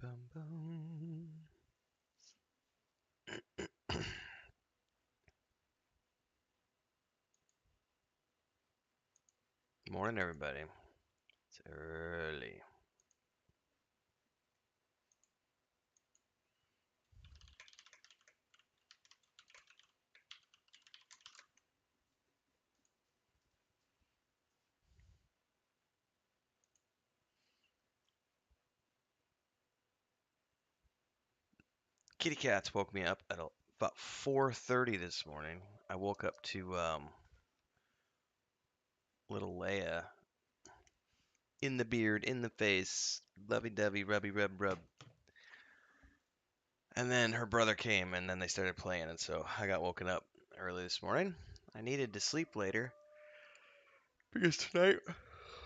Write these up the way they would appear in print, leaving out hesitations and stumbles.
bum, bum. Morning, everybody. It's early. Kitty cats woke me up at about 4:30 this morning. I woke up to little Leia in the beard, in the face, lovey-dovey, rubby, rub, rub. And then her brother came, and then they started playing, and so I got woken up early this morning. I needed to sleep later because tonight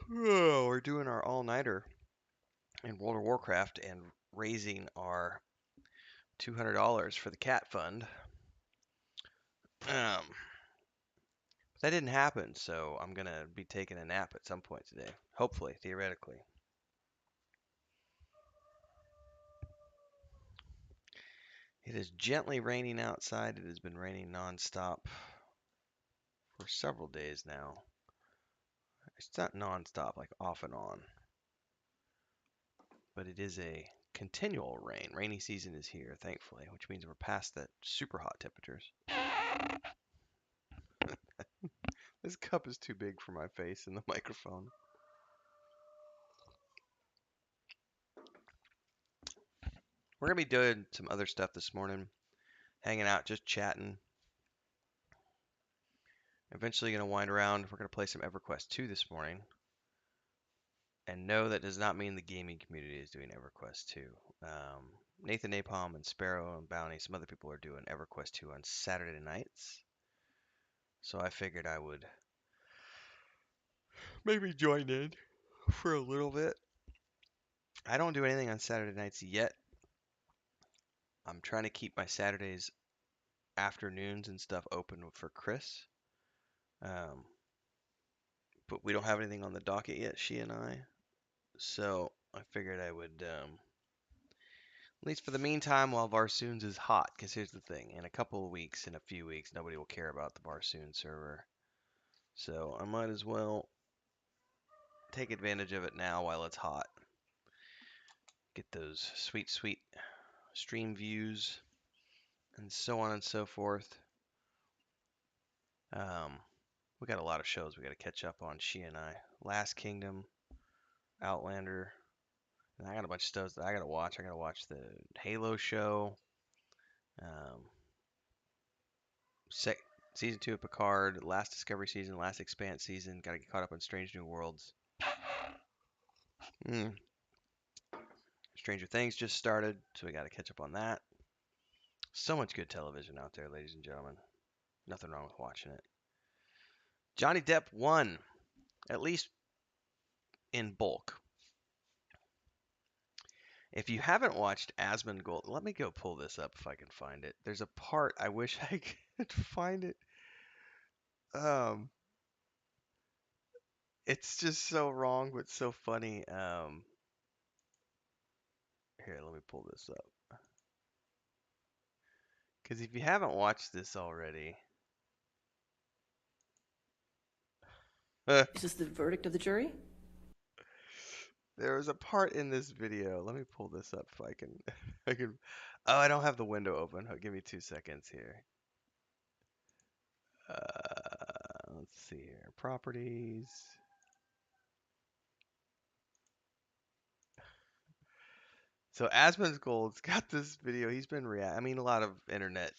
we're doing our all-nighter in World of Warcraft and raising our $200 for the cat fund. But that didn't happen, so I'm gonna be taking a nap at some point today. Hopefully, theoretically. It is gently raining outside. It has been raining nonstop for several days now. It's not nonstop, like off and on, but it is a continual rain. Rainy season is here, thankfully, which means we're past the super hot temperatures. This cup is too big for my face in the microphone. We're gonna be doing some other stuff this morning, hanging out, just chatting. Eventually gonna wind around. We're gonna play some EverQuest 2 this morning. And no, that does not mean the gaming community is doing EverQuest 2. Nathan Napalm and Sparrow and Bounty, some other people are doing EverQuest 2 on Saturday nights. So I figured I would maybe join in for a little bit. I don't do anything on Saturday nights yet. I'm trying to keep my Saturdays afternoons and stuff open for Chris. But we don't have anything on the docket yet, she and I. So I figured I would, at least for the meantime, while Barsoons is hot, because here's the thing. In a couple of weeks, in a few weeks, nobody will care about the Barsoon server. So I might as well take advantage of it now while it's hot. Get those sweet, sweet stream views and so on and so forth. We got a lot of shows we got to catch up on, she and I. Last Kingdom, Outlander, and I got a bunch of stuff that I got to watch. I got to watch the Halo show, season 2 of Picard, last Discovery season, last Expanse season. Got to get caught up on Strange New Worlds. Stranger Things just started, so we got to catch up on that. So much good television out there, ladies and gentlemen. Nothing wrong with watching it. Johnny Depp won, at least in bulk. If you haven't watched Asmongold, let me go pull this up if I can find it. There's a part I wish I could find it. It's just so wrong, but so funny. Here, let me pull this up. Because if you haven't watched this already, Is this the verdict of the jury? there was a part in this video. Let me pull this up if I can. I can. Oh, I don't have the window open. Give me 2 seconds here. Let's see here. Properties. So Asmongold's got this video. He's been I mean, a lot of internet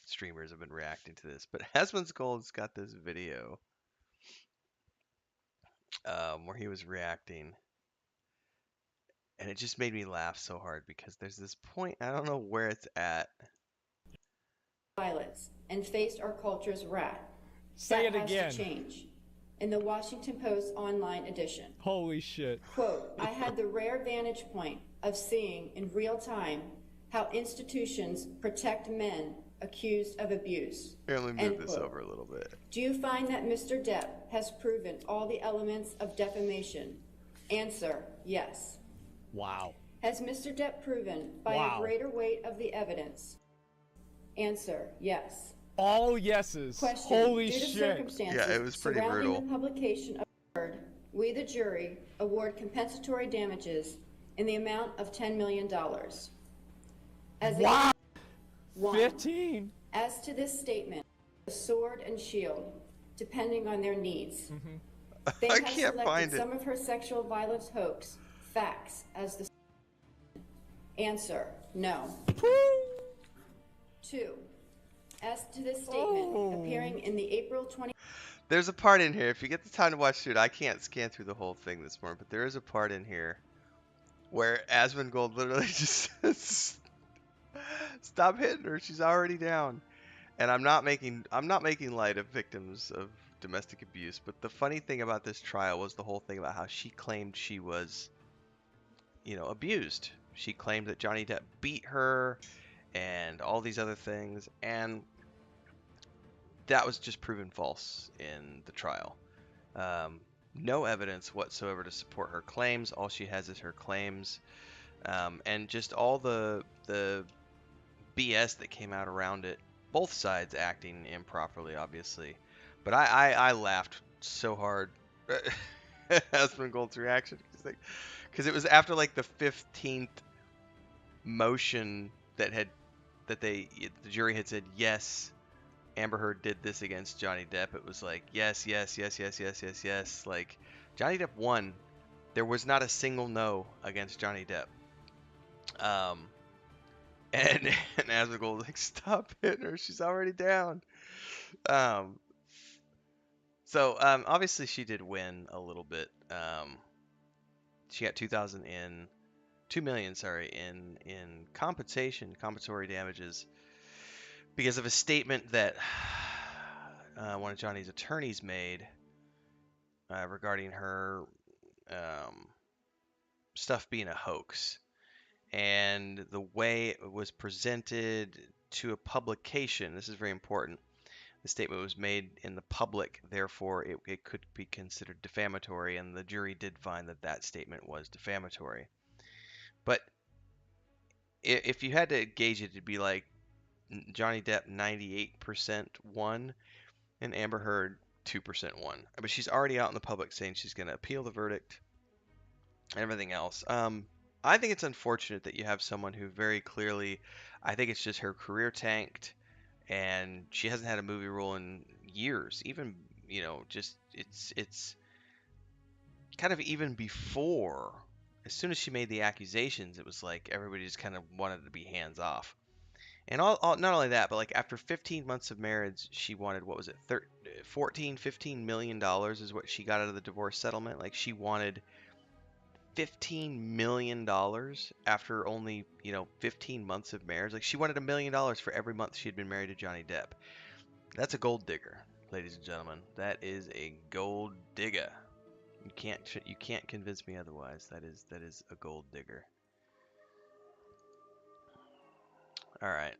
streamers have been reacting to this, but Asmongold's got this video where he was reacting, and it just made me laugh so hard because there's this point, I don't know where it's at. Violence and faced our culture's wrath. Say it that again. has to change. In the Washington Post online edition. Holy shit. Quote, I had the rare vantage point of seeing in real time how institutions protect men accused of abuse. Here, let me move this over a little bit. Do you find that Mr. Depp has proven all the elements of defamation? Answer, yes. Wow. Has Mr. Depp proven by Wow. a greater weight of the evidence? Answer, yes. All yeses. Question, Holy due to shit. circumstances Yeah, it was pretty surrounding brutal. the publication of the word, we the jury award compensatory damages in the amount of $10 million. As Wow. one, 15. as to this statement, a sword and shield, depending on their needs. They I have can't selected find it. some of her sexual violence hoax facts as the answer, no. 2. As to this statement, appearing in the April 20. There's a part in here. If you get the time to watch through it, I can't scan through the whole thing this morning, but there is a part in here where Asmongold literally just says, "Stop hitting her. She's already down." And I'm not making light of victims of domestic abuse, but the funny thing about this trial was the whole thing about how she claimed she was, abused. She claimed that Johnny Depp beat her and all these other things, and that was just proven false in the trial. No evidence whatsoever to support her claims. All she has is her claims, and just all the BS that came out around it. Both sides acting improperly, obviously. But I laughed so hard at Asmongold's reaction because it was after like the 15th motion that the jury had said yes, Amber Heard did this against Johnny Depp. It was like yes, yes, yes, yes, yes, yes, yes. Like Johnny Depp won. There was not a single no against Johnny Depp. And Asmongold was like, "Stop hitting her. She's already down." Um, obviously she did win a little bit. She got 2 million, sorry, in compensatory damages because of a statement that one of Johnny's attorneys made regarding her stuff being a hoax. And the way it was presented to a publication, this is very important. The statement was made in the public, therefore it could be considered defamatory, and the jury did find that that statement was defamatory. But if you had to gauge it, it'd be like Johnny Depp 98% won and Amber Heard 2% won. But she's already out in the public saying she's going to appeal the verdict and everything else. I think it's unfortunate that you have someone who very clearly, I think it's just her career tanked, and she hasn't had a movie role in years. Even just it's kind of even before. As soon as she made the accusations, it was like everybody just kind of wanted to be hands off. And not only that, but like after 15 months of marriage, she wanted, what was it, 15 million dollars is what she got out of the divorce settlement. Like she wanted $15 million after only 15 months of marriage. Like she wanted $1 million for every month she had been married to Johnny Depp. That's a gold digger, ladies and gentlemen. That is a gold digger. You can't convince me otherwise. That is a gold digger. All right.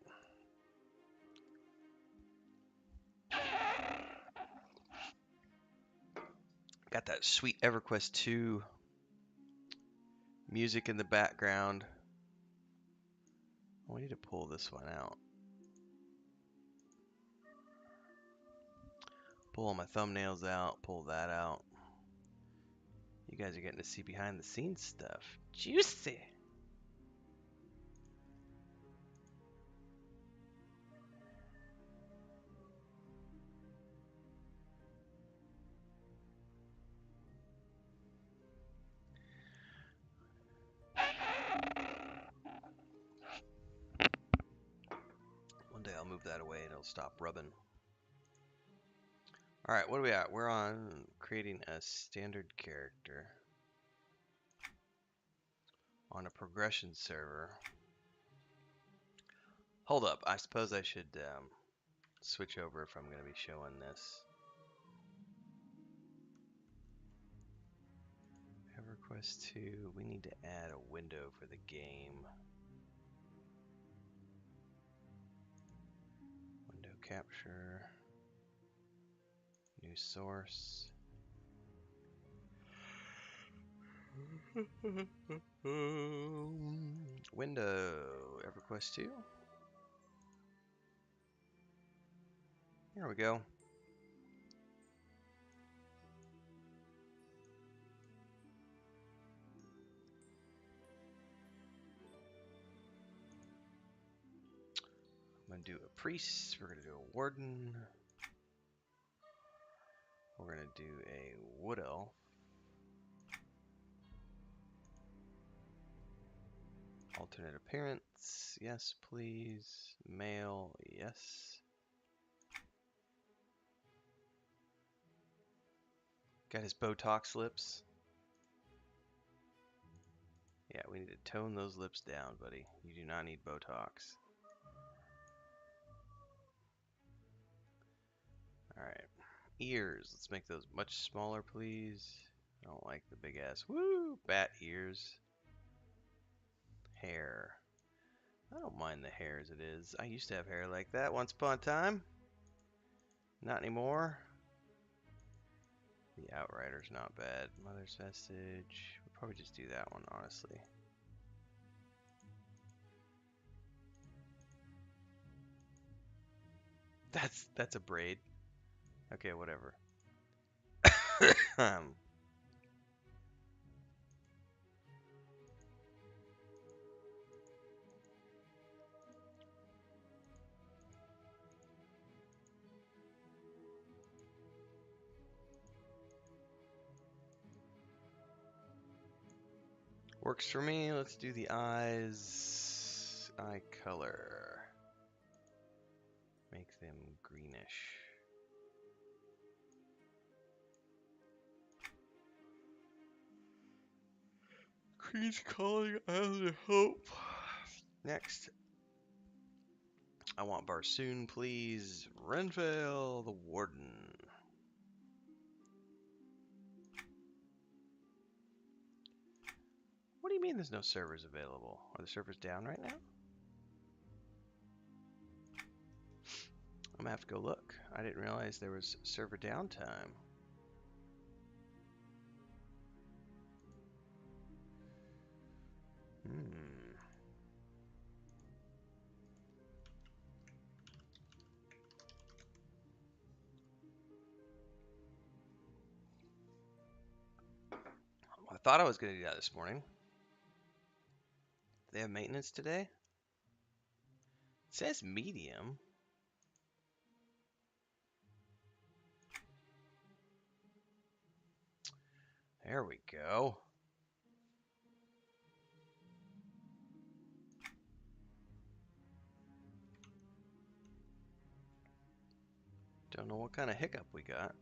Got that sweet EverQuest 2 music in the background. We need to pull this one out. Pull all my thumbnails out. Pull that out. You guys are getting to see behind the scenes stuff. Juicy. One day I'll move that away and it'll stop rubbing. Alright, what are we at? We're on creating a standard character on a progression server. Hold up, I suppose I should switch over if I'm going to be showing this. EverQuest 2, we need to add a window for the game. Window capture. New source. Window. EverQuest 2. Here we go. I'm going to do a priest. We're going to do a warden. We're going to do a wood elf. Alternate appearance. Yes, please. Male. Yes. Got his Botox lips. Yeah, we need to tone those lips down, buddy. You do not need Botox. Alright. Ears. Let's make those much smaller, please. I don't like the big ass. Woo! Bat ears. Hair. I don't mind the hair as it is. I used to have hair like that once upon a time. Not anymore. The Outrider's not bad. Mother's Vestige. We'll probably just do that one, honestly. That's a braid. Okay, whatever. Works for me. Let's do the eyes. Eye color. Make them greenish. Queen's calling out of hope. Next. I want Barsoon, please. Renvale, the Warden. What do you mean there's no servers available? Are the servers down right now? I'm gonna have to go look. I didn't realize there was server downtime. I thought I was gonna do that this morning. They have maintenance today? It says medium. There we go. Don't know what kind of hiccup we got.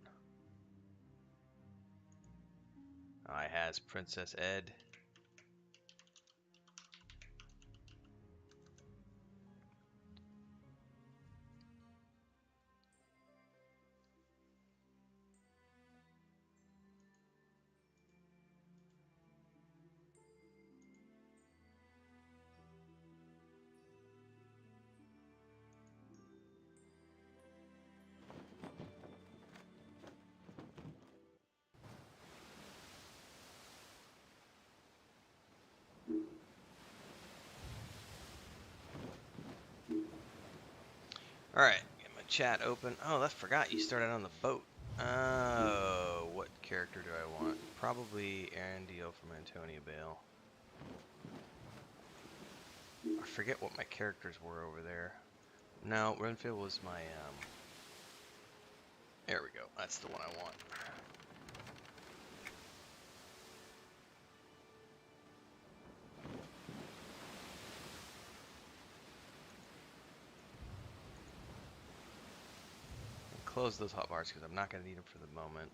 I has Princess Ed. Alright, get my chat open. Oh, I forgot you started on the boat. Oh, what character do I want? Probably Aaron Dio from Antonia Bale. I forget what my characters were over there. No, Renfield was my, There we go. That's the one I want. Close those hotbars because I'm not going to need them for the moment.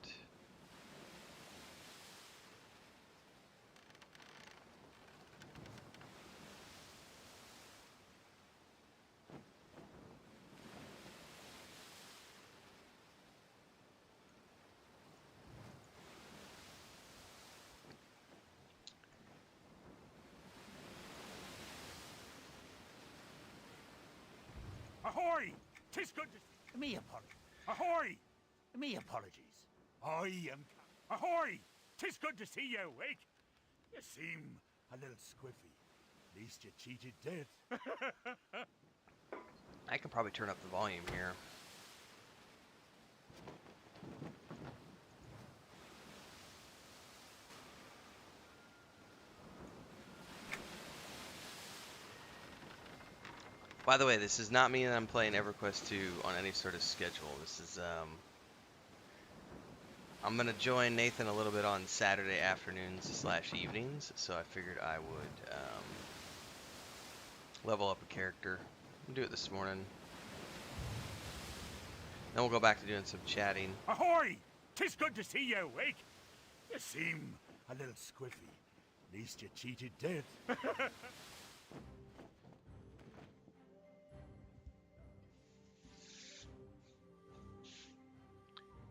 Ahoy! 'Tis good to... Me apologies. Ahoy! Me apologies. I am... Ahoy! 'Tis good to see you awake. You seem a little squiffy. At least you cheated death. I can probably turn up the volume here. By the way, this does not mean that I'm playing EverQuest 2 on any sort of schedule. This is, I'm going to join Nathan a little bit on Saturday afternoons / evenings, so I figured I would, level up a character. I'll do it this morning. Then we'll go back to doing some chatting. Ahoy! 'Tis good to see you awake. You seem a little squiffy. At least you cheated death.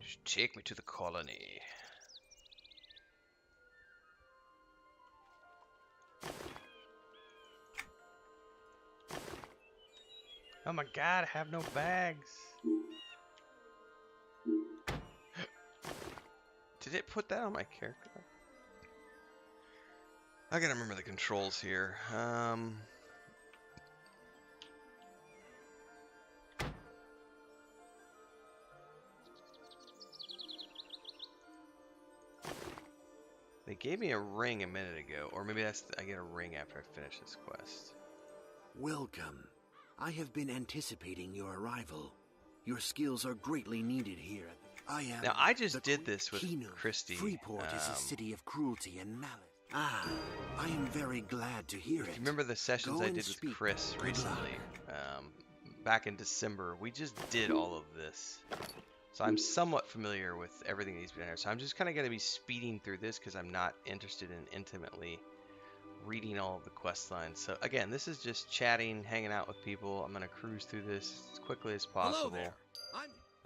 Just take me to the colony. Oh my god, I have no bags. Did it put that on my character? I gotta remember the controls here. They gave me a ring a minute ago, or maybe I get a ring after I finish this quest. Welcome. I have been anticipating your arrival. Your skills are greatly needed here. Now I just did this with Christy. Freeport is a city of cruelty and malice. Ah, I am very glad to hear it. If you remember the sessions Go I and did with speak. Chris Good recently, luck. back in December, we just did all of this. So I'm somewhat familiar with everything that's been there. So I'm just kind of going to be speeding through this because I'm not interested in intimately reading all of the quest lines. So again, this is just chatting, hanging out with people. I'm going to cruise through this as quickly as possible. Hello there.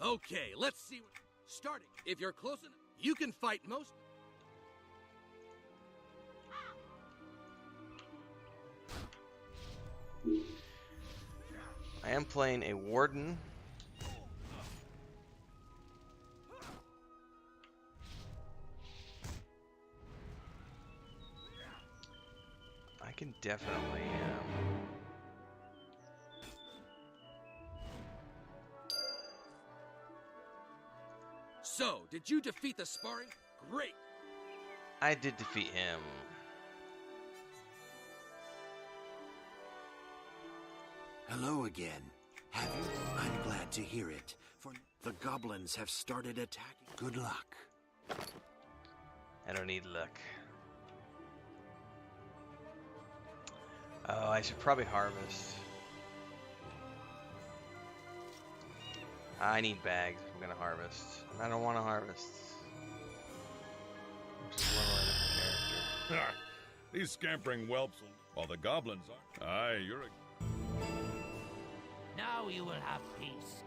Okay, let's see what... Starting. If you're close enough, you can fight most... I am playing a warden. I can definitely So, did you defeat the sparring? Great. I did defeat him. Hello again. Have you? I'm glad to hear it. For the goblins have started attacking. Good luck. I don't need luck. Oh, I should probably harvest. I need bags if I'm gonna harvest. And I don't want to harvest. I'm just leveling up the character. These scampering whelps will... While the goblins are... Aye, you're a... Now you will have peace.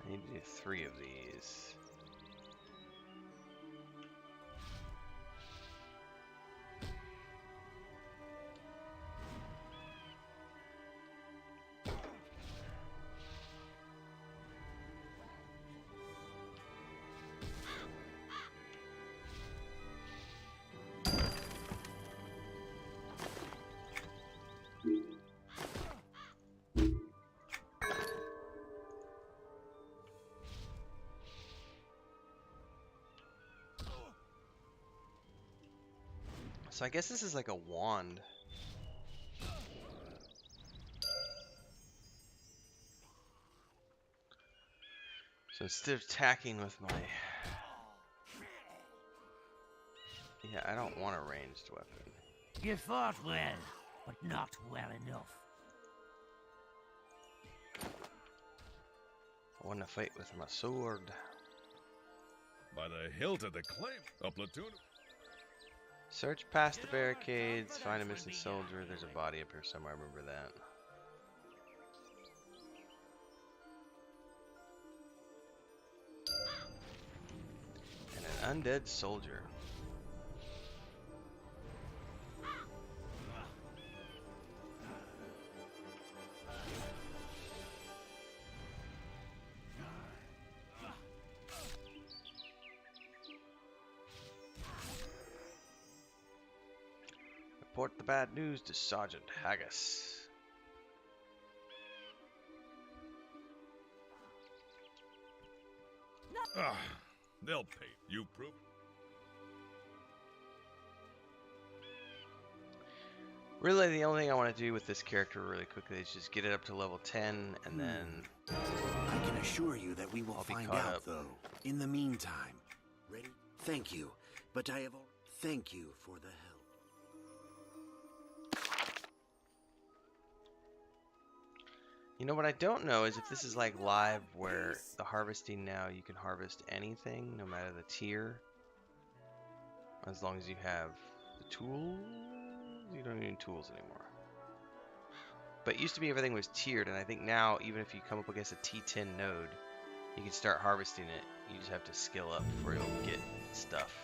I need to do 3 of these. So I guess this is like a wand. So instead of attacking with my... Yeah, I don't want a ranged weapon. You fought well, but not well enough. I want to fight with my sword. By the hilt of the claim. A platoon of... Search past the barricades, find a missing soldier. There's a body up here somewhere, I remember that. Undead soldier. Report the bad news to Sergeant Haggis. Ah, they'll pay. You prove it. Really, the only thing I want to do with this character really quickly is just get it up to level 10, and then I can assure you that we will I'll be find caught out, up. though. In the meantime, ready? Thank you, but I have. Thank you for the help. You know what I don't know is if this is like live where the harvesting now you can harvest anything no matter the tier. As long as you have the tools, you don't need tools anymore. But it used to be everything was tiered, and I think now even if you come up against a T10 node, you can start harvesting it. You just have to skill up before you'll get stuff.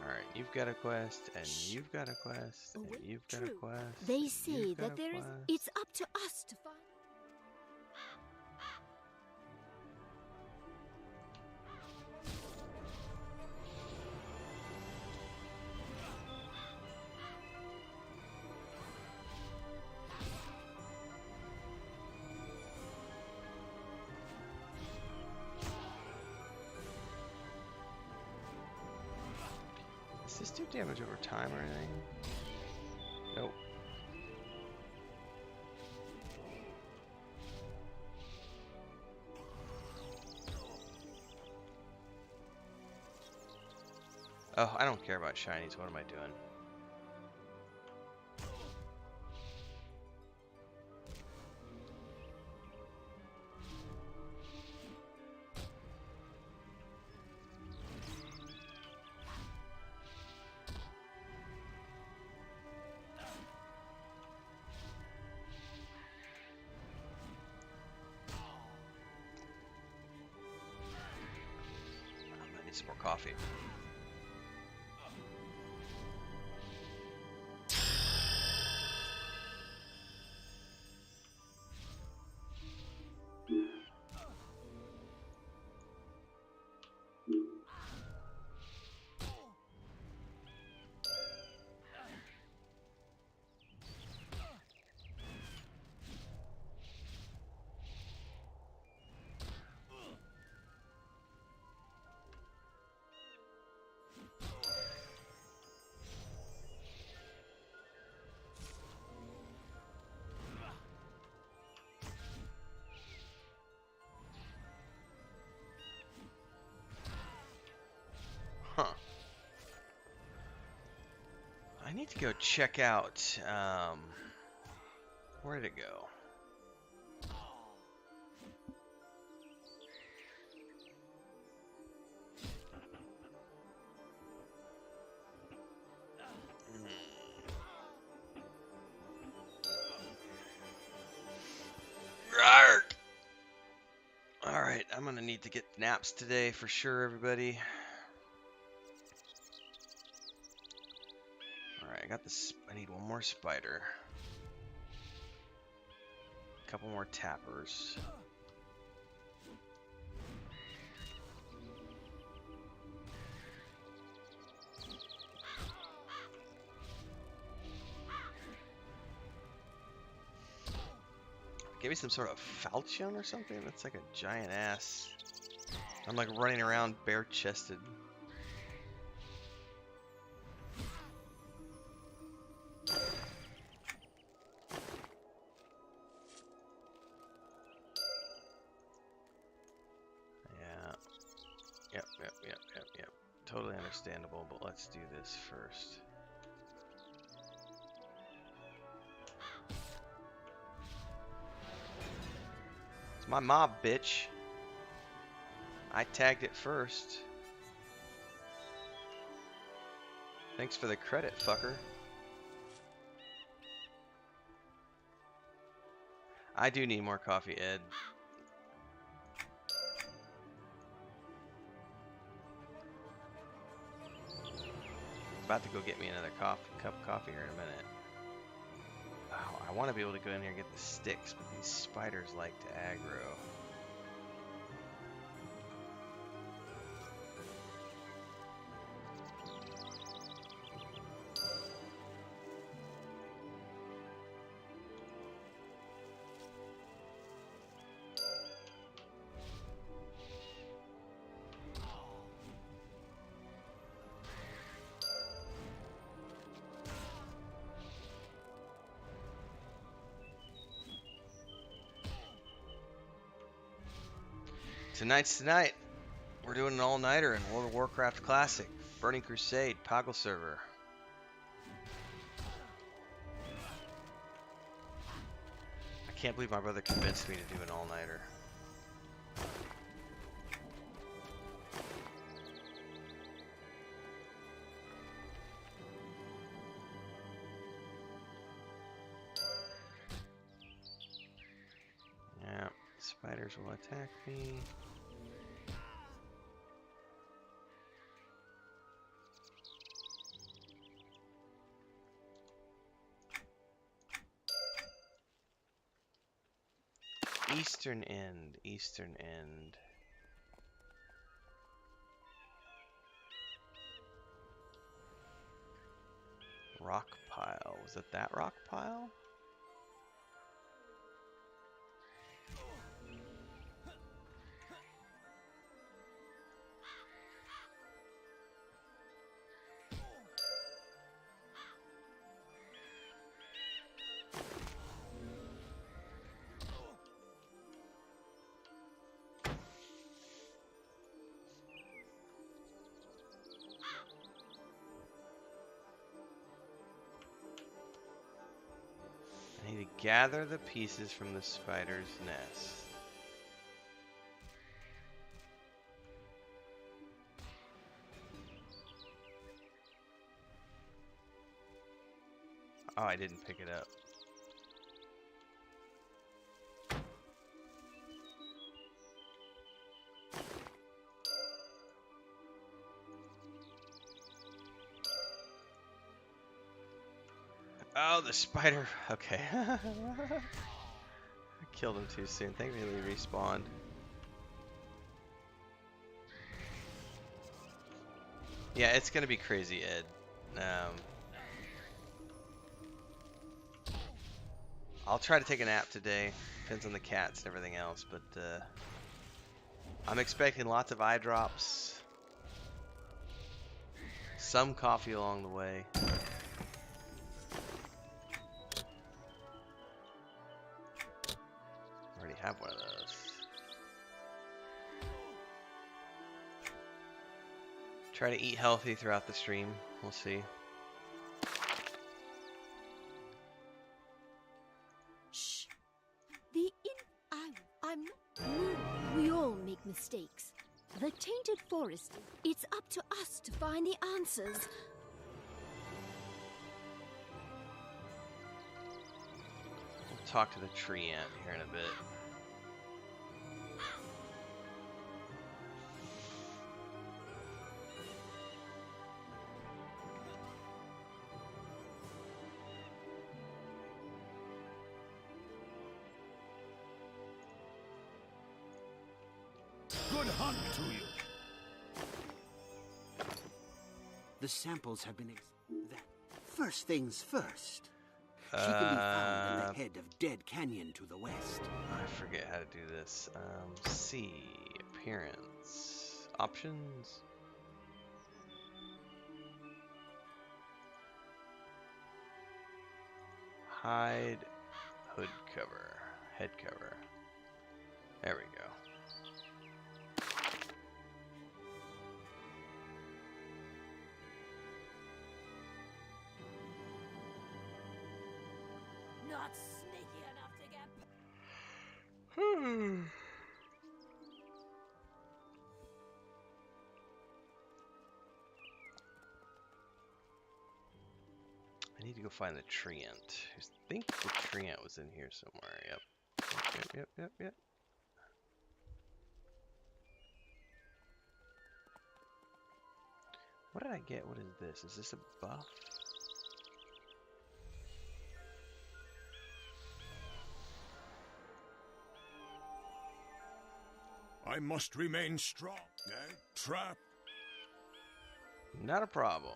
Alright, you've got a quest, and you've got a quest, and you've got a quest. They and say you've got that a there is. quest. It's up to us to find. Does this do damage over time or anything? Nope. Oh, I don't care about shinies. What am I doing? I need some more coffee. Huh. I need to go check out, where did it go? Alright, I'm gonna need to get naps today for sure, everybody. Alright, I got this. I need one more spider. A couple more tappers. Give me some sort of falchion or something? That's like a giant ass. I'm like running around bare chested. Yeah. Yep. Totally understandable, but let's do this first. It's my mob, bitch. I tagged it first. Thanks for the credit, fucker. I do need more coffee, Ed. about to go get me another cup of coffee here in a minute. Oh, I want to be able to go in here and get the sticks, but these spiders like to aggro. Tonight's tonight. We're doing an all-nighter in World of Warcraft Classic, Burning Crusade, Poggle server. I can't believe my brother convinced me to do an all-nighter. Yeah, spiders will attack me. Eastern end, eastern end. Rock pile. Was it that rock pile? I need to gather the pieces from the spider's nest. Oh, I didn't pick it up. Oh, the spider. Okay. I killed him too soon. Thankfully, he respawned. Yeah, it's gonna be crazy, Ed. I'll try to take a nap today. Depends on the cats and everything else, but I'm expecting lots of eye drops. Some coffee along the way. Already have one of those. Try to eat healthy throughout the stream. We'll see. Shh. I'm not. We all make mistakes. The tainted forest. It's up to us to find the answers. We'll talk to the tree ant here in a bit. Good hunt to you. The samples have been that. First things first. She can be found in the head of Dead Canyon to the west. I forget how to do this. C. Appearance. Options. Hide. Hood cover. Head cover. There we go. Not sneaky enough to get. I need to go find the tree ant. I think the tree ant was in here somewhere. Yep. Yep. What what did I get? What is this? Is this a buff? I must remain strong. Trap. Not a problem.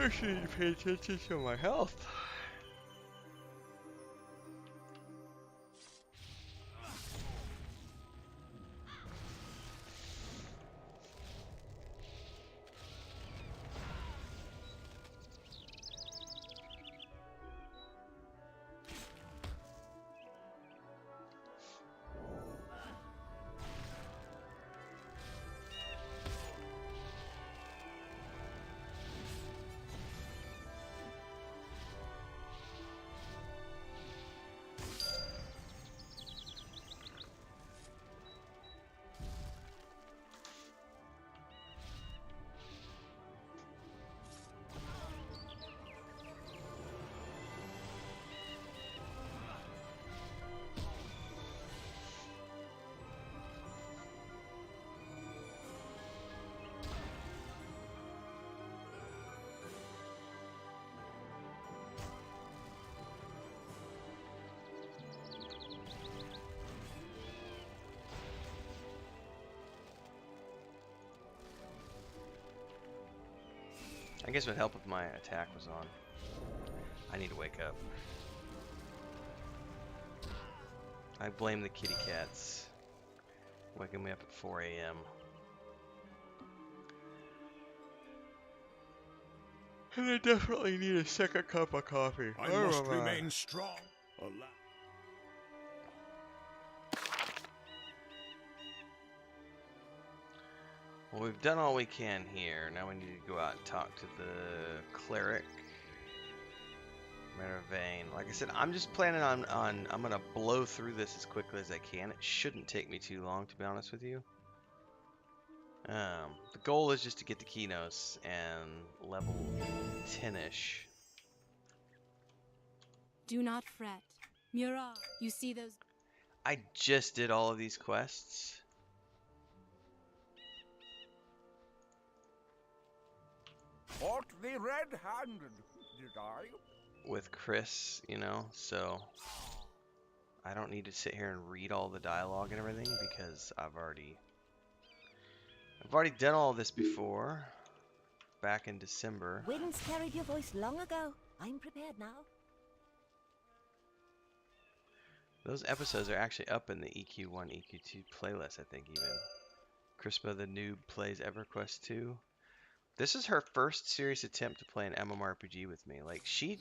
I should need to pay attention to my health. I guess it would help if my attack was on. I need to wake up. I blame the kitty cats. Waking me up at 4 a.m. And I definitely need a second cup of coffee. I must remain strong. Well, we've done all we can here. Now we need to go out and talk to the cleric. Vein. Like I said, I'm just planning on I'm gonna blow through this as quickly as I can. It shouldn't take me too long, to be honest with you. The goal is just to get to Kinos and level 10-ish. Do not fret. Mura, you see those? I just did all of these quests. Ought the red-handed, did I? With Chris, you know, so I don't need to sit here and read all the dialogue and everything because I've already done all this before, back in December. Winds carried your voice long ago. I'm prepared now. Those episodes are actually up in the EQ1, EQ2 playlist, I think even. Crispa the Noob plays EverQuest 2. This is her first serious attempt to play an MMORPG with me. Like, she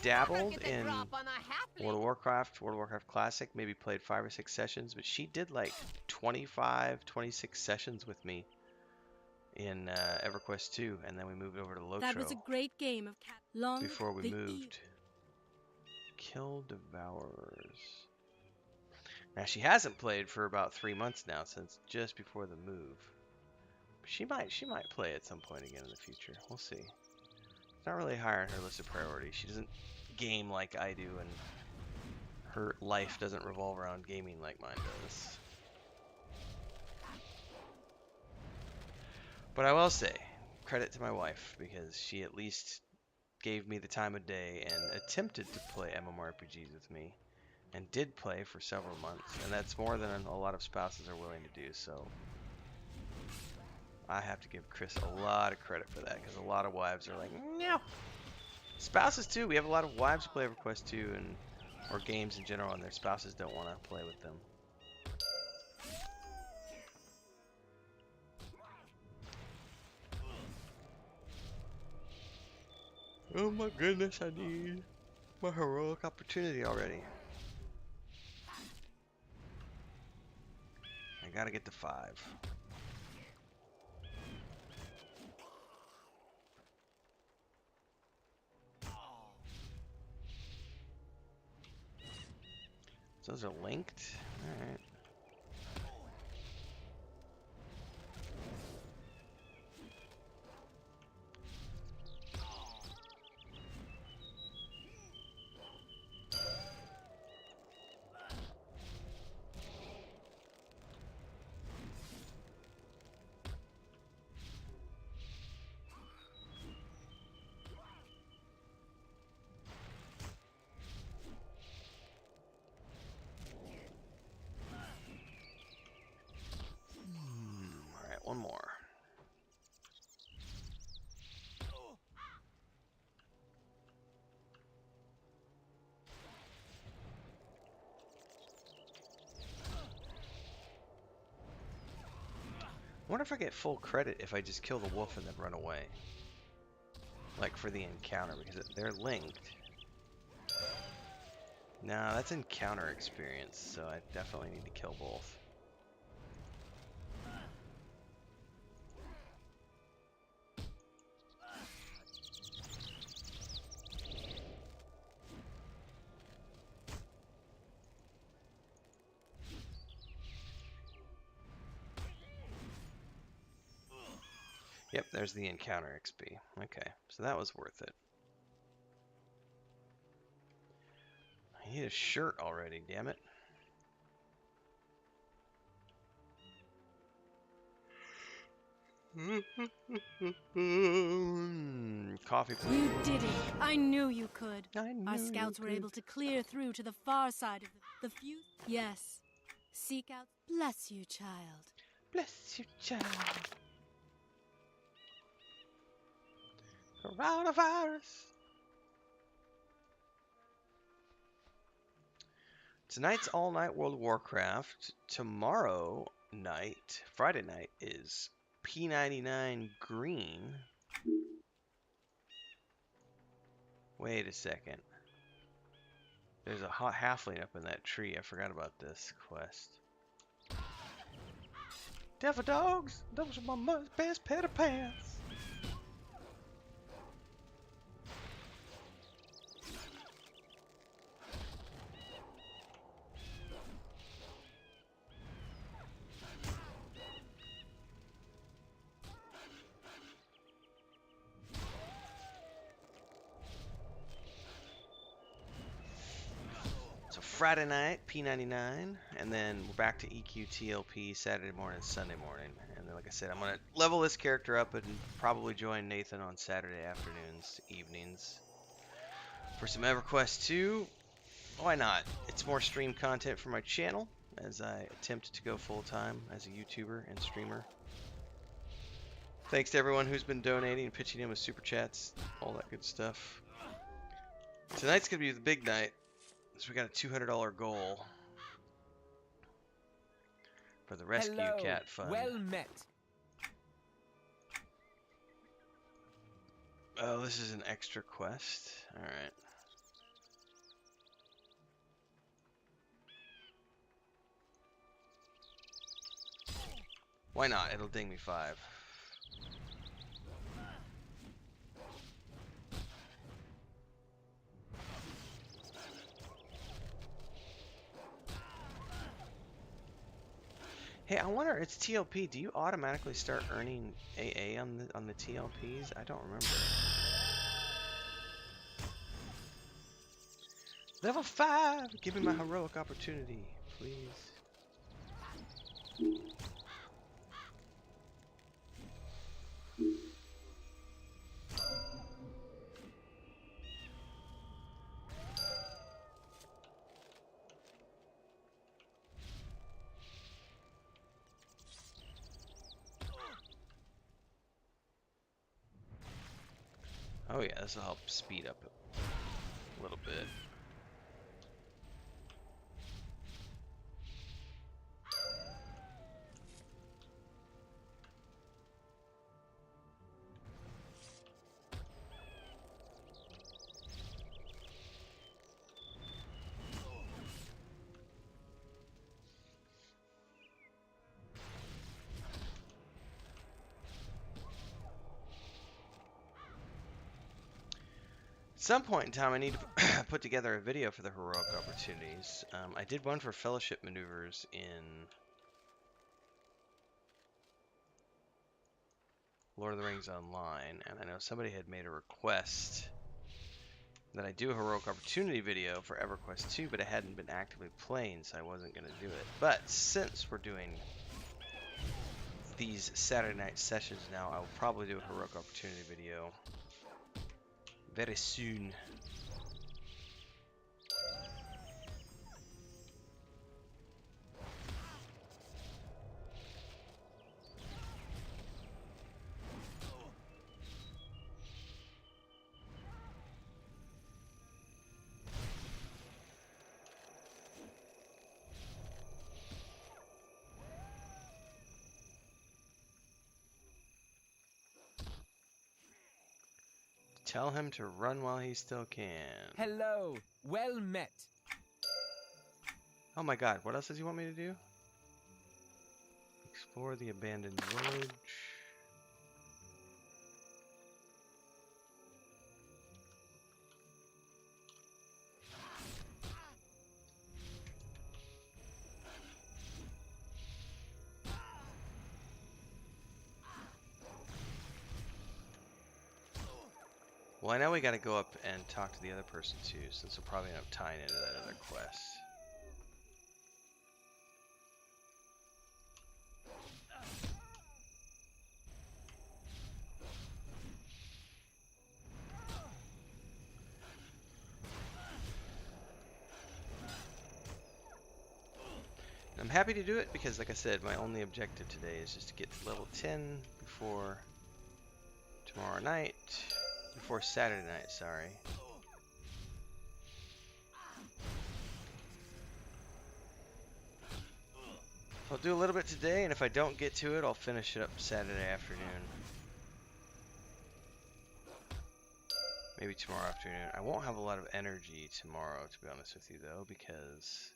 dabbled in World of Warcraft Classic, maybe played 5 or 6 sessions, but she did like 25, 26 sessions with me in EverQuest 2, and then we moved over to Lotro. That was a great game of cat. Long before we moved. Kill Devourers. Now, she hasn't played for about 3 months now, since just before the move. She might play at some point again in the future. We'll see. It's not really high on her list of priorities. She doesn't game like I do, and her life doesn't revolve around gaming like mine does. But I will say, credit to my wife, because she at least gave me the time of day and attempted to play MMORPGs with me, and did play for several months, and that's more than a lot of spouses are willing to do, so I have to give Chris a lot of credit for that because a lot of wives are like, no. Spouses too. We have a lot of wives who play EverQuest 2 and or games in general, and their spouses don't want to play with them. Oh my goodness, I need my heroic opportunity already. I gotta get to 5. So those are linked. Alright. Alright, one more. I wonder if I get full credit if I just kill the wolf and then run away. Like for the encounter, because they're linked. Nah, that's encounter experience, so I definitely need to kill both. Yep, there's the encounter XP. Okay, so that was worth it. I need a shirt already, damn it. Coffee, please. You did it. I knew you could. I knew Our you scouts were could. able to clear through to the far side of the fuse. Yes. Seek out. Bless you, child. Bless you, child. Coronavirus. Tonight's all night World of Warcraft. Tomorrow night, Friday night, is P99 Green. Wait a second. There's a hot halfling up in that tree. I forgot about this quest. Devil dogs, those are my mother's best pair of pants. Friday night, P99, and then we're back to EQTLP Saturday morning, Sunday morning. And then, like I said, I'm going to level this character up and probably join Nathan on Saturday afternoons, evenings. For some EverQuest 2, why not? It's more stream content for my channel as I attempt to go full-time as a YouTuber and streamer. Thanks to everyone who's been donating and pitching in with super chats, all that good stuff. Tonight's going to be the big night. So we got a $200 goal for the rescue cat fund. Well met. Oh, this is an extra quest. All right. Why not? It'll ding me 5. Hey, I wonder, it's TLP. Do you automatically start earning AA on the TLPs? I don't remember. Level 5! Give me my heroic opportunity, please. Oh yeah, this will help speed up a little bit. At some point in time, I need to put together a video for the heroic opportunities. I did one for fellowship maneuvers in Lord of the Rings Online, and I know somebody had made a request that I do a heroic opportunity video for EverQuest 2, but it hadn't been actively playing, so I wasn't going to do it. But since we're doing these Saturday night sessions now, I will probably do a heroic opportunity video very soon. Tell him to run while he still can. Hello. Well met. Oh my god, what else does he want me to do? Explore the abandoned village. Well, I know we gotta go up and talk to the other person too, since we'll probably end up tying into that other quest. I'm happy to do it because, like I said, my only objective today is just to get to level 10 before tomorrow night. Before Saturday night, sorry. I'll do a little bit today, and if I don't get to it, I'll finish it up Saturday afternoon. Maybe tomorrow afternoon. I won't have a lot of energy tomorrow, to be honest with you, though, because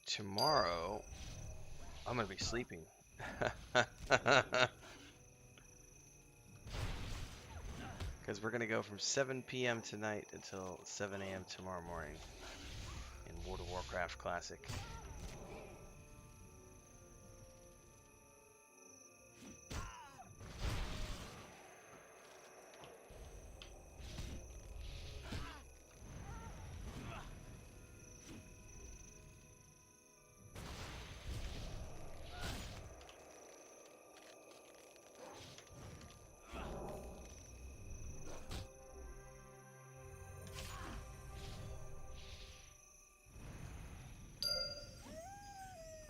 tomorrow I'm going to be sleeping. Because we're going to go from 7 p.m. tonight until 7 a.m. tomorrow morning in World of Warcraft Classic.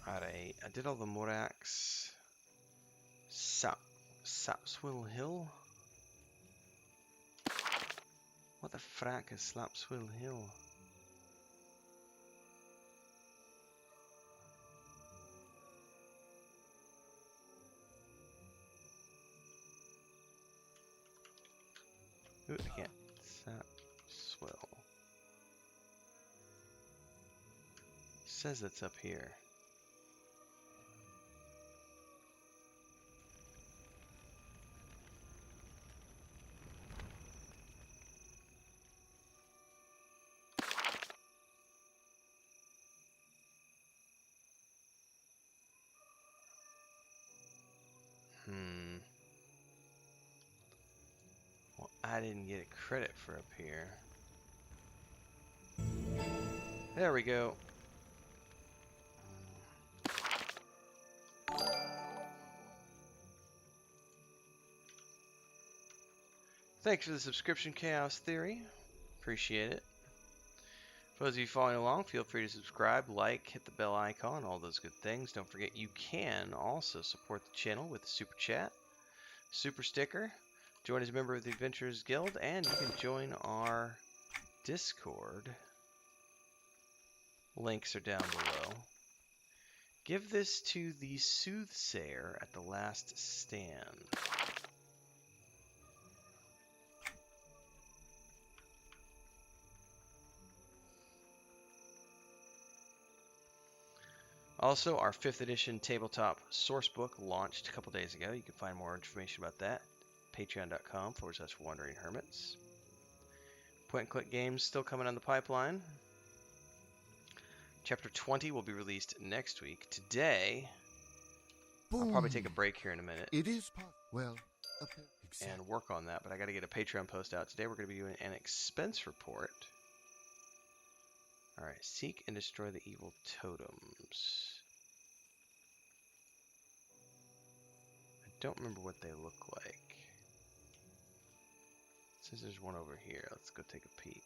Alright, I did all the Morax. Sapswill Hill? What the frack is Slapswill Hill? Ooh, I can't. Sapswill. Says it's up here. Well, I didn't get a credit for up here. There we go. Thanks for the subscription, Chaos Theory. Appreciate it. For those of you following along, feel free to subscribe, like, hit the bell icon, all those good things. Don't forget you can also support the channel with a super chat, super sticker, join as a member of the Adventurers Guild, and you can join our Discord. Links are down below. Give this to the soothsayer at the last stand. Also, our 5th edition tabletop sourcebook launched a couple days ago. You can find more information about that at patreon.com/wandering hermits. Point and click games still coming on the pipeline. Chapter 20 will be released next week. Today, I'll probably take a break here in a minute. It is well, and work on that, but I got to get a Patreon post out. Today we're going to be doing an expense report. Alright, seek and destroy the evil totems. I don't remember what they look like. It says there's one over here. Let's go take a peek.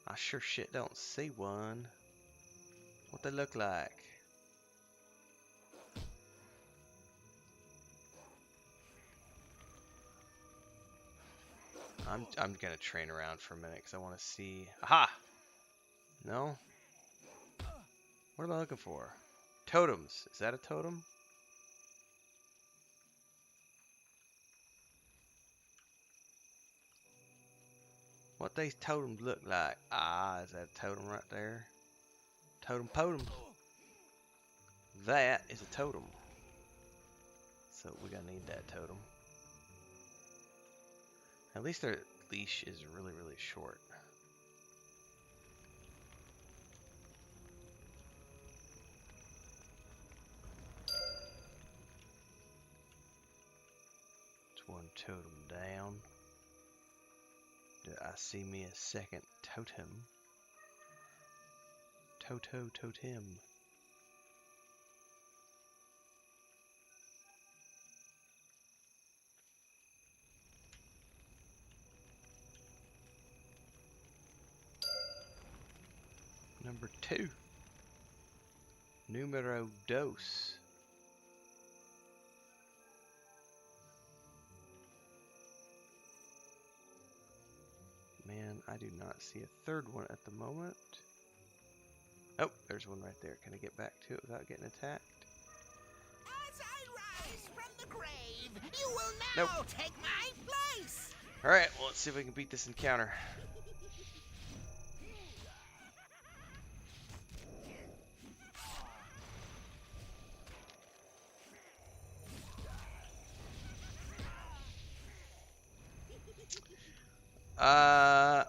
I sure shit don't see one. What they look like? I'm gonna train around for a minute because I want to see. Aha! No. What am I looking for? Totems. Is that a totem? What these totems look like? Ah, is that a totem right there? Totem totem. That is a totem. So we're gonna need that totem. At least their leash is really, really short. It's one totem down. Do I see me a second totem? Totem. Number 2. Numero dos. Man, I do not see a third one at the moment. Oh, there's one right there. Can I get back to it without getting attacked? As I rise from the grave, you will now take my place. Alright, well, let's see if we can beat this encounter.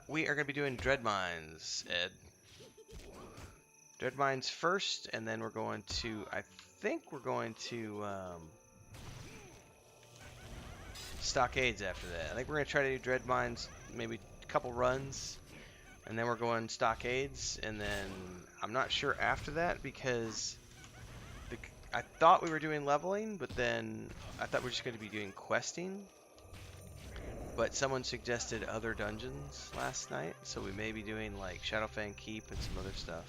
We are going to be doing Dread Mines, Ed. Dread Mines first, and then we're going to, I think we're going to, Stockades after that. I think we're going to try to do Dread Mines, maybe a couple runs, and then we're going Stockades, and then I'm not sure after that, because I thought we were doing leveling, but then I thought we were just going to be doing questing. But someone suggested other dungeons last night, so we may be doing like Shadowfang Keep and some other stuff.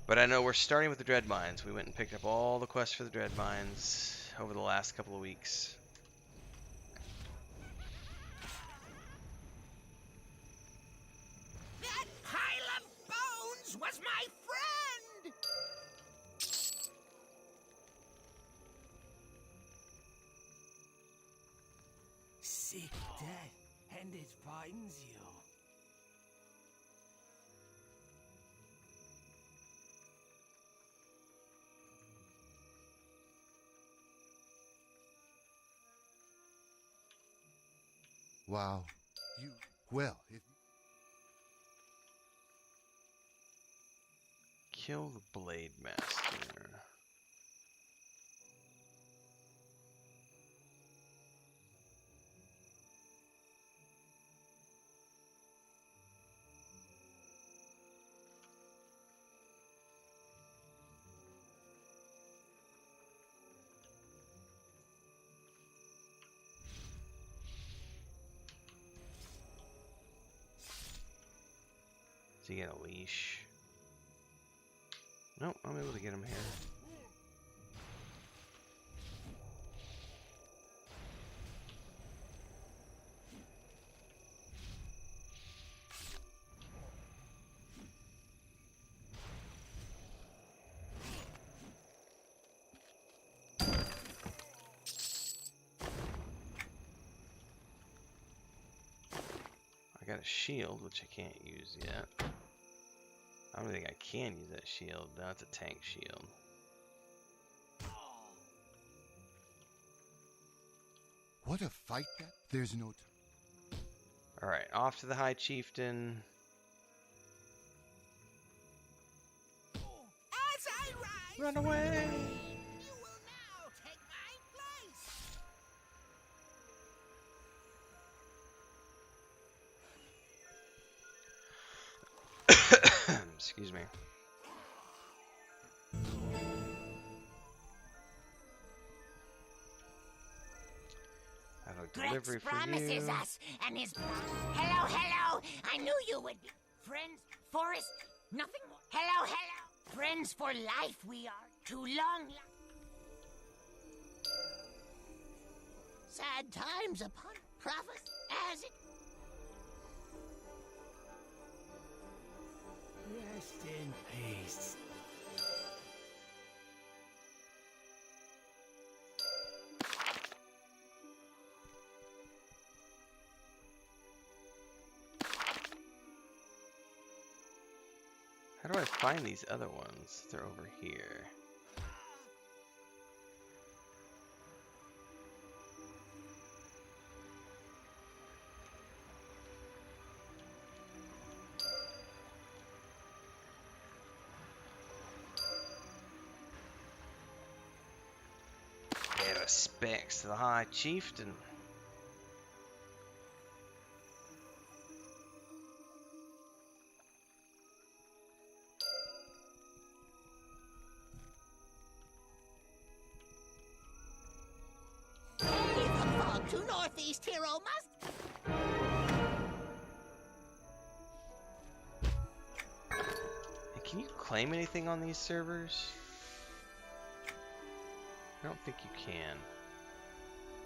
But I know we're starting with the Dread Mines. We went and picked up all the quests for the Dread Mines over the last couple of weeks. That pile of bones was my friend! Sick death, and it finds you. Wow. Kill the Blade Master. he get a leash? Nope, I'm able to get him here. I got a shield, which I can't use yet. I don't think I can use that shield. That's a tank shield. What a fight that. There's no time. Alright, off to the High Chieftain. As I rise, Run away! you will now take my place. Excuse me. I have a delivery Grex for promises you. us, and his... Hello, hello! I knew you would be... Friends, Forrest, nothing more. Hello, hello! Friends for life we are. Too long... Sad times upon prophecy, as it... Rest in peace. How do I find these other ones? They're over here. Pay respects to the High Chieftain. Hey, the fog to northeast, hero must... Hey, can you claim anything on these servers? I don't think you can.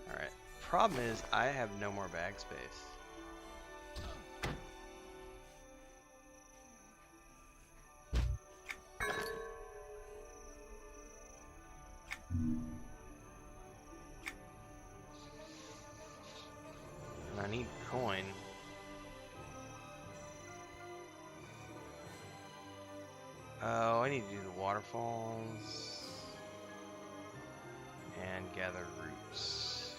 Alright. Problem is, I have no more bag space. And I need coin. Oh, I need to do the waterfalls and gather roots.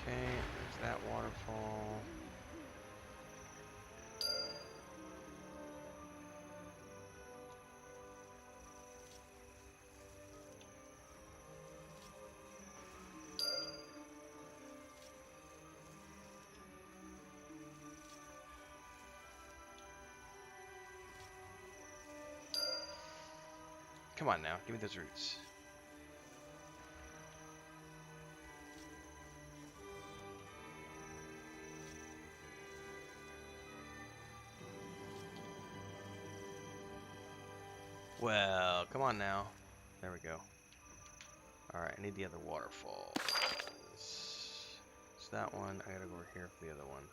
Okay, there's that waterfall. Come on now, give me those roots. Well, come on now. There we go. Alright, I need the other waterfalls. It's that one. I gotta go over here for the other one.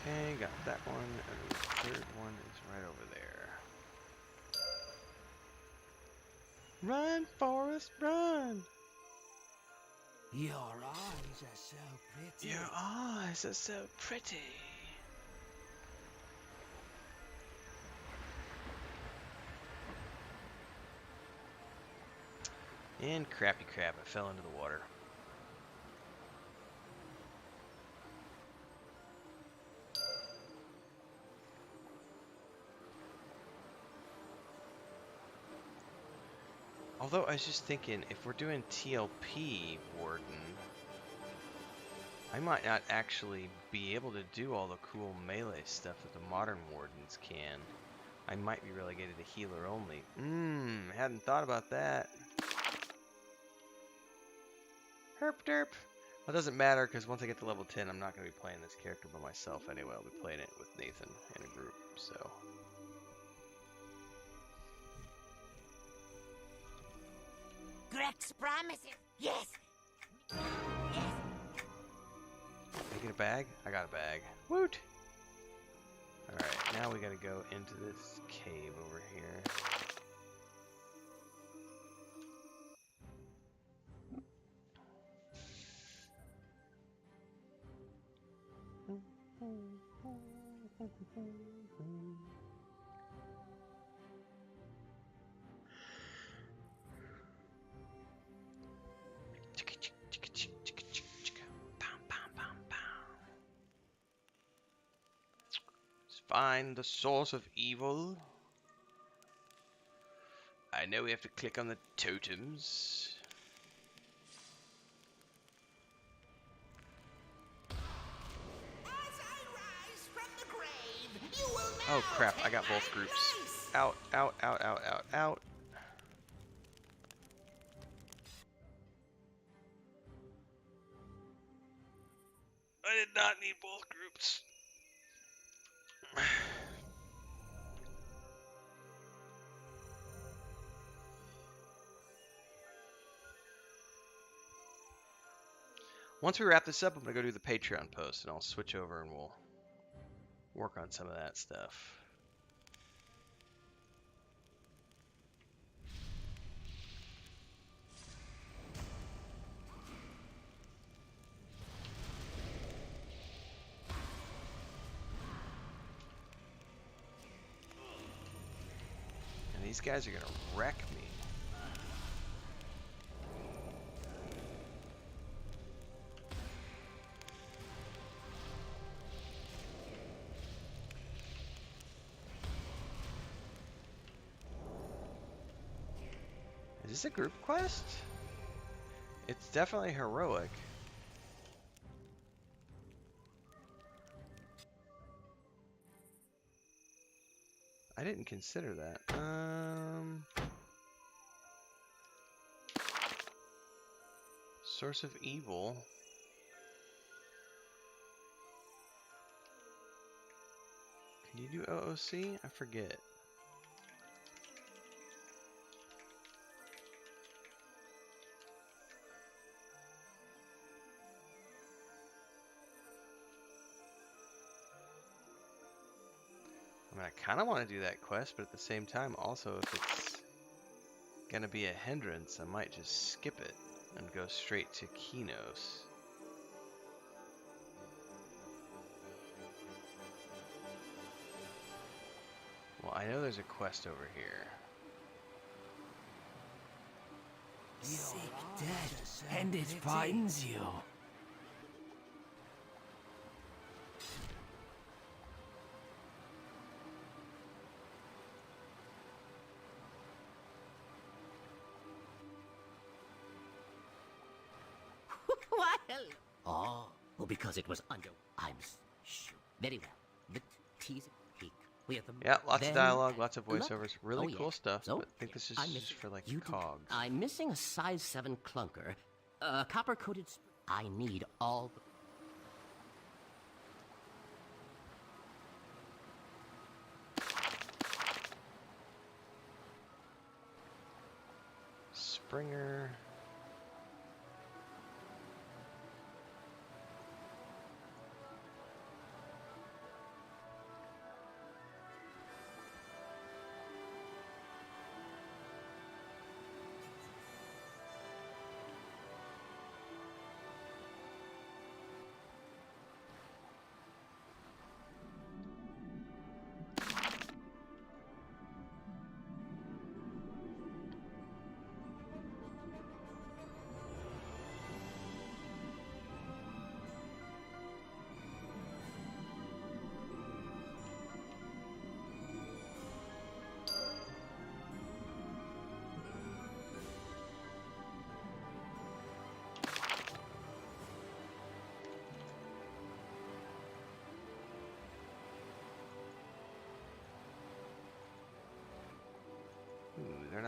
Okay, got that one, and the third one is right over there. Run, Forrest, run! Your eyes are so pretty. Your eyes are so pretty. And crappy crap, I fell into the water. Although I was just thinking, if we're doing TLP Warden, I might not actually be able to do all the cool melee stuff that the modern Wardens can. I might be relegated to healer only. Hadn't thought about that. Herp derp. Well, it doesn't matter, because once I get to level 10, I'm not going to be playing this character by myself anyway. I'll be playing it with Nathan in a group, so... Grex promises. Yes. Yes. Did I get a bag? I got a bag. Woot! Alright, now we gotta go into this cave over here. Find the source of evil. I know we have to click on the totems. Oh crap, I got both groups. Out, out, out, out, out, out. I did not need both groups. Once we wrap this up, I'm going to go do the Patreon post, and I'll switch over and we'll work on some of that stuff. And these guys are going to wreck me. Is this a group quest? It's definitely heroic. I didn't consider that. Source of evil. Can you do OOC? I forget. I mean, I kind of want to do that quest, but at the same time, also, if it's going to be a hindrance, I might just skip it and go straight to Kinos. Well, I know there's a quest over here. Sick dead, and it finds you. What? Oh, well, because it was under. Sure. Very well. The teaser peak. We have the. Yeah, lots then of dialogue, lots of look. voiceovers, really Oh, cool yeah. stuff. So, But I think this is I'm just missing- for like you do- cogs. I'm missing a size 7 clunker, a copper-coated. I need all. Springer.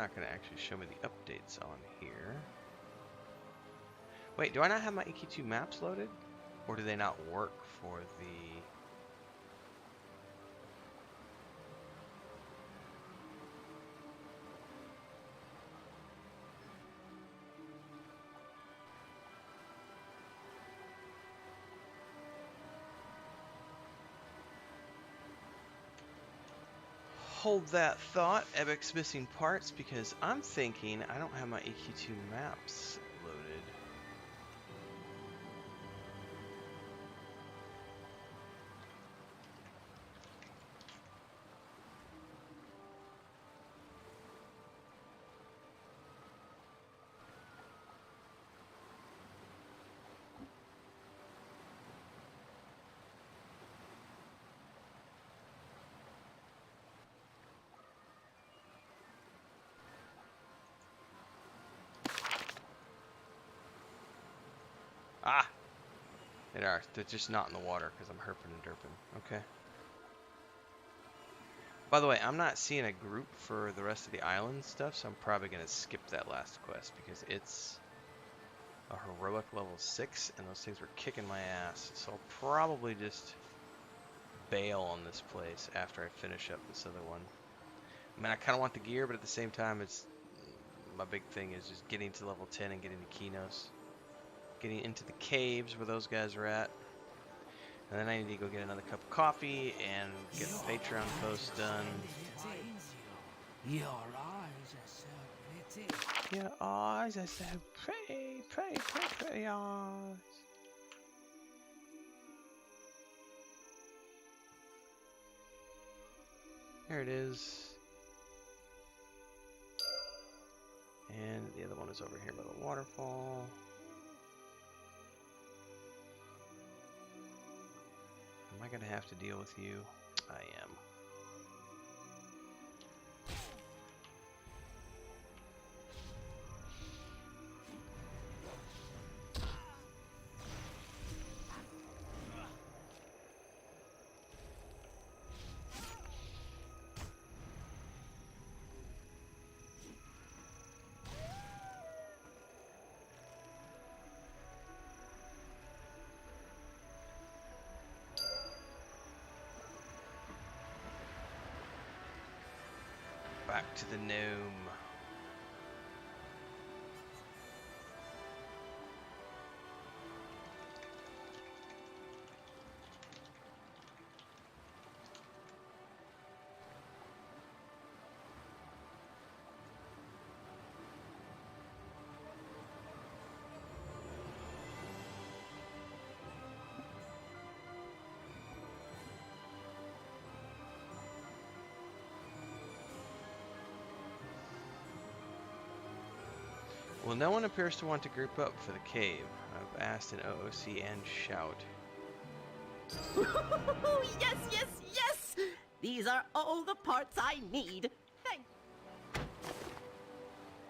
not going to actually show me the updates on here. Wait, do I not have my EQ2 maps loaded? Or do they not work for the... Hold that thought, Ebic's missing parts, because I'm thinking I don't have my EQ2 maps loaded. Ah! They are. They're just not in the water because I'm herping and derping. Okay. By the way, I'm not seeing a group for the rest of the island stuff, so I'm probably going to skip that last quest because it's a heroic level 6 and those things were kicking my ass. So I'll probably just bail on this place after I finish up this other one. I mean, I kind of want the gear, but at the same time, it's my big thing is just getting to level 10 and getting the Kinos. Getting into the caves where those guys are at. And then I need to go get another cup of coffee and get the Patreon post done. Your eyes are so pretty. Your eyes are so pretty, pretty eyes. There it is. And the other one is over here by the waterfall. Am I going to have to deal with you? I am. Back to the gnome. Well, no one appears to want to group up for the cave. I've asked in OOC and Shout. Yes, yes, yes! These are all the parts I need. Thank you.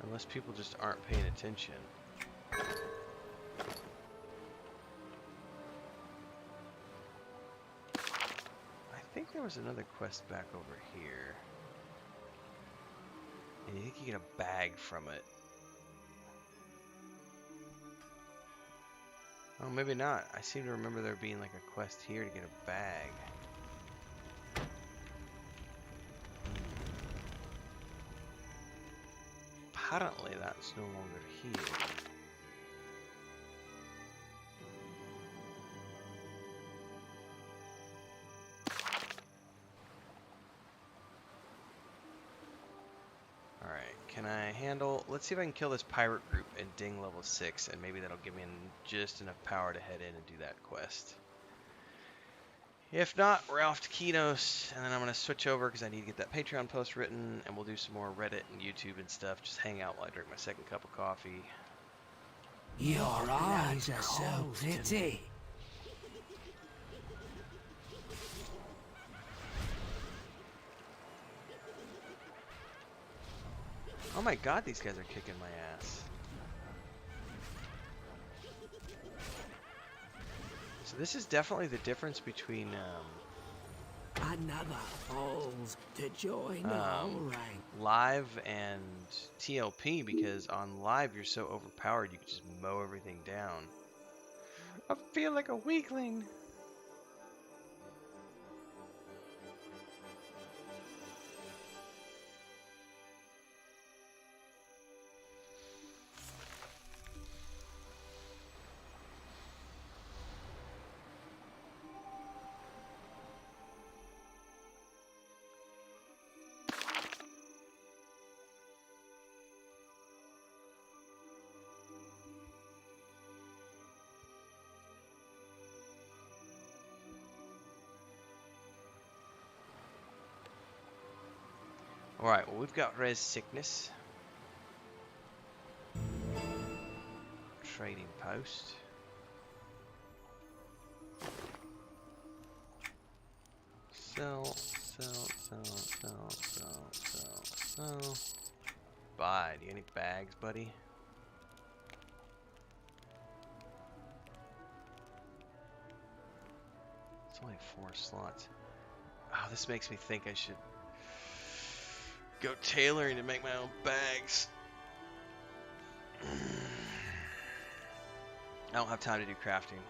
Unless people just aren't paying attention. I think there was another quest back over here. And you think you get a bag from it. Oh, maybe not. I seem to remember there being like a quest here to get a bag. Apparently that's no longer here. Alright, can I handle... Let's see if I can kill this pirate group and ding level 6, and maybe that'll give me just enough power to head in and do that quest. If not, we're off to Kinos, and then I'm going to switch over because I need to get that Patreon post written, and we'll do some more Reddit and YouTube and stuff. Just hang out while I drink my second cup of coffee. Your eyes are so pretty. Oh my god, these guys are kicking my ass. So this is definitely the difference between Another falls to join the whole rank. Live and TLP, because on live you're so overpowered you can just mow everything down. I feel like a weakling. Alright, well, we've got res sickness. Trading post. Sell. Buy. Do you have any bags, buddy? It's only 4 slots. Oh, this makes me think I should go tailoring to make my own bags. I don't have time to do crafting.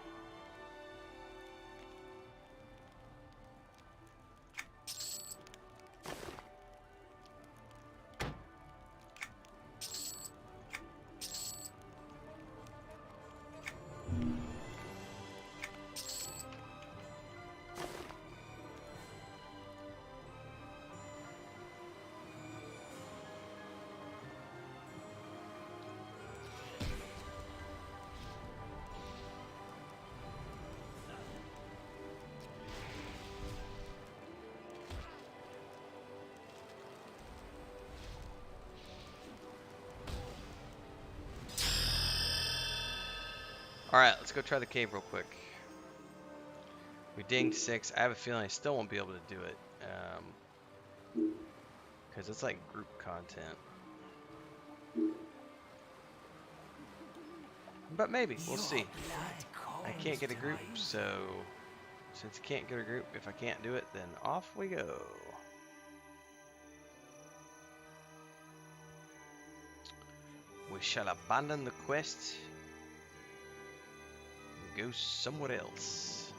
Alright, let's go try the cave real quick. We dinged 6. I have a feeling I still won't be able to do it. Because it's like group content. But maybe, we'll see. I can't get a group, so since I can't get a group, if I can't do it, then off we go. We shall abandon the quest and go somewhere else.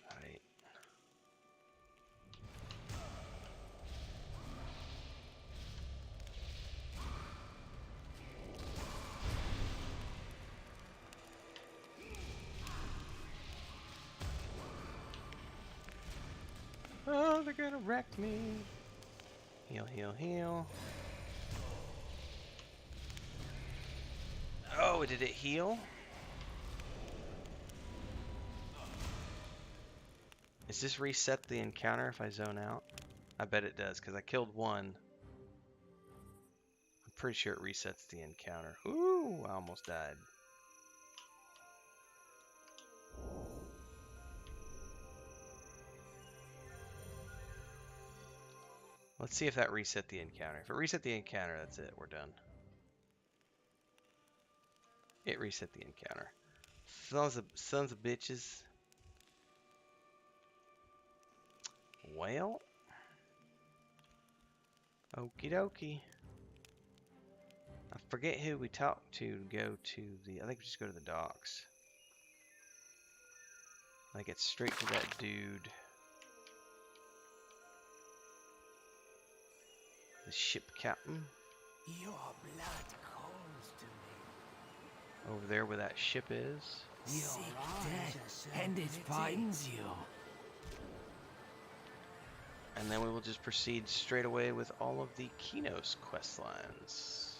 Alright. Oh, they're gonna wreck me. Heal, heal, heal. Oh, did it heal? Does this reset the encounter if I zone out? I bet it does, because I killed one. I'm pretty sure it resets the encounter. Ooh, I almost died. Let's see if that reset the encounter. If it reset the encounter, that's it. We're done. It reset the encounter. Sons of bitches. Well. Okie dokie. I forget who we talked to go to the... I think we just go to the docks. Like it's straight to that dude. The ship captain. Your blood calls to me. Over there where that ship is. Seek death, and it finds you. And then we will just proceed straight away with all of the Kinos quest lines.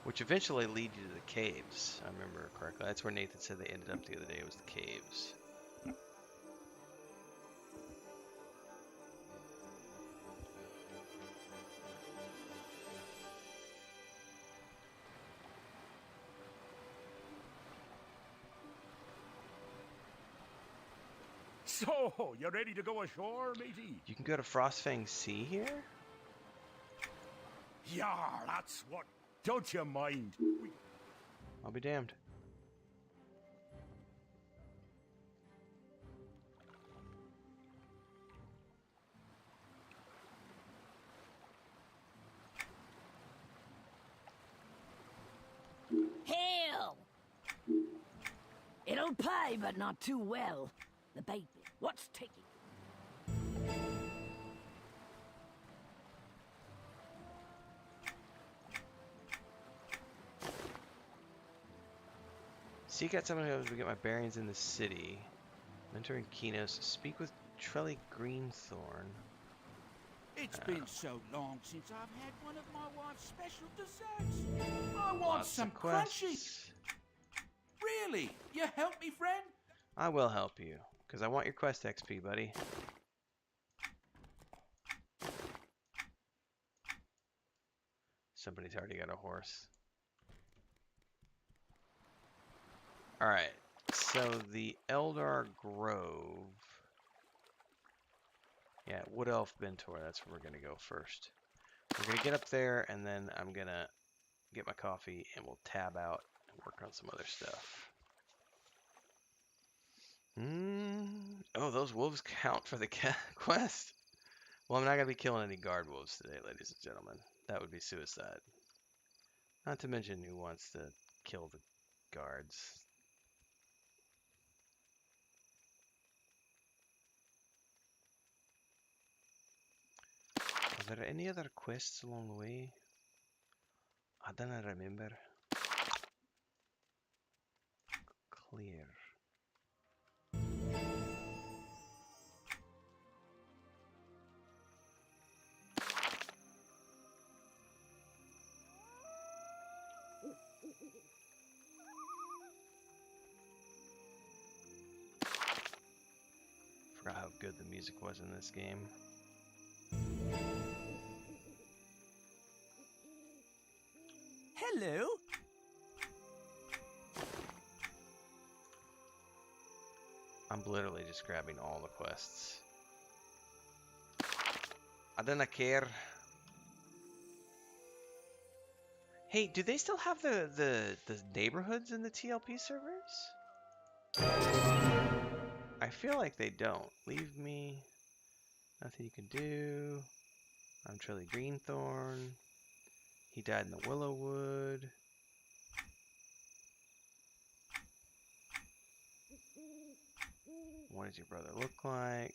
Which eventually lead you to the caves, I remember correctly. That's where Nathan said they ended up the other day, was the caves. So, you ready to go ashore, matey? You can go to Frostfang Sea here? Yeah, that's what. Don't you mind. I'll be damned. Hell! It'll pay, but not too well. The baby. What's taking? Seek out someone who helps me get my bearings in the city. Mentor in Kinos. Speak with Trelly Greenthorn. It's been so long since I've had one of my wife's special desserts. I want some crunchy. Really? You help me, friend? I will help you, because I want your quest XP, buddy. Somebody's already got a horse. Alright, so the Eldar Grove. Yeah, Wood Elf Mentor, that's where we're going to go first. We're going to get up there, and then I'm going to get my coffee, and we'll tab out and work on some other stuff. Oh, those wolves count for the quest. Well, I'm not going to be killing any guard wolves today, ladies and gentlemen. That would be suicide. Not to mention who wants to kill the guards. Are there any other quests along the way? I don't remember. Clear. Forgot how good the music was in this game. Hello? I'm literally just grabbing all the quests. I don't care. Hey, do they still have the neighborhoods in the TLP servers? I feel like they don't. Leave me. Nothing you can do. I'm Trilly Greenthorn. He died in the Willowwood. What does your brother look like?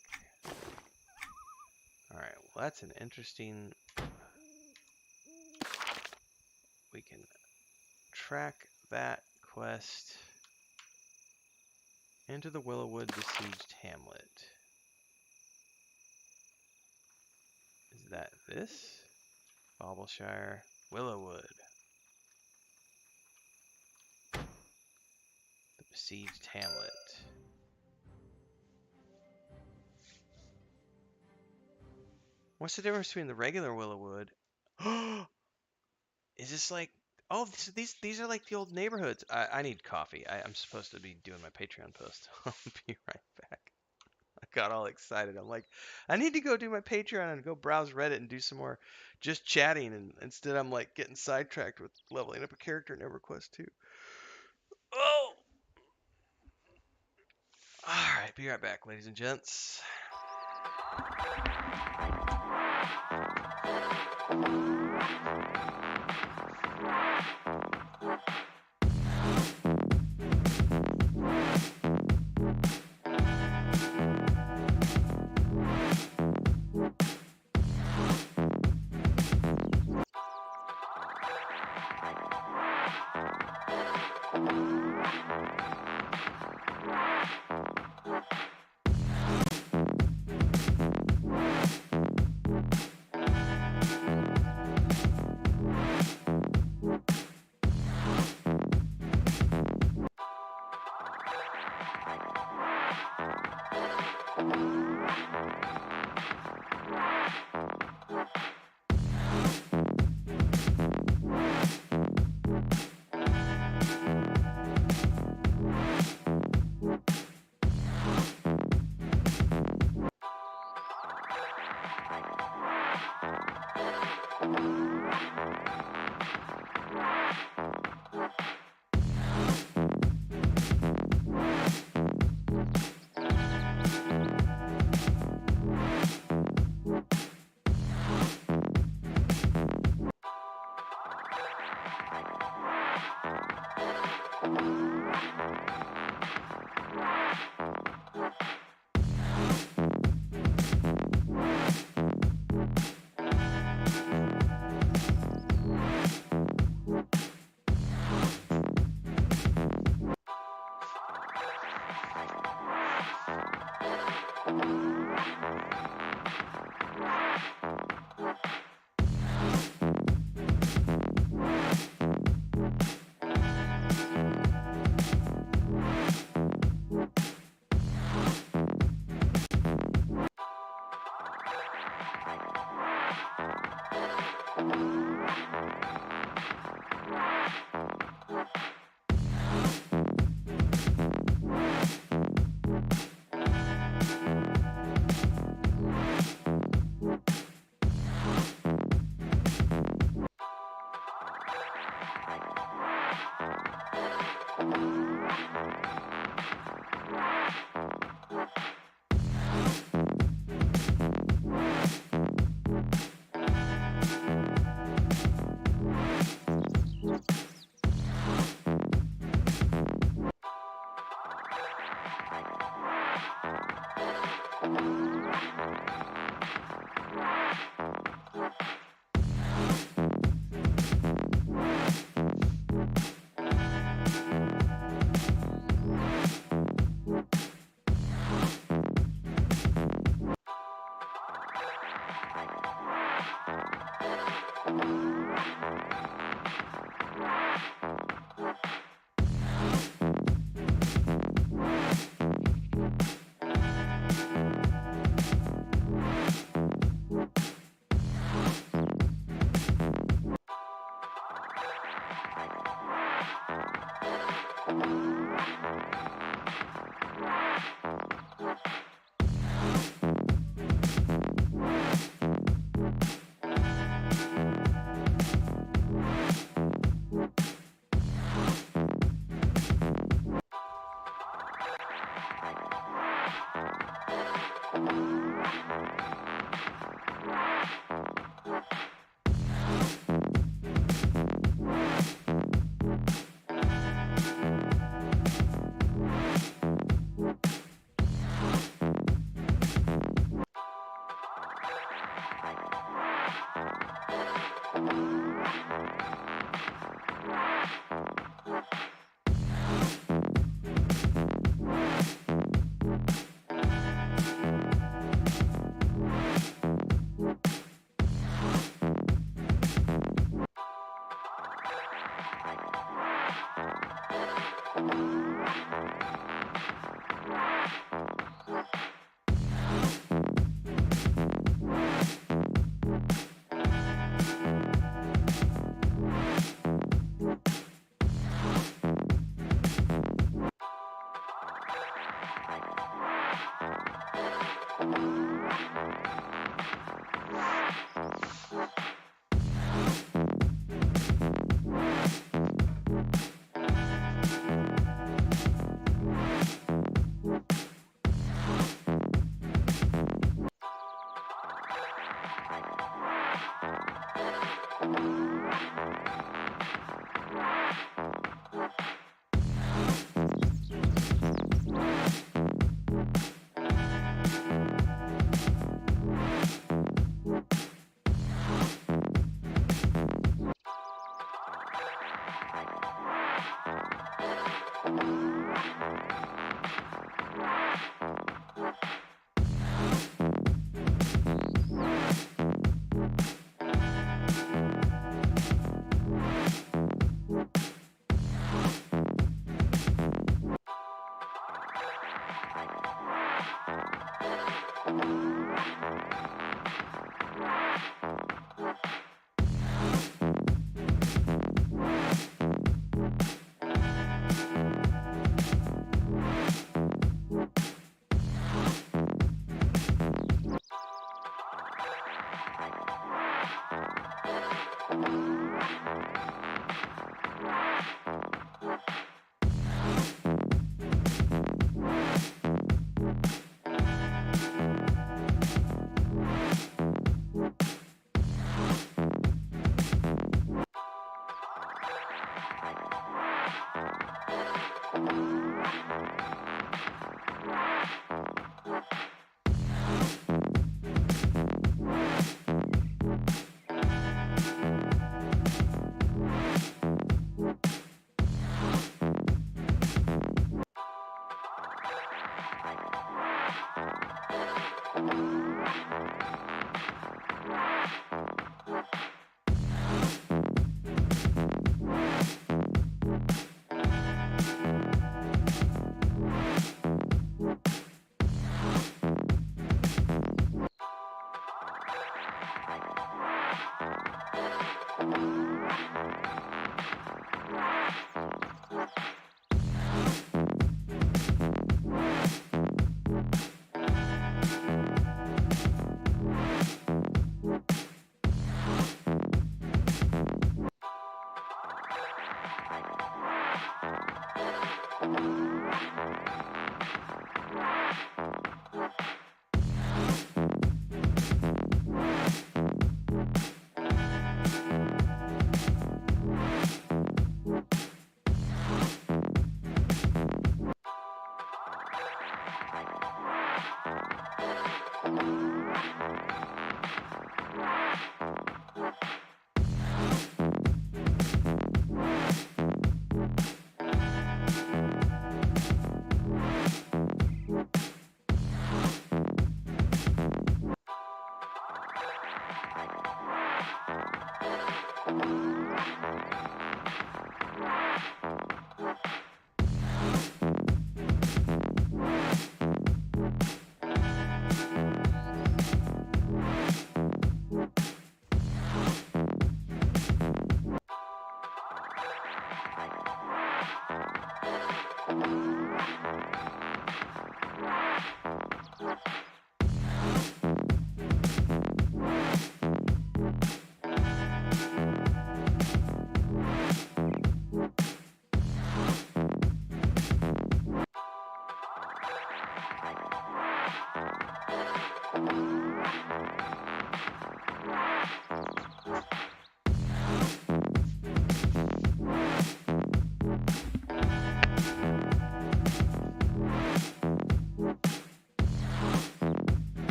Alright, well that's an interesting... We can track that quest into the Willowwood besieged hamlet. Is that this? Baubleshire, Willowwood. The besieged hamlet. What's the difference between the regular Willowwood? Is this like... Oh, these are like the old neighborhoods. I need coffee. I'm supposed to be doing my Patreon post. I'll be right back. I got all excited. I'm like, I need to go do my Patreon and go browse Reddit and do some more just chatting. And instead, I'm like getting sidetracked with leveling up a character in EverQuest 2. Oh! Alright, be right back, ladies and gents.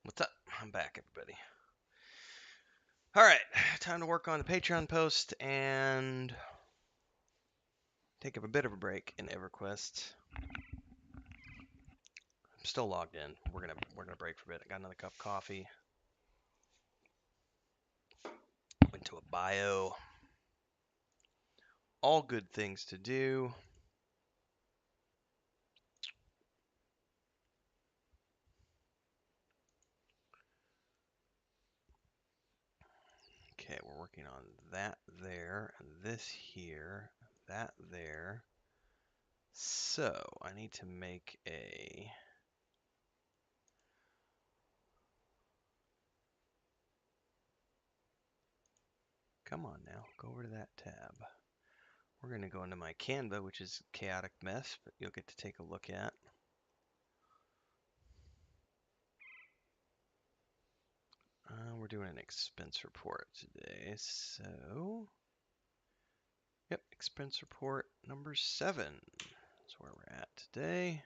What's up? I'm back, everybody. All right, time to work on the Patreon post and take up a bit of a break in EverQuest. I'm still logged in. We're gonna break for a bit. I got another cup of coffee. Went to a bio. All good things to do. Okay, we're working on that there, and this here, that there. So I need to make a come on now, go over to that tab. We're going to go into my Canva, which is chaotic mess, but you'll get to take a look at. We're doing an expense report today, so yep, expense report number 7 is where we're at today.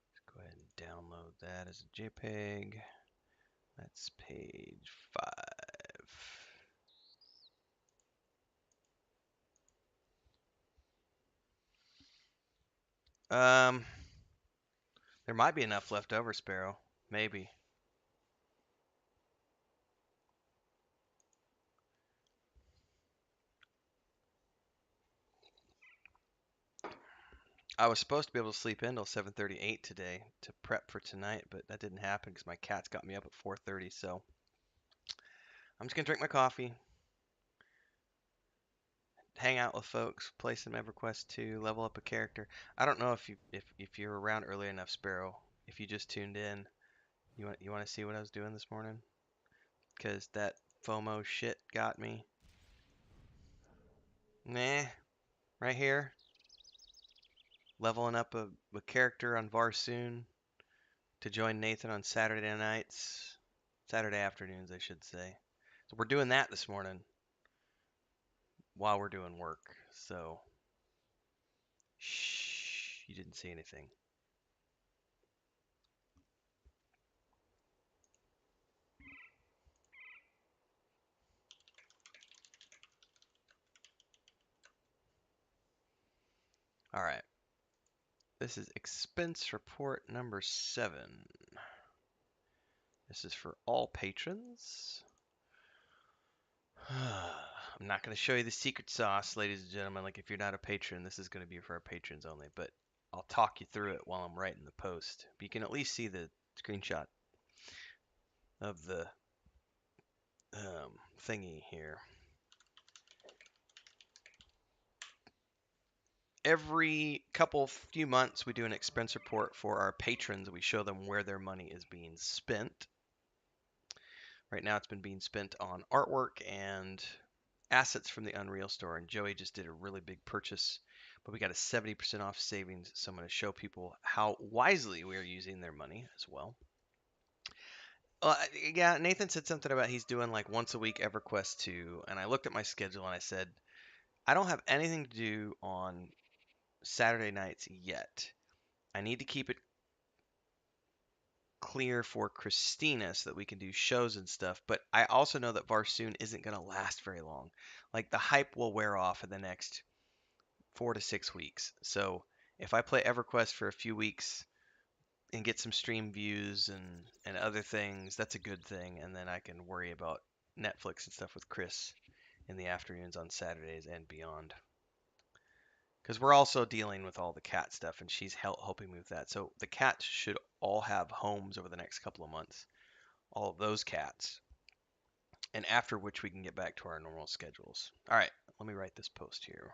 Let's go ahead and download that as a JPEG. That's page 5. There might be enough left over, Sparrow. Maybe. I was supposed to be able to sleep in until 7:38 today to prep for tonight, but that didn't happen because my cats got me up at 4:30. So I'm just gonna drink my coffee, hang out with folks, play some EverQuest 2, level up a character. I don't know if you're around early enough, Sparrow. If you just tuned in, you want to see what I was doing this morning? Because that FOMO shit got me. Nah, right here, leveling up a character on Varsoon to join Nathan on Saturday nights, Saturday afternoons, I should say. So we're doing that this morning while we're doing work. So, shh, you didn't see anything. All right. This is expense report number 7. This is for all patrons. I'm not going to show you the secret sauce, ladies and gentlemen. Like, if you're not a patron, this is going to be for our patrons only. But I'll talk you through it while I'm writing the post. But you can at least see the screenshot of the thingy here. Every few months, we do an expense report for our patrons. We show them where their money is being spent. Right now, it's been being spent on artwork and assets from the Unreal Store. And Joey just did a really big purchase, but we got a 70% off savings. So I'm going to show people how wisely we are using their money as well. Yeah, Nathan said something about he's doing like once a week EverQuest 2, and I looked at my schedule and I said, I don't have anything to do on Saturday nights yet. I need to keep it clear for Christina so that we can do shows and stuff, but I also know that Varsoon isn't going to last very long. Like, the hype will wear off in the next 4 to 6 weeks. So if I play EverQuest for a few weeks and get some stream views and other things, that's a good thing, and then I can worry about Netflix and stuff with Chris in the afternoons on Saturdays and beyond. Because we're also dealing with all the cat stuff, and she's helping me with that. So the cats should all have homes over the next couple of months. All of those cats. And after which we can get back to our normal schedules. All right, let me write this post here.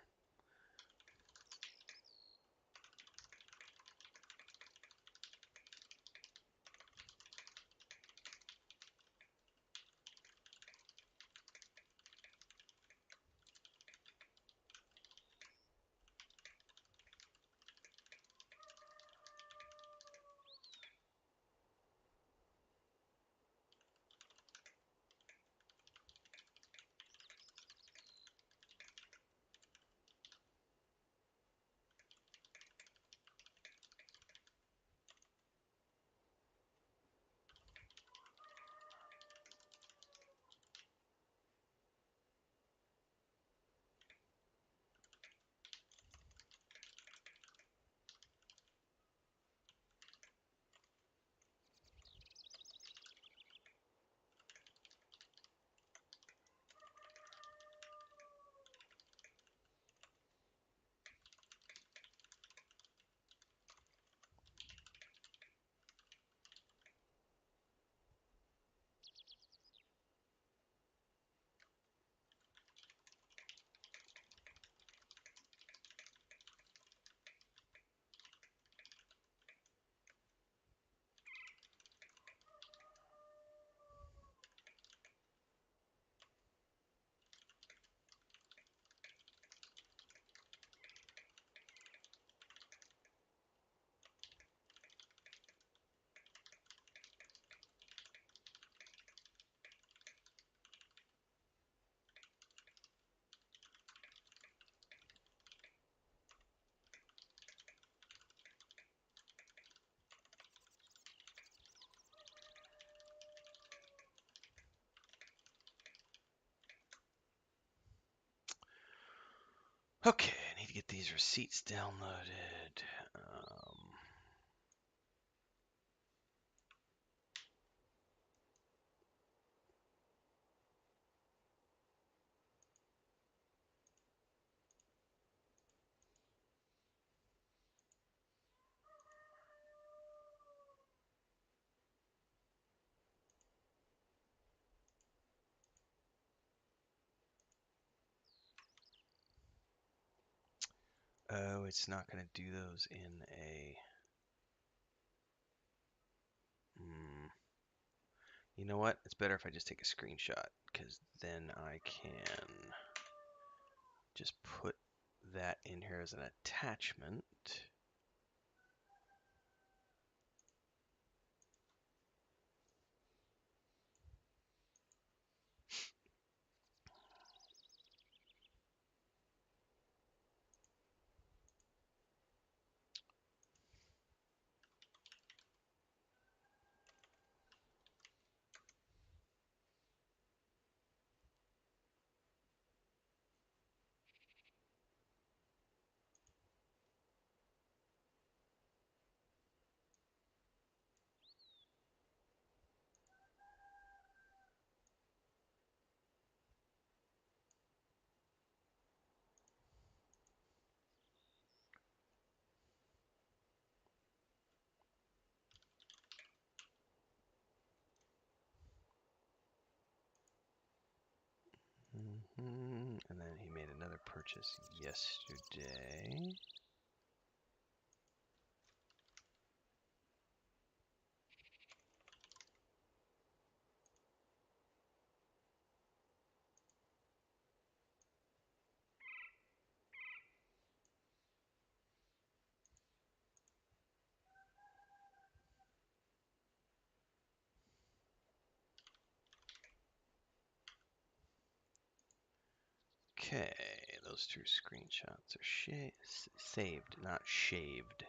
Okay, I need to get these receipts downloaded. Oh, it's not going to do those in a... You know what? It's better if I just take a screenshot, because then I can just put that in here as an attachment. And then he made another purchase yesterday. Okay, those two screenshots are saved, not shaved.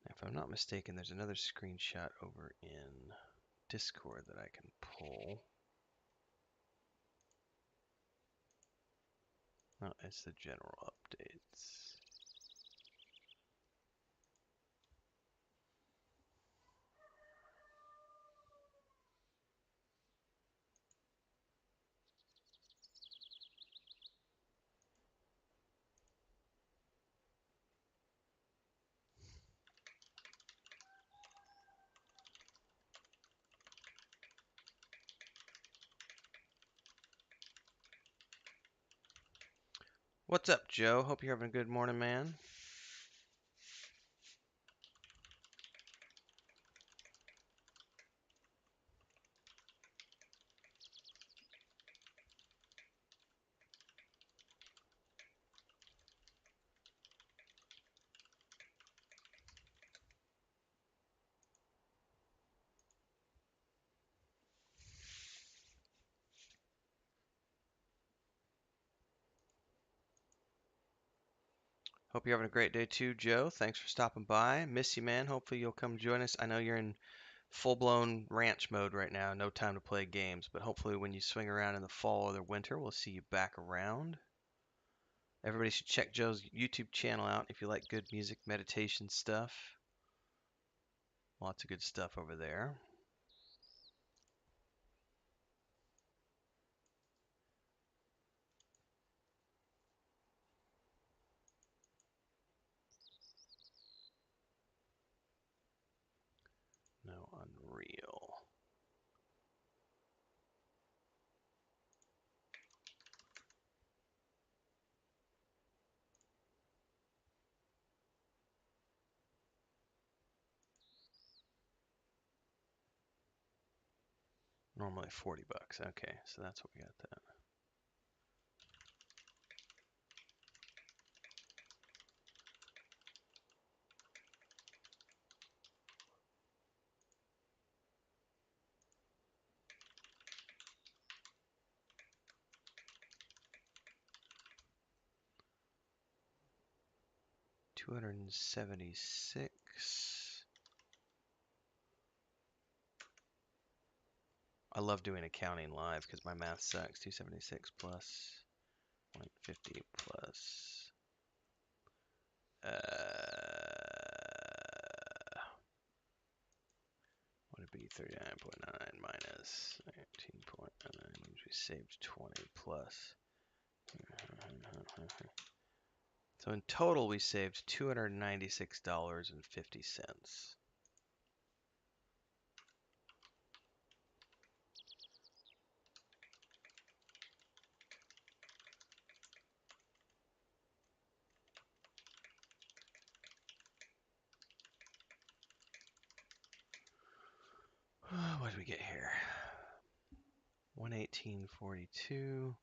Now, if I'm not mistaken, there's another screenshot over in Discord that I can pull. No, it's the general updates. What's up, Joe? Hope you're having a good morning, man. Hope you're having a great day too, Joe. Thanks for stopping by. Miss you, man. Hopefully you'll come join us. I know you're in full-blown ranch mode right now. No time to play games, but hopefully when you swing around in the fall or the winter, we'll see you back around. Everybody should check Joe's YouTube channel out if you like good music, meditation stuff. Lots of good stuff over there. No, Unreal. Normally 40 bucks. Okay, so that's what we got that. $276. I love doing accounting live because my math sucks. 276 plus 150 plus would it be 39.9 minus 19.9 means we saved 20 plus. So in total we saved $296.50. What did we get here? 118.42.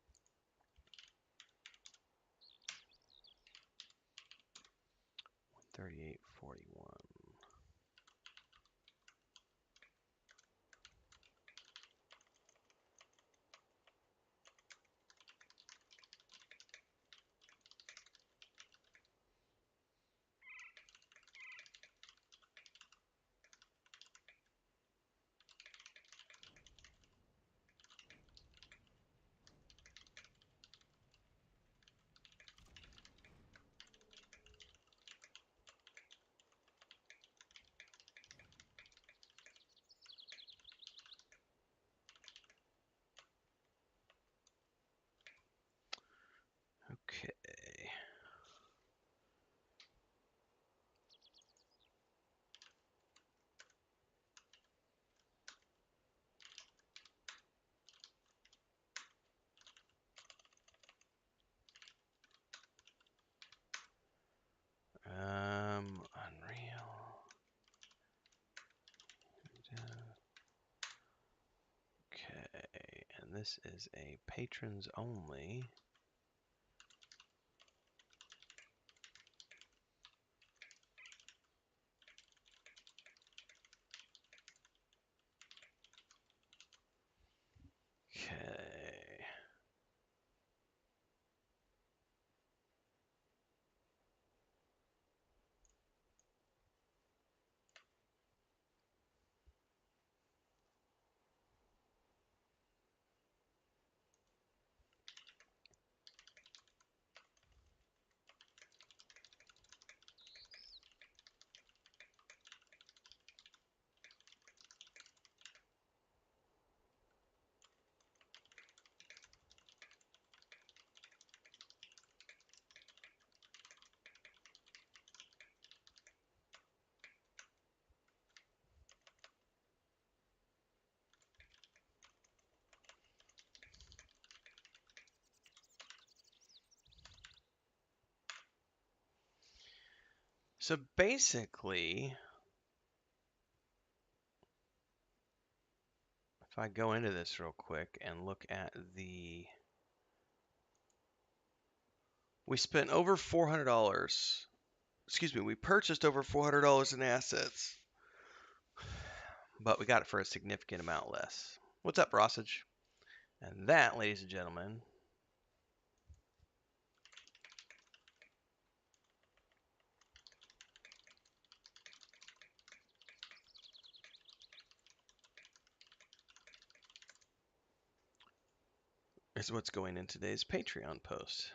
38.41. Okay. Unreal. Okay, and this is a patrons only. Okay. So basically, if I go into this real quick and look at the, we spent over $400. Excuse me, we purchased over $400 in assets, but we got it for a significant amount less. What's up, Rossage? And that, ladies and gentlemen, is what's going in today's Patreon post.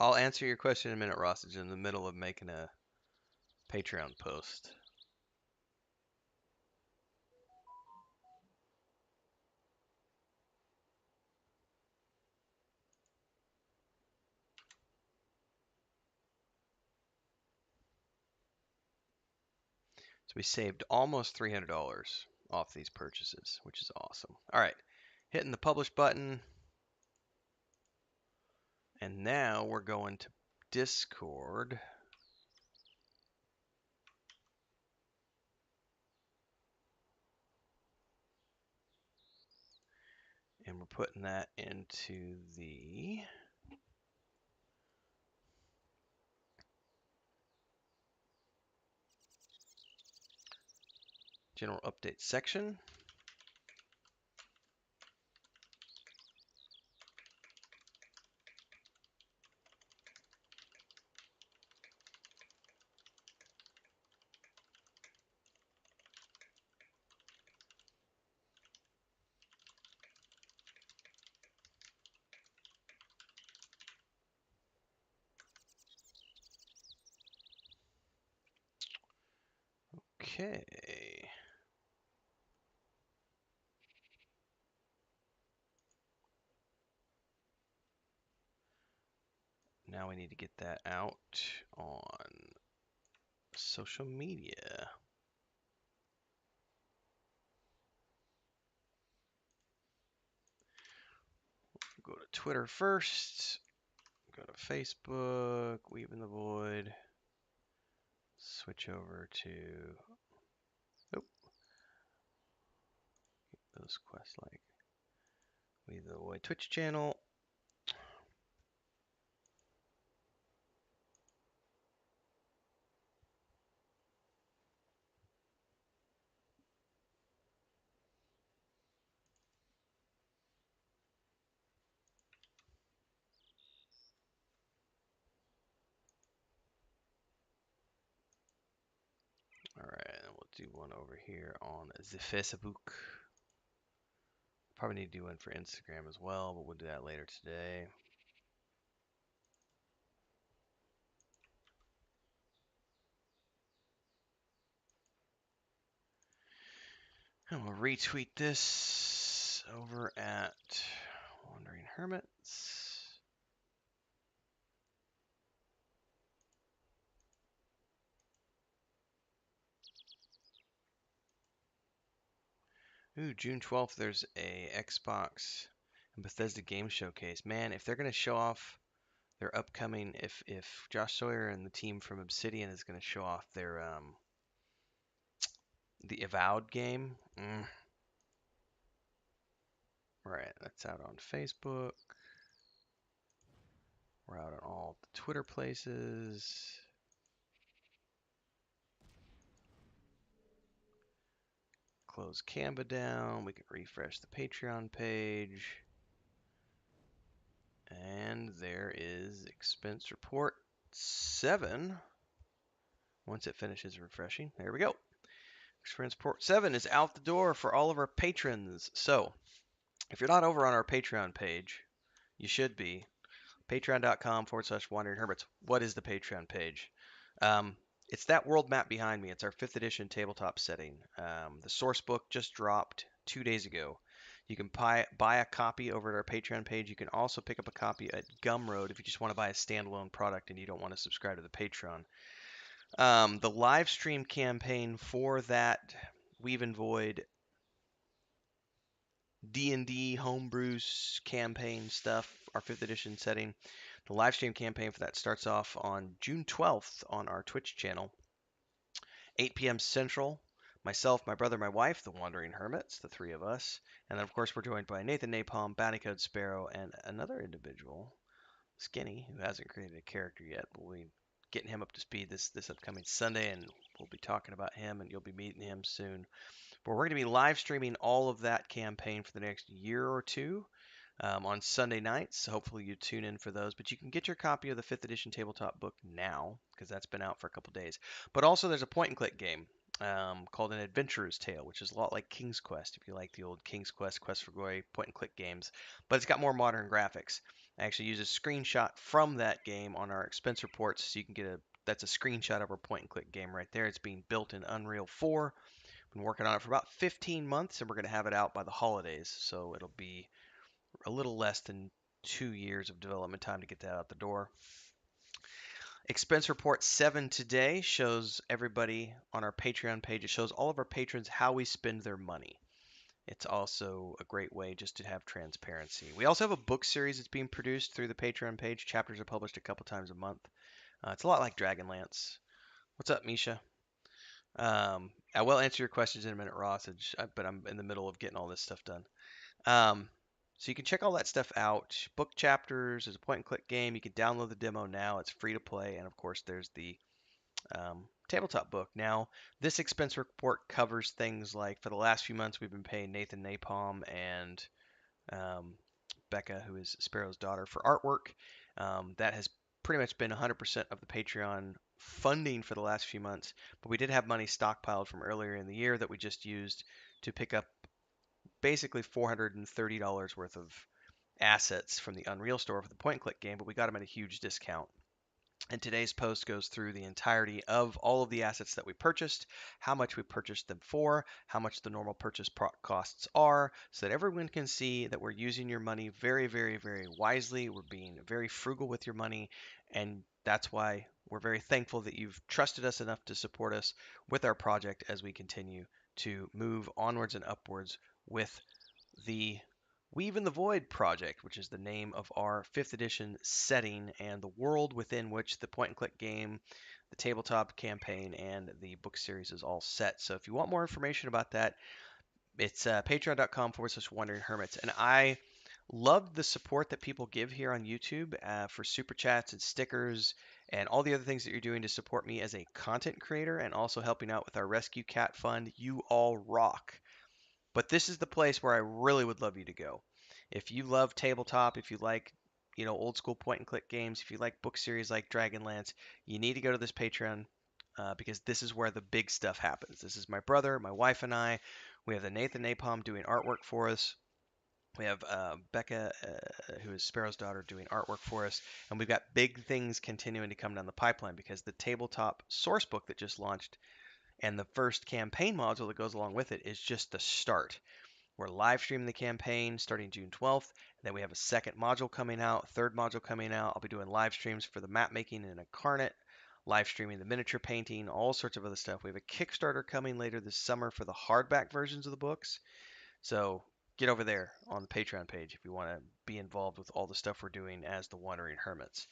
I'll answer your question in a minute, Rossage, in the middle of making a Patreon post. So we saved almost $300 off these purchases, which is awesome. All right, hitting the publish button. And now we're going to Discord. And we're putting that into the general update section. Okay. Now we need to get that out on social media. Go to Twitter first. Go to Facebook. Weave in the Void. Switch over to those quests like Weave in the Void Twitch channel. do one over here on the Facebook. Probably need to do one for Instagram as well, but we'll do that later today. And we'll retweet this over at Wandering Hermits. Ooh, June 12th, there's a Xbox and Bethesda game showcase. Man, if they're going to show off their upcoming, if Josh Sawyer and the team from Obsidian is going to show off their the Avowed game, right, that's out on Facebook. We're out on all the Twitter places. Close Canva down. We can refresh the Patreon page. And there is expense report 7. Once it finishes refreshing, there we go. Expense report 7 is out the door for all of our patrons. So, if you're not over on our Patreon page, you should be. Patreon.com/Wandering Hermits. What is the Patreon page? It's that world map behind me. It's our 5th edition tabletop setting. The source book just dropped 2 days ago. You can buy a copy over at our Patreon page. You can also pick up a copy at Gumroad if you just want to buy a standalone product and you don't want to subscribe to the Patreon. The live stream campaign for that Weave and Void D&D homebrews campaign stuff, our 5th edition setting. The live stream campaign for that starts off on June 12th on our Twitch channel, 8 p.m. Central. Myself, my brother, my wife, the Wandering Hermits, the 3 of us. And then, of course, we're joined by Nathan Napalm, Bounty Code Sparrow, and another individual, Skinny, who hasn't created a character yet. But we'll be getting him up to speed this upcoming Sunday, and we'll be talking about him, and you'll be meeting him soon. But we're going to be live streaming all of that campaign for the next year or two on Sunday nights. Hopefully you tune in for those. But you can get your copy of the 5th edition tabletop book now because that's been out for a couple days. But also there's a point-and-click game called An Adventurer's Tale, which is a lot like King's Quest, if you like the old King's Quest, Quest for Glory point-and-click games. But it's got more modern graphics. I actually use a screenshot from that game on our expense reports, so you can get that's a screenshot of our point-and-click game right there. It's being built in Unreal 4. Been working on it for about 15 months, and we're going to have it out by the holidays. So it'll be a little less than 2 years of development time to get that out the door. Expense report 7 today shows everybody on our Patreon page. It shows all of our patrons how we spend their money. It's also a great way just to have transparency. We also have a book series that's being produced through the Patreon page. Chapters are published a couple times a month. It's a lot like Dragonlance. What's up, Misha? I will answer your questions in a minute, Ross, but I'm in the middle of getting all this stuff done. So you can check all that stuff out. Book chapters, there's a point-and-click game. You can download the demo now. It's free to play. And, of course, there's the tabletop book. Now, this expense report covers things like, for the last few months, we've been paying Nathan Napalm and Becca, who is Sparrow's daughter, for artwork. That has pretty much been 100% of the Patreon funding for the last few months. But we did have money stockpiled from earlier in the year that we just used to pick up basically $430 worth of assets from the Unreal store for the point and click game, but we got them at a huge discount. And today's post goes through the entirety of all of the assets that we purchased, how much we purchased them for, how much the normal purchase costs are, so that everyone can see that we're using your money very, very, very wisely. We're being very frugal with your money, and that's why we're very thankful that you've trusted us enough to support us with our project as we continue to move onwards and upwards with the Weave in the Void project, which is the name of our 5th edition setting and the world within which the point and click game, the tabletop campaign, and the book series is all set. So if you want more information about that, it's patreon.com/Wandering Hermits. And I love the support that people give here on YouTube for super chats and stickers and all the other things that you're doing to support me as a content creator and also helping out with our Rescue Cat Fund. You all rock. But this is the place where I really would love you to go. If you love tabletop, if you like, old school point and click games, if you like book series like Dragonlance, you need to go to this Patreon because this is where the big stuff happens. This is my brother, my wife, and I. We have the Nathan Napalm doing artwork for us. We have Becca, who is Sparrow's daughter, doing artwork for us. And we've got big things continuing to come down the pipeline because the tabletop source book that just launched and the first campaign module that goes along with it is just the start. We're live streaming the campaign starting June 12th. And then we have a second module coming out, third module coming out. I'll be doing live streams for the map making in Incarnate, live streaming the miniature painting, all sorts of other stuff. We have a Kickstarter coming later this summer for the hardback versions of the books. So get over there on the Patreon page if you want to be involved with all the stuff we're doing as the Wandering Hermits.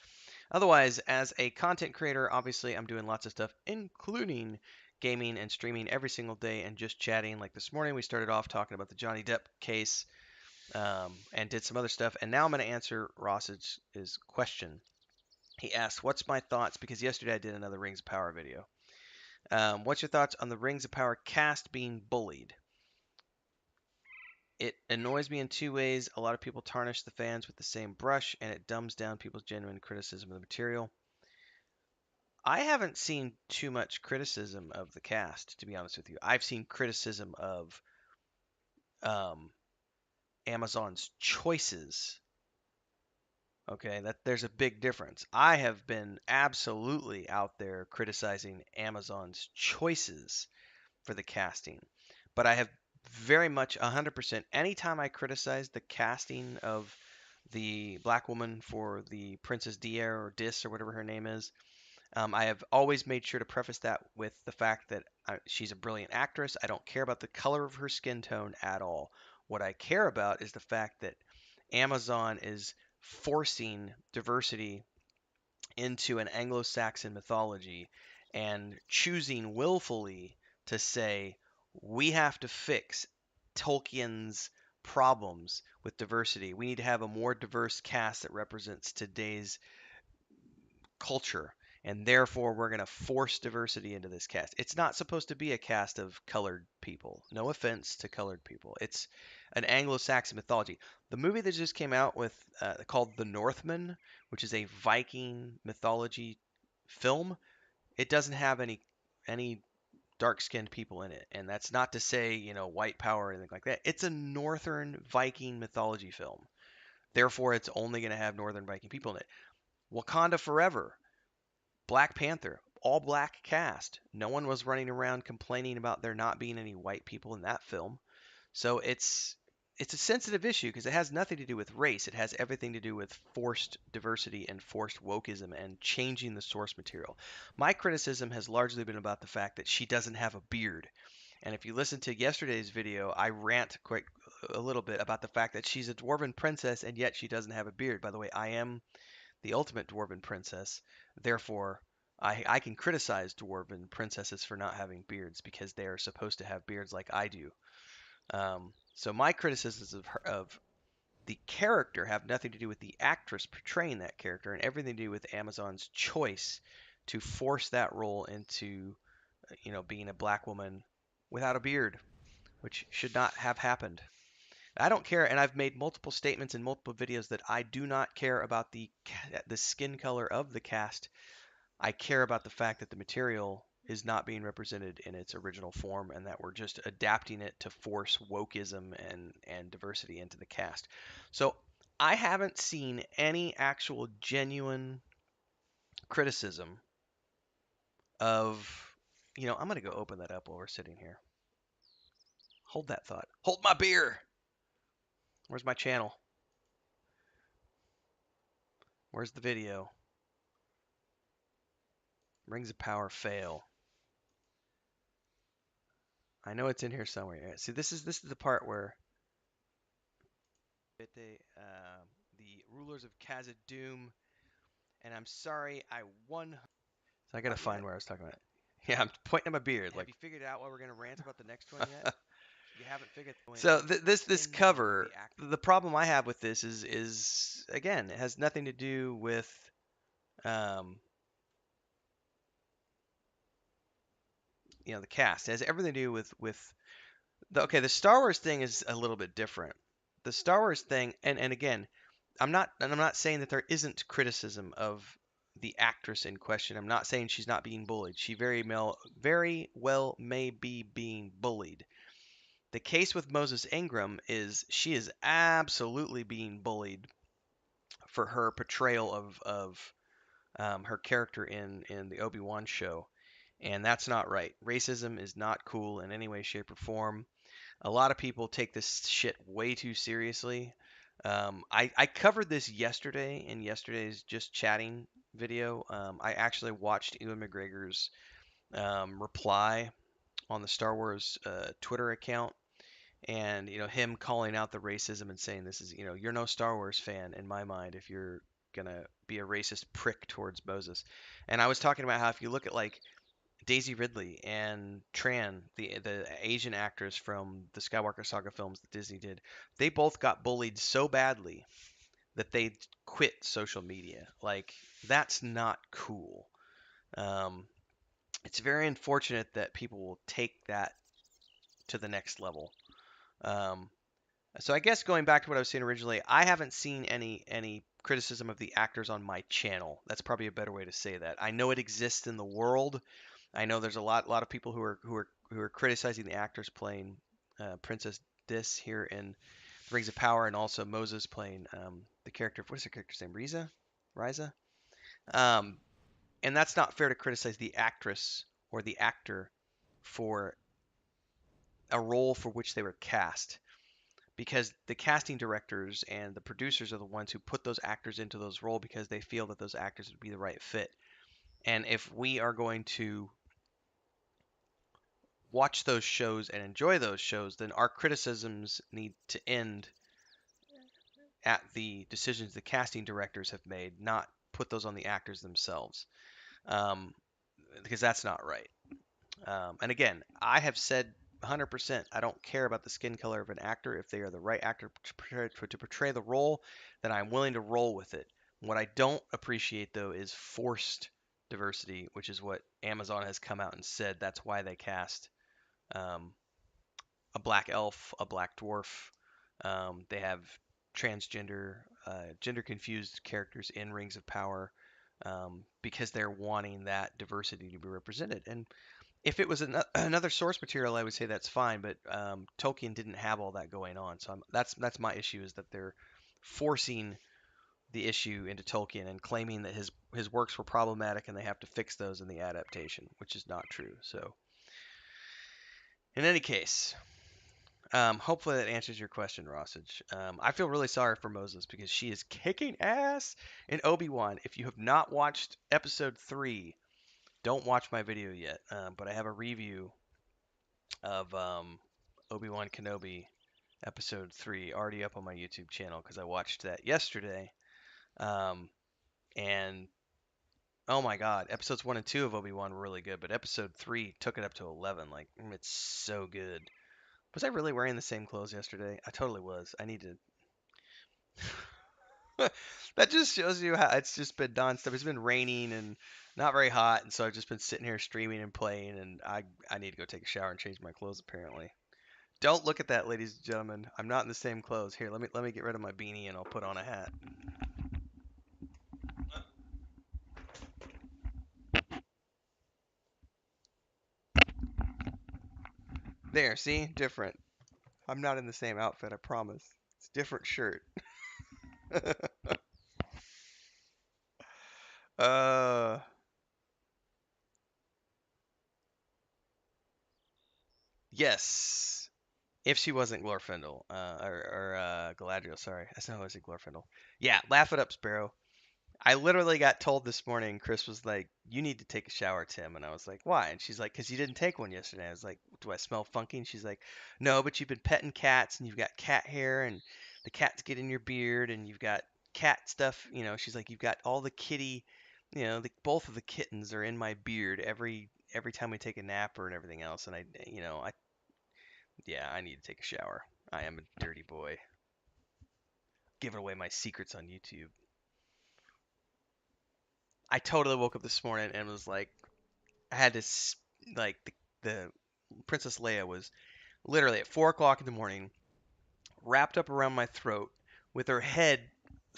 Otherwise, as a content creator, obviously I'm doing lots of stuff, including gaming and streaming every single day and just chatting. Like this morning, we started off talking about the Johnny Depp case and did some other stuff. And now I'm going to answer Ross's question. He asked, "What's my thoughts?" Because yesterday I did another Rings of Power video. What's your thoughts on the Rings of Power cast being bullied? It annoys me in two ways. A lot of people tarnish the fans with the same brush, and it dumbs down people's genuine criticism of the material. I haven't seen too much criticism of the cast, to be honest with you. I've seen criticism of Amazon's choices. Okay, that there's a big difference. I have been absolutely out there criticizing Amazon's choices for the casting, but I have very much 100%. Anytime I criticize the casting of the black woman for the Princess Dia or Dis or whatever her name is, I have always made sure to preface that with the fact that she's a brilliant actress. I don't care about the color of her skin tone at all. What I care about is the fact that Amazon is forcing diversity into an Anglo-Saxon mythology and choosing willfully to say we have to fix Tolkien's problems with diversity. We need to have a more diverse cast that represents today's culture, and therefore we're going to force diversity into this cast. It's not supposed to be a cast of colored people. No offense to colored people. It's an Anglo-Saxon mythology. The movie that just came out with called The Northman, which is a Viking mythology film, it doesn't have any dark-skinned people in it, and that's not to say white power or anything like that. It's a northern Viking mythology film. Therefore, it's only going to have northern Viking people in it. Wakanda Forever, Black Panther, all black cast. No one was running around complaining about there not being any white people in that film. So it's a sensitive issue because it has nothing to do with race. It has everything to do with forced diversity and forced wokeism and changing the source material. My criticism has largely been about the fact that she doesn't have a beard. And if you listen to yesterday's video, I rant quite a little bit about the fact that she's a dwarven princess and yet she doesn't have a beard. By the way, I am the ultimate dwarven princess. Therefore, I can criticize dwarven princesses for not having beards because they are supposed to have beards like I do. So my criticisms of the character have nothing to do with the actress portraying that character and everything to do with Amazon's choice to force that role into, being a black woman without a beard, which should not have happened. I don't care, and I've made multiple statements in multiple videos that I do not care about the skin color of the cast. I care about the fact that the material is not being represented in its original form, and that we're just adapting it to force wokeism and diversity into the cast. So I haven't seen any actual genuine criticism of, I'm gonna go open that up while we're sitting here. Hold that thought. Hold my beer. Where's my channel? Where's the video? Rings of Power fail. I know it's in here somewhere. See, this is the part where the rulers of Khazad-dûm, and I'm sorry, I won. So I gotta find where I was talking about. Yeah, I'm pointing at my beard. Have you figured out why we're gonna rant about the next one yet? You haven't figured. So this cover, the problem I have with this is again, it has nothing to do with the cast. It has everything to do with the Star Wars thing is a little bit different. The Star Wars thing, and again, I'm not saying that there isn't criticism of the actress in question. I'm not saying she's not being bullied. She very well may be being bullied. The case with Moses Ingram is she is absolutely being bullied for her portrayal of her character in the Obi-Wan show, and that's not right. Racism is not cool in any way, shape, or form. A lot of people take this shit way too seriously. I covered this yesterday in yesterday's Just Chatting video. I actually watched Ewan McGregor's reply on the Star Wars Twitter account, and him calling out the racism and saying this is you're no Star Wars fan in my mind if you're gonna be a racist prick towards Moses. And I was talking about how if you look at like Daisy Ridley and Tran, the Asian actress from the Skywalker Saga films that Disney did, they both got bullied so badly that they quit social media. Like that's not cool. Um, it's very unfortunate that people will take that to the next level. Um, so I guess going back to what I was saying originally, I haven't seen any criticism of the actors on my channel. That's probably a better way to say that. I know it exists in the world. I know there's a lot of people who are criticizing the actors playing Princess Dis here in Rings of Power, and also Moses playing the character. What's her character's name? Riza. Um, and that's not fair to criticize the actress or the actor for a role for which they were cast, because the casting directors and the producers are the ones who put those actors into those roles because they feel that those actors would be the right fit. And if we are going to watch those shows and enjoy those shows, then our criticisms need to end at the decisions the casting directors have made, not put those on the actors themselves, um, because that's not right. And again, I have said 100%, I don't care about the skin color of an actor. If they are the right actor to portray the role, then I'm willing to roll with it. What I don't appreciate, though, is forced diversity, which is what Amazon has come out and said. That's why they cast um, a black elf, a black dwarf. They have transgender, gender confused characters in Rings of Power because they're wanting that diversity to be represented. And if it was another source material, I would say that's fine. But Tolkien didn't have all that going on, so that's my issue is that they're forcing the issue into Tolkien and claiming that his works were problematic and they have to fix those in the adaptation, which is not true. So, in any case, hopefully that answers your question, Rossage. I feel really sorry for Moses because she is kicking ass in Obi-Wan. If you have not watched Episode 3, don't watch my video yet. But I have a review of Obi-Wan Kenobi Episode 3 already up on my YouTube channel because I watched that yesterday. And oh my God, Episodes 1 and 2 of Obi-Wan were really good, but Episode 3 took it up to 11. Like, it's so good. Was I really wearing the same clothes yesterday? I totally was. I need to. That just shows you how it's just been nonstop. It's been raining and not very hot, and so I've just been sitting here streaming and playing, and I need to go take a shower and change my clothes apparently. Don't look at that, ladies and gentlemen. I'm not in the same clothes. Here, let me get rid of my beanie and I'll put on a hat. There, see? Different. I'm not in the same outfit, I promise. It's a different shirt. uh yes. If she wasn't Glorfindel, or Galadriel, sorry. I said I was Glorfindel. Yeah, laugh it up, Sparrow. I literally got told this morning, Chris was like, "You need to take a shower, Tim." And I was like, "Why?" And she's like, "'Cause you didn't take one yesterday." I was like, "Do I smell funky?" And she's like, "No, but you've been petting cats and you've got cat hair and the cats get in your beard and you've got cat stuff, she's like, "You've got all the kitty, both of the kittens are in my beard every time we take a nap or and everything else." And yeah, I need to take a shower. I am a dirty boy. Giving away my secrets on YouTube. I totally woke up this morning and was like, I had to, like, the Princess Leia was literally at 4 o'clock in the morning, wrapped up around my throat, with her head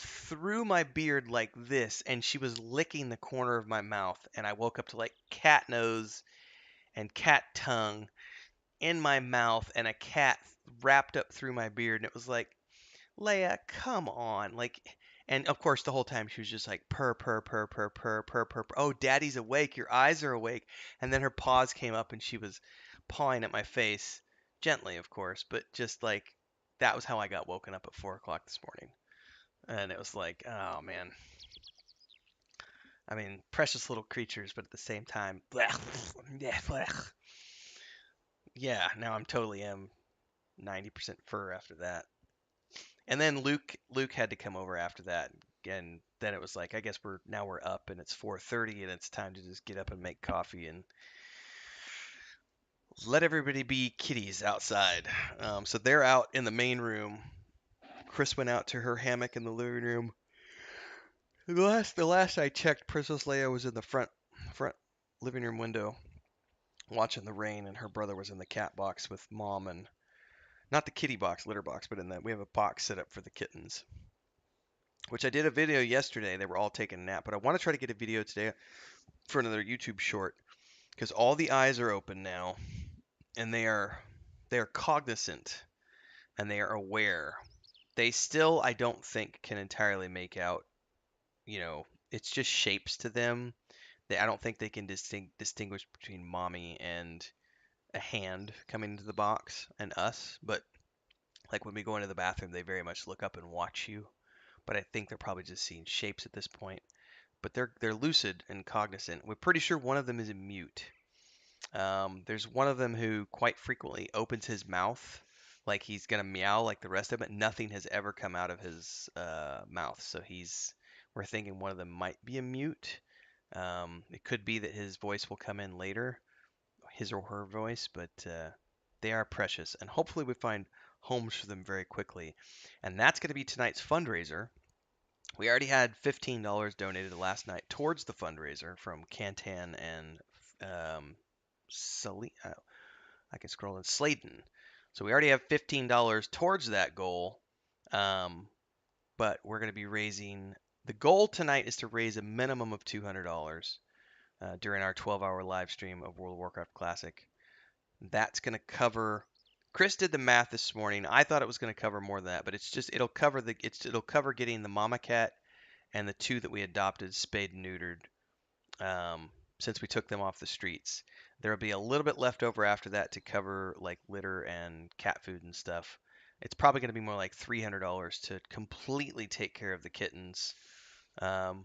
through my beard like this, and she was licking the corner of my mouth, and I woke up to like cat nose and cat tongue in my mouth and a cat wrapped up through my beard, and it was like, Leia, come on. Like, and of course, the whole time she was just like, purr, purr, purr, purr, purr, purr, purr, purr. Oh, daddy's awake. Your eyes are awake. And then her paws came up and she was pawing at my face. Gently, of course, but just like, that was how I got woken up at 4 o'clock this morning. And it was like, oh man. I mean, precious little creatures, but at the same time, blech, blech, blech. Yeah, now I'm totally am 90% fur after that. And then Luke had to come over after that, and then it was like, I guess we're up and it's 4:30 and it's time to just get up and make coffee and let everybody be kitties outside. So they're out in the main room. Chris went out to her hammock in the living room. The last I checked, Princess Leia was in the front living room window watching the rain, and her brother was in the cat box with mom, and not the kitty box, litter box, but in that we have a box set up for the kittens. Which I did a video yesterday. They were all taking a nap, but I want to try to get a video today for another YouTube short because all the eyes are open now, and they are cognizant and they are aware. They still, I don't think, can entirely make out. It's just shapes to them. I don't think they can distinguish between mommy and a hand coming into the box and us. But like when we go into the bathroom, they very much look up and watch you. But I think they're probably just seeing shapes at this point. But they're lucid and cognizant. We're pretty sure one of them is a mute. There's one of them who quite frequently opens his mouth like he's gonna meow like the rest of it. Nothing has ever come out of his mouth, so we're thinking one of them might be a mute. It could be that his voice will come in later, his or her voice, but they are precious, and hopefully we find homes for them very quickly. And that's going to be tonight's fundraiser. We already had $15 donated last night towards the fundraiser from Cantan and I can scroll in Sladen. So we already have $15 towards that goal. But we're going to be raising. The goal tonight is to raise a minimum of $200 during our 12-hour live stream of World of Warcraft Classic. That's going to cover. Chris did the math this morning. I thought it was going to cover more than that, but it'll cover getting the mama cat and the two that we adopted spayed and neutered, since we took them off the streets. There will be a little bit left over after that to cover like litter and cat food and stuff. It's probably going to be more like $300 to completely take care of the kittens, um,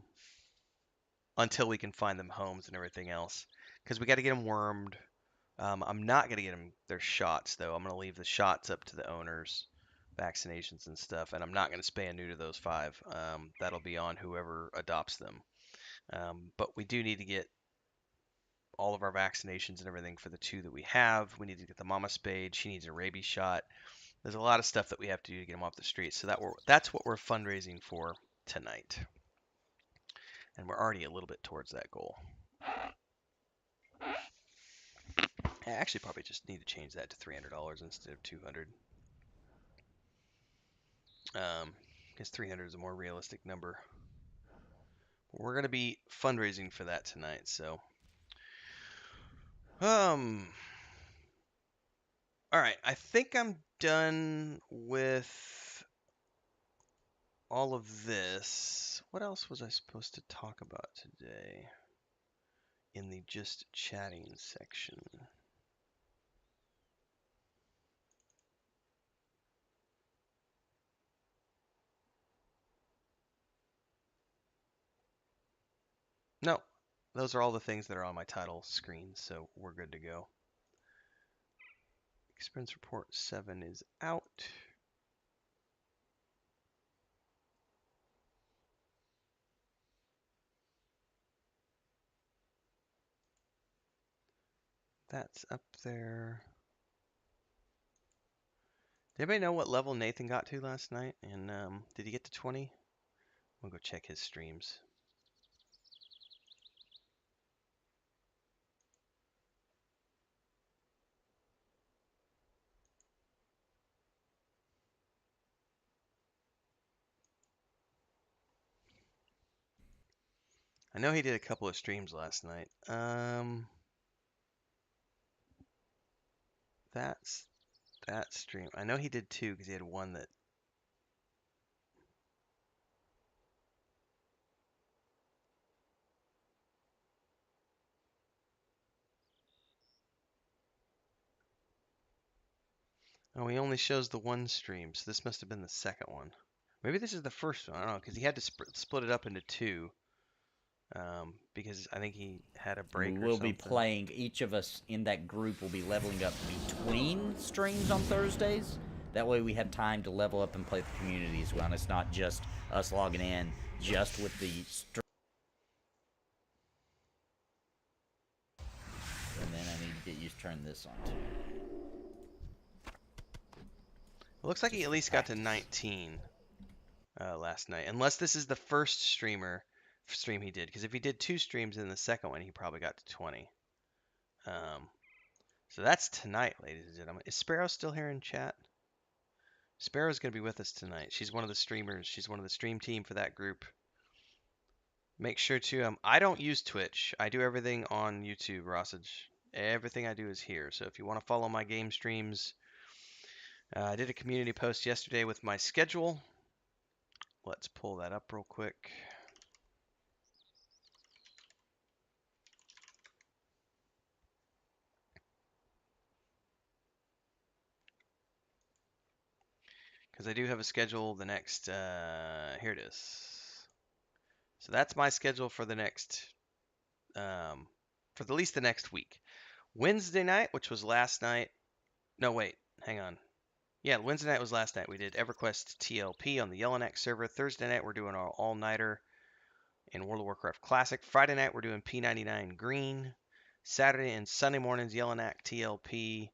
until we can find them homes and everything else. Because we got to get them wormed. I'm not going to get them their shots, though. I'm going to leave the shots up to the owners, vaccinations and stuff. And I'm not going to spay and neuter those 5. That'll be on whoever adopts them. But we do need to get all of our vaccinations and everything for the 2 that we have. We need to get the mama spayed. She needs a rabies shot. There's a lot of stuff that we have to do to get them off the streets. So that's what we're fundraising for tonight. And we're already a little bit towards that goal. I actually probably just need to change that to $300 instead of $200. Because 300 is a more realistic number. We're going to be fundraising for that tonight, so. All right, I think I'm done with all of this. What else was I supposed to talk about today in the just chatting section? No, those are all the things that are on my title screen, so we're good to go. Expense report 7 is out. That's up there. Did anybody know what level Nathan got to last night? And did he get to 20? I'll go check his streams. I know he did a couple of streams last night. That's that stream. I know he did two because he had one that. Oh, he only shows the one stream, so this must have been the second one. Maybe this is the first one. I don't know because he had to split it up into two. Because I think he had a break or We'll something. be playing, each of us in that group will be leveling up between streams on Thursdays. That way we have time to level up and play the community as well. And it's not just us logging in just with the stream. And then I need to get used to turn this on too. It looks like he at least got to 19 last night. Unless this is the first stream he did. Because if he did two streams in the second one, he probably got to 20. So that's tonight, ladies and gentlemen. Is Sparrow still here in chat? Sparrow's going to be with us tonight. She's one of the streamers. She's one of the stream team for that group. Make sure to, I don't use Twitch. I do everything on YouTube, Rossage. Everything I do is here. So if you want to follow my game streams, I did a community post yesterday with my schedule. Let's pull that up real quick. Because I do have a schedule the next, here it is. So that's my schedule for the next, for at least the next week. Wednesday night, which was last night. No, wait, hang on. Yeah, Wednesday night was last night. We did EverQuest TLP on the Yellowneck server. Thursday night, we're doing our all-nighter in World of Warcraft Classic. Friday night, we're doing P99 Green. Saturday and Sunday mornings, Yellowneck TLP.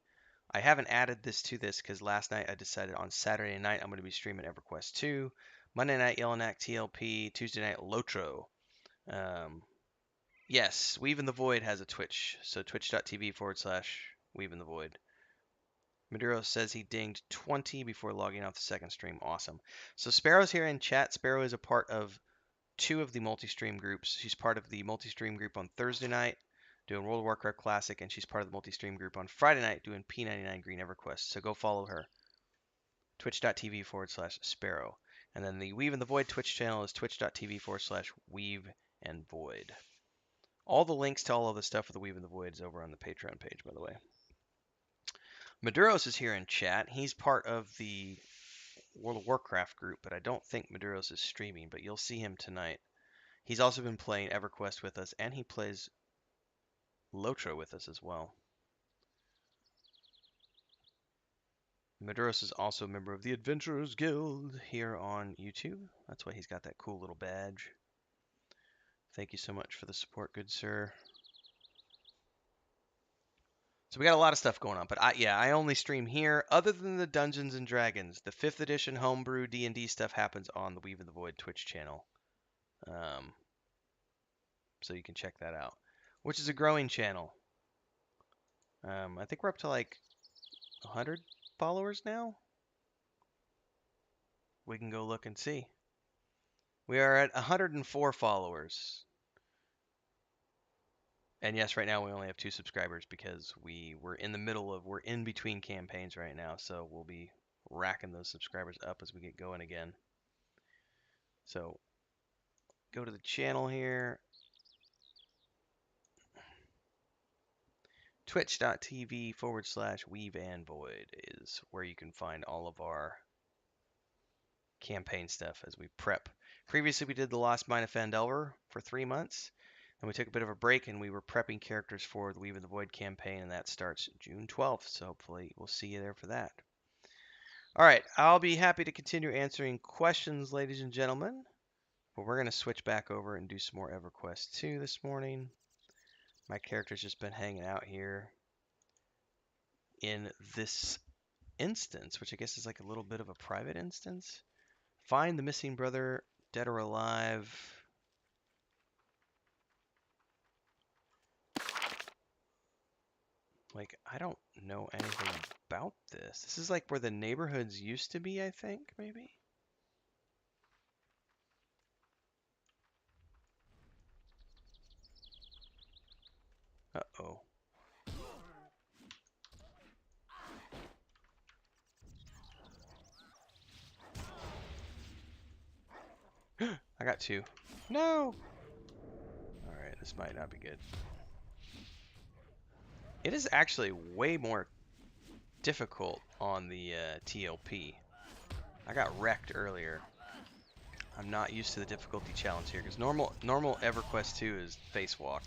I haven't added this to this because last night I decided on Saturday night I'm going to be streaming EverQuest 2. Monday night, Yellowneck TLP. Tuesday night, Lotro. Yes, Weave in the Void has a Twitch. So twitch.tv/Weave in the Void. Maduro says he dinged 20 before logging off the second stream. Awesome. So Sparrow's here in chat. Sparrow is a part of two of the multi-stream groups. She's part of the multi-stream group on Thursday night doing World of Warcraft Classic, and she's part of the multi-stream group on Friday night doing P99 Green EverQuest. So go follow her. Twitch.tv/Sparrow. And then the Weave in the Void Twitch channel is twitch.tv/Weave and Void. All the links to all of the stuff for the Weave in the Void is over on the Patreon page, by the way. Maduros is here in chat. He's part of the World of Warcraft group, but I don't think Maduros is streaming, but you'll see him tonight. He's also been playing EverQuest with us, and he plays Lotro with us as well. Maduros is also a member of the Adventurers Guild here on YouTube. That's why he's got that cool little badge. Thank you so much for the support, good sir. So we got a lot of stuff going on, but I only stream here. Other than the Dungeons and Dragons, the 5th edition homebrew D&D stuff happens on the Weave in the Void Twitch channel. So you can check that out, which is a growing channel. I think we're up to like 100 followers now. We can go look and see. We are at 104 followers. And yes, right now we only have 2 subscribers because we're in between campaigns right now, so we'll be racking those subscribers up as we get going again. So go to the channel here. Twitch.tv/Weave and Void is where you can find all of our campaign stuff as we prep. Previously, we did The Lost Mine of Phandelver for 3 months. And we took a bit of a break and we were prepping characters for the Weave in the Void campaign, and that starts June 12th. So hopefully we'll see you there for that. All right, I'll be happy to continue answering questions, ladies and gentlemen. But we're going to switch back over and do some more EverQuest 2 this morning. My character's just been hanging out here in this instance, which I guess is like a little bit of a private instance. Find the missing brother, dead or alive. Like, I don't know anything about this. This is like where the neighborhoods used to be, I think, maybe? I got 2. No! Alright, this might not be good. It is actually way more difficult on the TLP. I got wrecked earlier. I'm not used to the difficulty challenge here, because normal EverQuest 2 is face walk.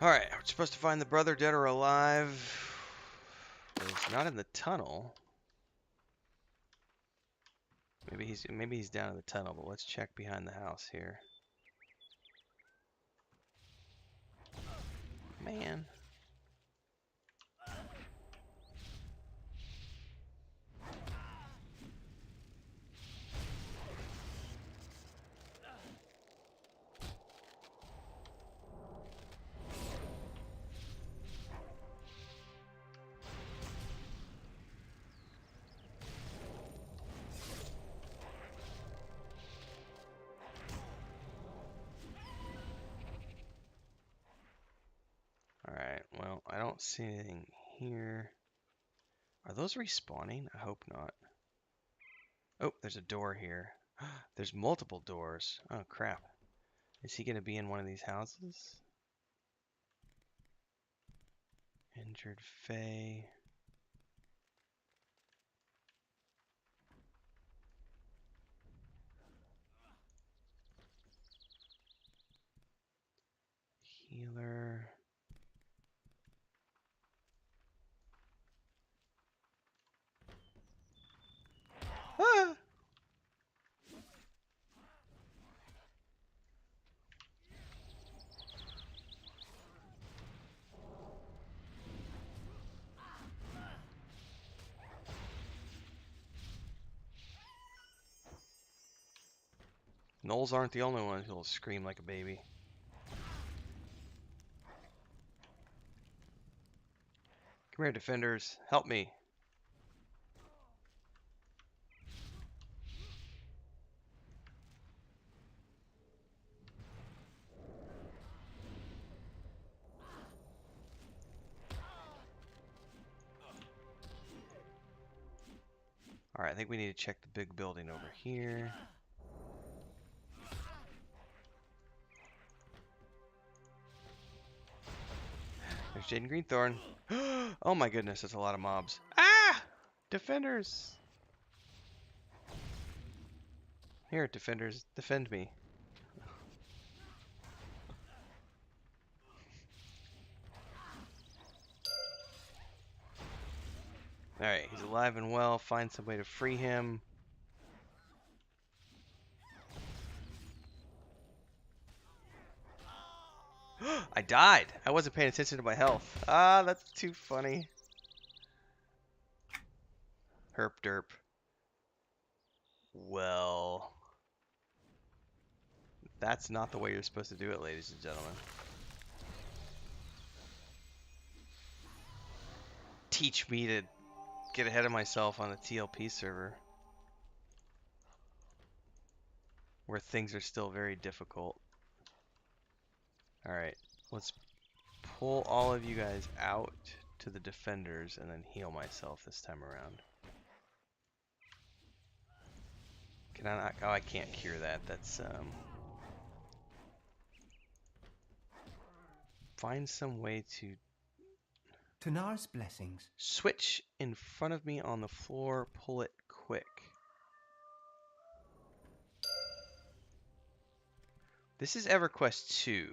Alright, we're supposed to find the brother dead or alive. Well, he's not in the tunnel. Maybe he's down in the tunnel, but let's check behind the house here. Man. Alright, well, I don't see anything here. Are those respawning? I hope not. Oh, there's a door here. There's multiple doors. Oh, crap. Is he going to be in one of these houses? Injured Faye. Healer. Ah! Gnolls aren't the only ones who'll scream like a baby. Come here, defenders. Help me. Alright, I think we need to check the big building over here. There's Jaden Greenthorn. Oh my goodness, that's a lot of mobs. Ah! Defenders! Here, defenders, defend me. Alright, he's alive and well. Find some way to free him. I died. I wasn't paying attention to my health. Ah, that's too funny. Herp derp. Well, that's not the way you're supposed to do it, ladies and gentlemen. Teach me to get ahead of myself on the TLP server, where things are still very difficult. Alright, let's pull all of you guys out to the defenders and then heal myself this time around. Can I not? Oh, I can't cure that. That's, find some way to... Tanar's blessings. Switch in front of me on the floor. Pull it quick. This is EverQuest 2.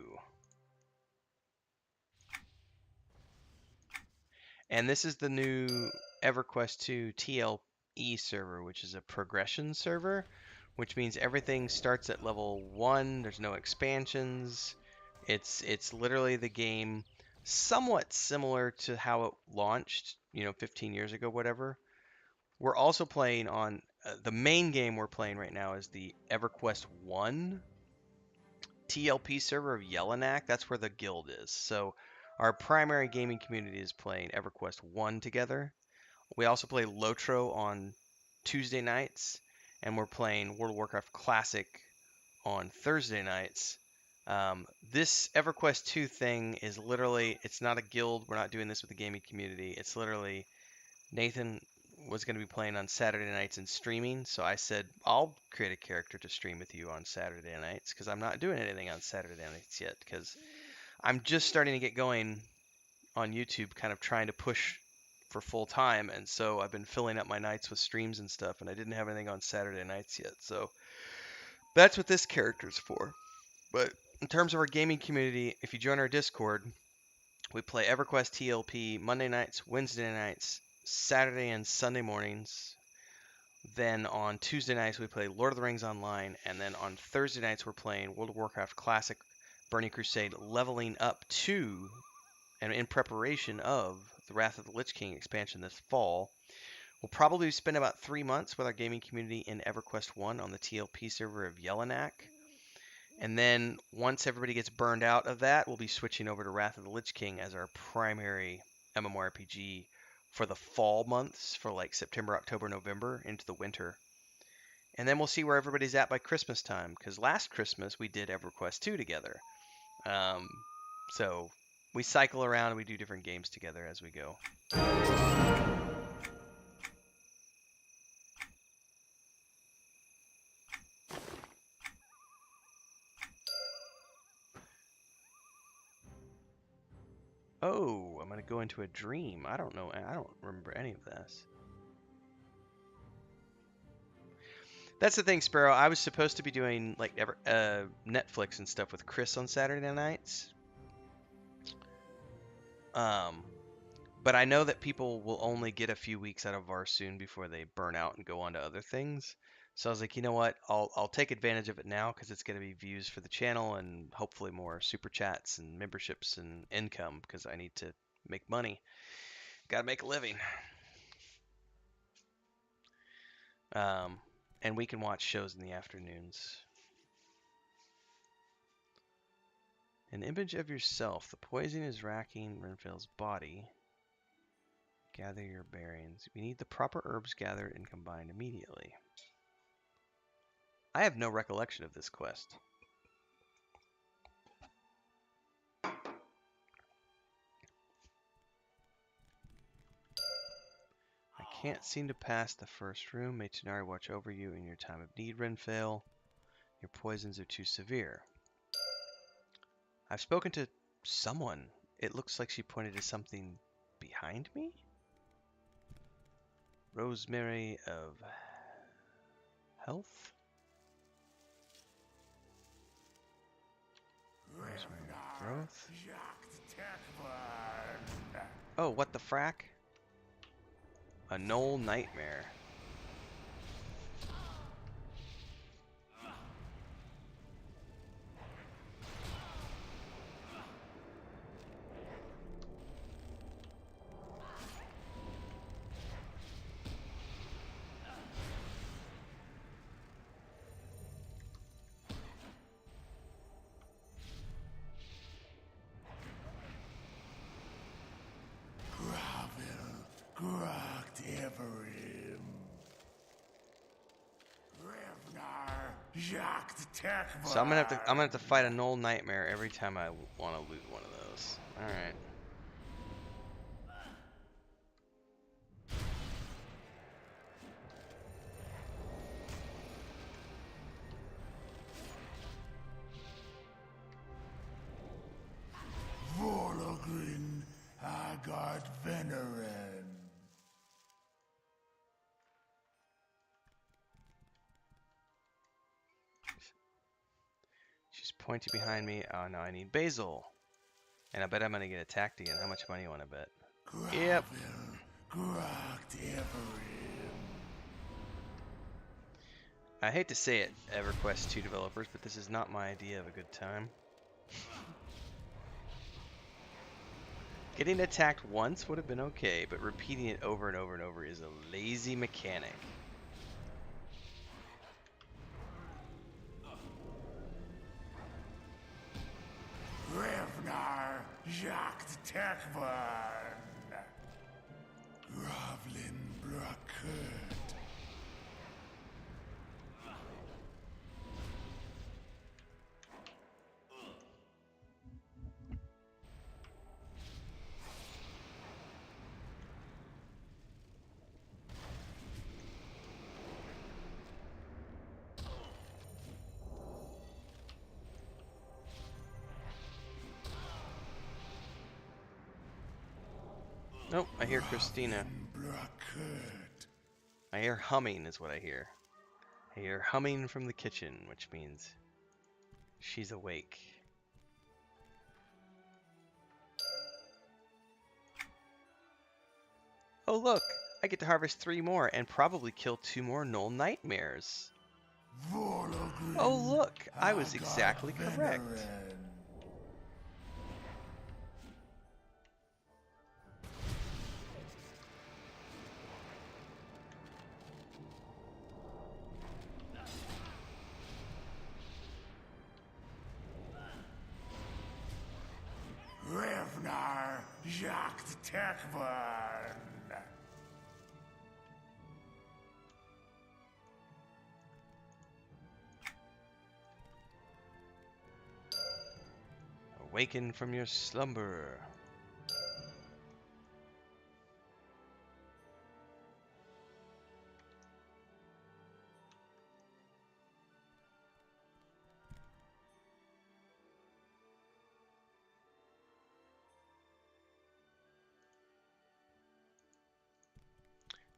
And this is the new EverQuest 2 TLE server, which is a progression server, which means everything starts at level 1. There's no expansions. It's literally the game somewhat similar to how it launched, 15 years ago, whatever. We're also playing on the main game we're playing right now is the EverQuest 1 TLP server of Yellowknack. That's where the guild is. So our primary gaming community is playing EverQuest 1 together. We also play Lotro on Tuesday nights, and we're playing World of Warcraft Classic on Thursday nights. This EverQuest 2 thing is literally, it's not a guild. We're not doing this with the gaming community. It's literally Nathan was going to be playing on Saturday nights and streaming, so I said, I'll create a character to stream with you on Saturday nights, because I'm not doing anything on Saturday nights yet, because I'm just starting to get going on YouTube, kind of trying to push for full time, and so I've been filling up my nights with streams and stuff, and I didn't have anything on Saturday nights yet, so that's what this character's for. But in terms of our gaming community, if you join our Discord, we play EverQuest TLP Monday nights, Wednesday nights, Saturday and Sunday mornings. Then on Tuesday nights we play Lord of the Rings Online, and then on Thursday nights we're playing World of Warcraft Classic Burning Crusade, leveling up to and in preparation of the Wrath of the Lich King expansion this fall. We'll probably spend about 3 months with our gaming community in EverQuest 1 on the TLP server of Yellowknack. And then once everybody gets burned out of that, we'll be switching over to Wrath of the Lich King as our primary MMORPG for the fall months, for like September, October, November, into the winter. And then we'll see where everybody's at by Christmas time, because last Christmas we did EverQuest 2 together. So we cycle around and we do different games together as we go. Oh, I'm going to go into a dream. I don't know. I don't remember any of this. That's the thing, Sparrow. I was supposed to be doing like Netflix and stuff with Chris on Saturday nights. But I know that people will only get a few weeks out of Varsoon before they burn out and go on to other things. So I was like, you know what? I'll take advantage of it now because it's going to be views for the channel and hopefully more super chats and memberships and income because I need to make money. Got to make a living. And we can watch shows in the afternoons. An image of yourself. The poison is racking Renfield's body. Gather your bearings. We need the proper herbs gathered and combined immediately. I have no recollection of this quest. I can't seem to pass the first room. May Tanari watch over you in your time of need, Renfail. Your poisons are too severe. I've spoken to someone. It looks like she pointed to something behind me? Rosemary of Health? Rosemary of Growth? Oh, what the frack? A Knoll Nightmare. So I'm gonna have to fight a Knoll Nightmare every time I want to loot one of those. All right. Vorlogrin, I got Venerin. She's pointy behind me. Oh no, I need Basil. And I bet I'm gonna get attacked again. How much money you want to bet? Yep. I hate to say it, EverQuest 2 developers, but this is not my idea of a good time. Getting attacked once would have been okay, but repeating it over and over and over is a lazy mechanic. Revnar Jagd Tekvan. Ravlin Brakurt. Nope, I hear Christina. I hear humming is what I hear. I hear humming from the kitchen, which means she's awake. Oh look, I get to harvest 3 more and probably kill 2 more Null Nightmares. Oh look, I was exactly correct. Revnar Jagd Tekvan. Awaken from your slumber.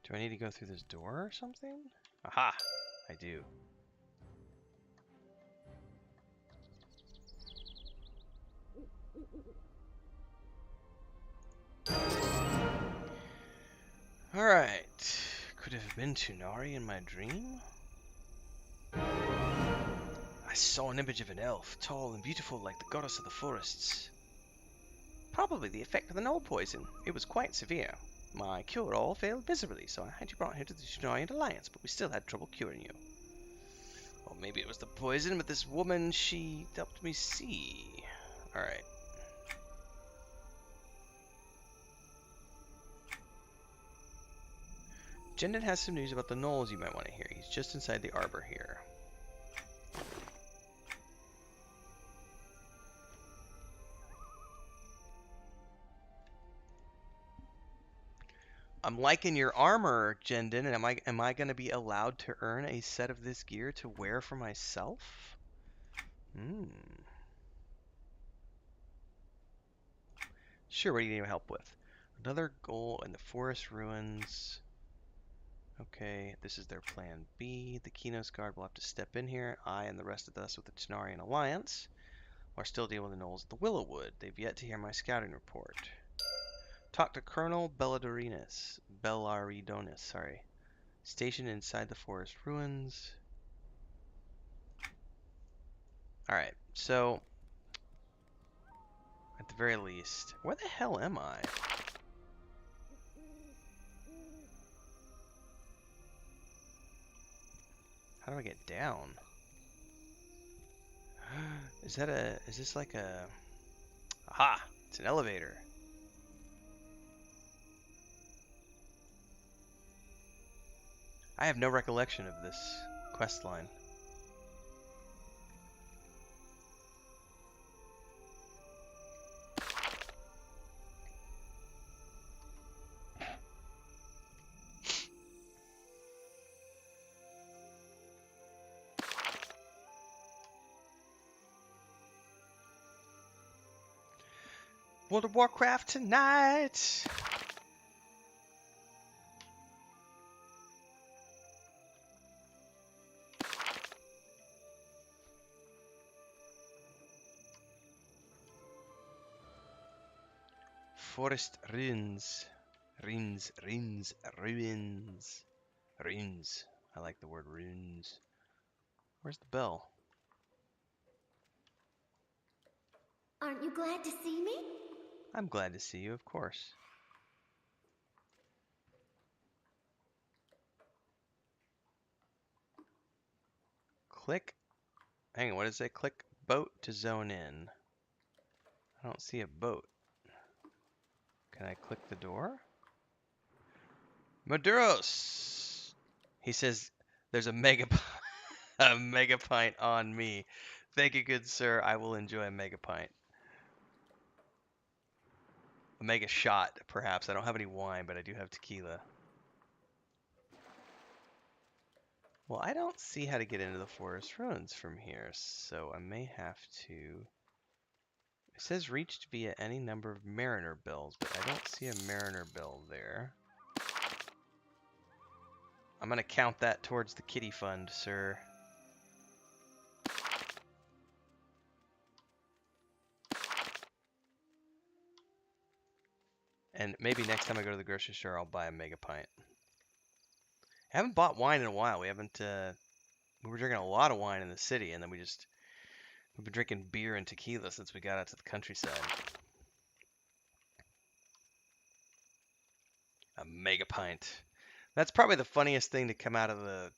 Do I need to go through this door or something? Aha! I do. Alright. Could it have been Tunari in my dream? I saw an image of an elf, tall and beautiful like the goddess of the forests. Probably the effect of the Null poison. It was quite severe. My cure-all failed miserably, so I had you brought here to the Tunarian Alliance, but we still had trouble curing you. Or maybe it was the poison, but this woman, she helped me see. Alright. Jendon has some news about the Knolls you might want to hear. He's just inside the arbor here. I'm liking your armor, Jendon, and am I going to be allowed to earn a set of this gear to wear for myself? Hmm. Sure, what do you need help with? Another goal in the forest ruins. Okay, this is their plan B. The Kinos Guard will have to step in here. I and the rest of us with the Tenarian Alliance are still dealing with the Knolls at the Willowwood. They've yet to hear my scouting report. Talk to Colonel Bellaridonis, sorry. Stationed inside the forest ruins. Alright, so at the very least, where the hell am I? How do I get down? Is this like a... Aha! It's an elevator. I have no recollection of this quest line. World of Warcraft tonight! Forest ruins. Ruins. Ruins. I like the word ruins. Where's the bell? Aren't you glad to see me? I'm glad to see you, of course. Click. Hang on, what does it say? Click boat to zone in. I don't see a boat. Can I click the door? Maduros! He says there's a mega a mega pint on me. Thank you, good sir. I will enjoy a mega pint. A mega shot, perhaps. I don't have any wine, but I do have tequila. Well, I don't see how to get into the forest ruins from here, so I may have to... It says reached via any number of mariner bells, but I don't see a mariner bell there. I'm gonna count that towards the kitty fund, sir. And maybe next time I go to the grocery store, I'll buy a mega pint. I haven't bought wine in a while. We haven't, we were drinking a lot of wine in the city, and then we've been drinking beer and tequila since we got out to the countryside. A mega pint. That's probably the funniest thing to come out of the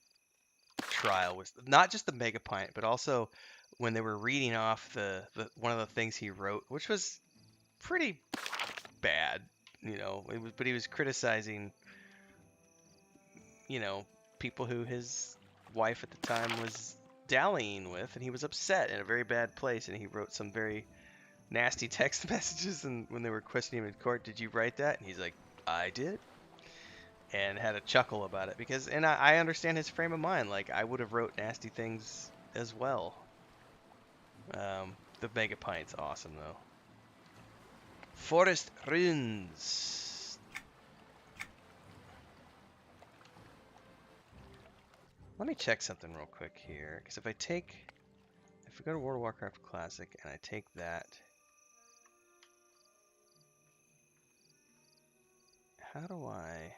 trial was not just the mega pint, but also when they were reading off the one of the things he wrote, which was pretty bad, you know. But he was criticizing, you know, people who his wife at the time was dallying with, and he was upset in a very bad place, and he wrote some very nasty text messages. And when they were questioning him in court, did you write that? And he's like, I did. And had a chuckle about it because, and I understand his frame of mind. Like I would have wrote nasty things as well. The mega pint's awesome though. Forest ruins. Let me check something real quick here, because if we go to World of Warcraft Classic and I take that, how do I?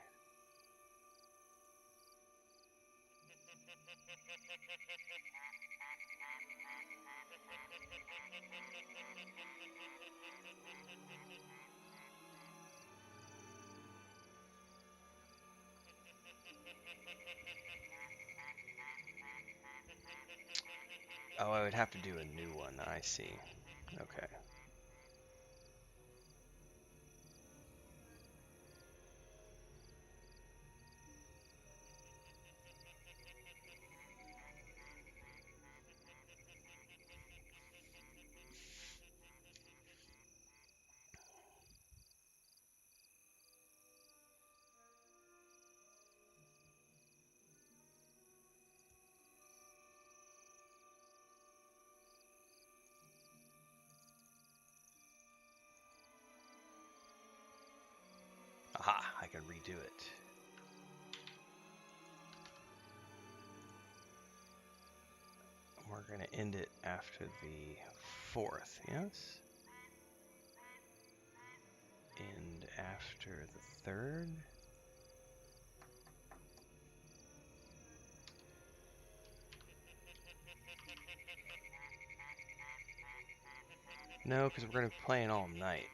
Oh, I would have to do a new one. I see. Okay. Aha, I can redo it. We're going to end it after the 4th, yes? And after the 3rd? No, because we're going to be playing all night.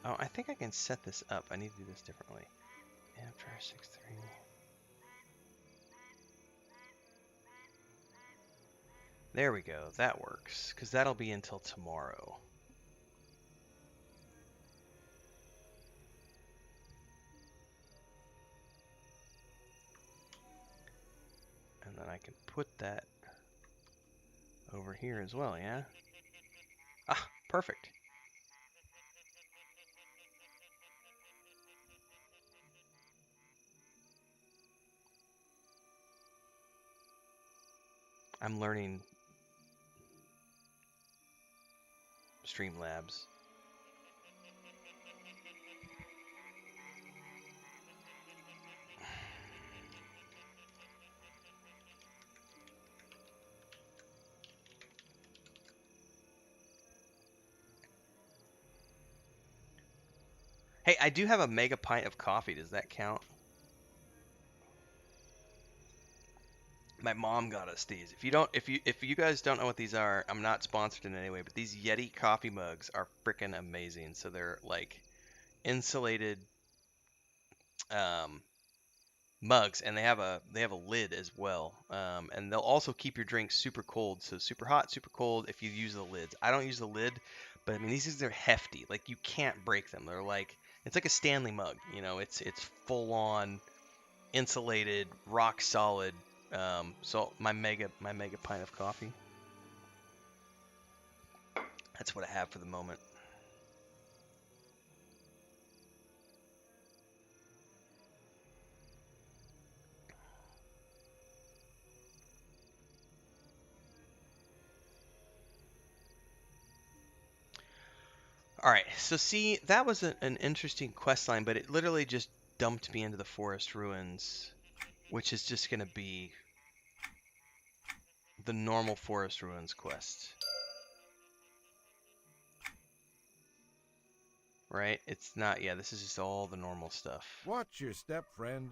Oh, I think I can set this up. I need to do this differently. After 6:3. There we go. That works, because that'll be until tomorrow. And then I can put that over here as well, yeah? Ah, perfect. I'm learning Streamlabs. Hey, I do have a mega pint of coffee. Does that count? My mom got us these. If you guys don't know what these are, I'm not sponsored in any way, but these Yeti coffee mugs are freaking amazing. So they're like insulated um, mugs, and they have a lid as well. And they'll also keep your drink super cold, so super hot, super cold if you use the lids. I don't use the lid, but I mean these things are hefty. Like you can't break them. They're like it's like a Stanley mug. You know, it's full on insulated, rock solid. So my mega pint of coffee. That's what I have for the moment. All right, so see, that was an interesting quest line, but it literally just dumped me into the forest ruins, which is just gonna be the normal forest ruins quest, right? It's not, yeah, this is just all the normal stuff. Watch your step, friend.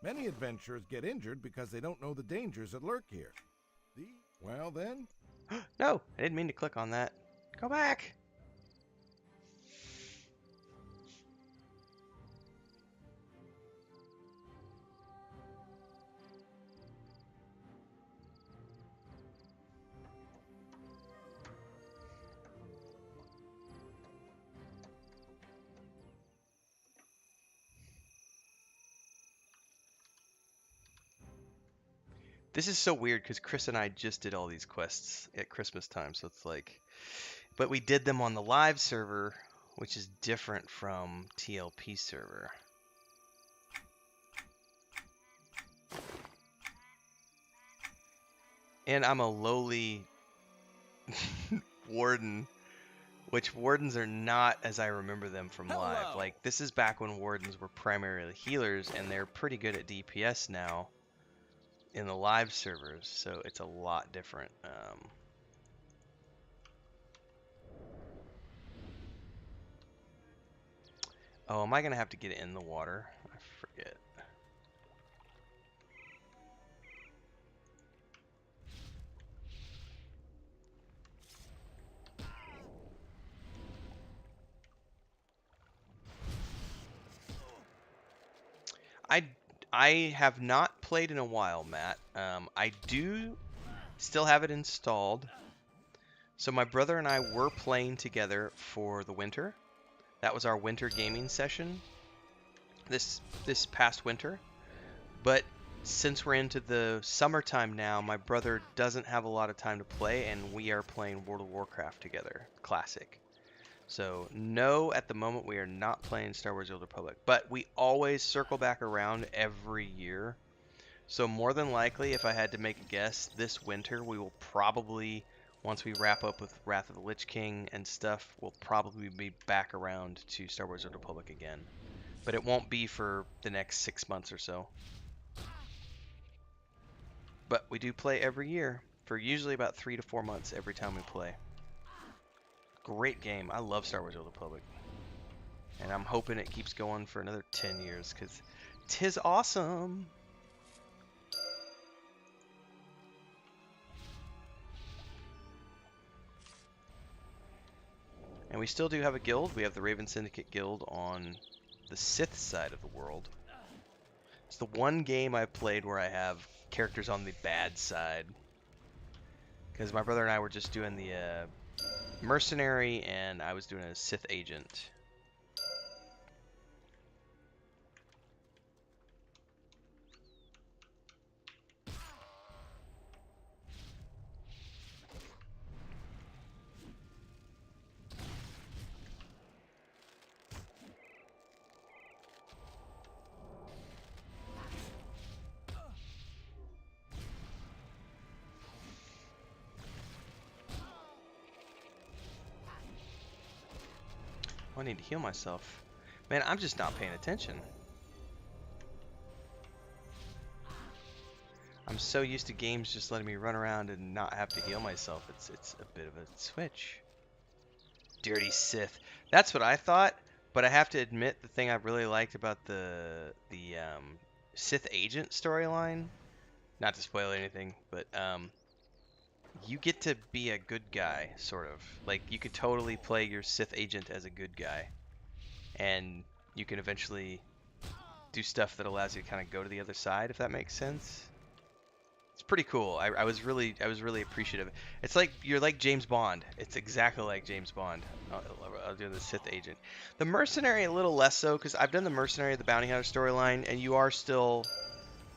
Many adventurers get injured because they don't know the dangers that lurk here. Well then? No, I didn't mean to click on that. Go back! This is so weird because Chris and I just did all these quests at Christmas time, so it's like, but we did them on the live server, which is different from TLP server. And I'm a lowly warden, which wardens are not as I remember them from live. Like, this is back when wardens were primarily healers, and they're pretty good at DPS now in the live servers, so it's a lot different. Oh, am I going to have to get in the water? I forget. I have not played in a while, Matt. I do still have it installed. So my brother and I were playing together for the winter. That was our winter gaming session this past winter. But since we're into the summertime now, my brother doesn't have a lot of time to play, and we are playing World of Warcraft together, Classic. So no, at the moment we are not playing Star Wars: The Old Republic, but we always circle back around every year. So more than likely, if I had to make a guess, this winter we will probably, once we wrap up with Wrath of the Lich King and stuff, we'll probably be back around to Star Wars: The Old Republic again. But it won't be for the next 6 months or so. But we do play every year for usually about 3 to 4 months every time we play. Great game. I love Star Wars: The Old Republic. And I'm hoping it keeps going for another 10 years, because 'tis awesome. And we still do have a guild. We have the Raven Syndicate Guild on the Sith side of the world. It's the one game I've played where I have characters on the bad side. Because my brother and I were just doing the mercenary, and I was doing a Sith agent. I need to heal myself. Man, I'm just not paying attention. I'm so used to games just letting me run around and not have to heal myself. It's a bit of a switch. Dirty Sith. That's what I thought, But I have to admit, the thing I really liked about the Sith agent storyline, not to spoil anything, but you get to be a good guy, sort of. Like, you could totally play your Sith agent as a good guy, and you can eventually do stuff that allows you to kind of go to the other side, if that makes sense. It's pretty cool. I was really appreciative. It's like you're like James Bond. It's exactly like James Bond. I'll do the Sith agent. The mercenary a little less so, because I've done the mercenary, the bounty hunter storyline, and you are still,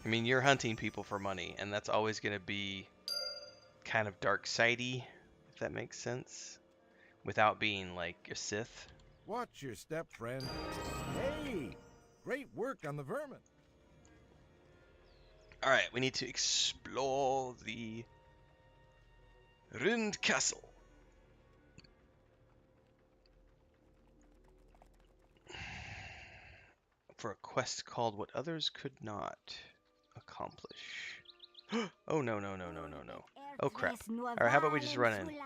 I mean, you're hunting people for money, and that's always going to be kind of dark sidey, if that makes sense, without being like a Sith. Watch your step, friend. Hey, great work on the vermin. All right, we need to explore the ruined castle. For a quest called What Others Could Not Accomplish. Oh, no. Oh, crap. Alright, how about we just run in?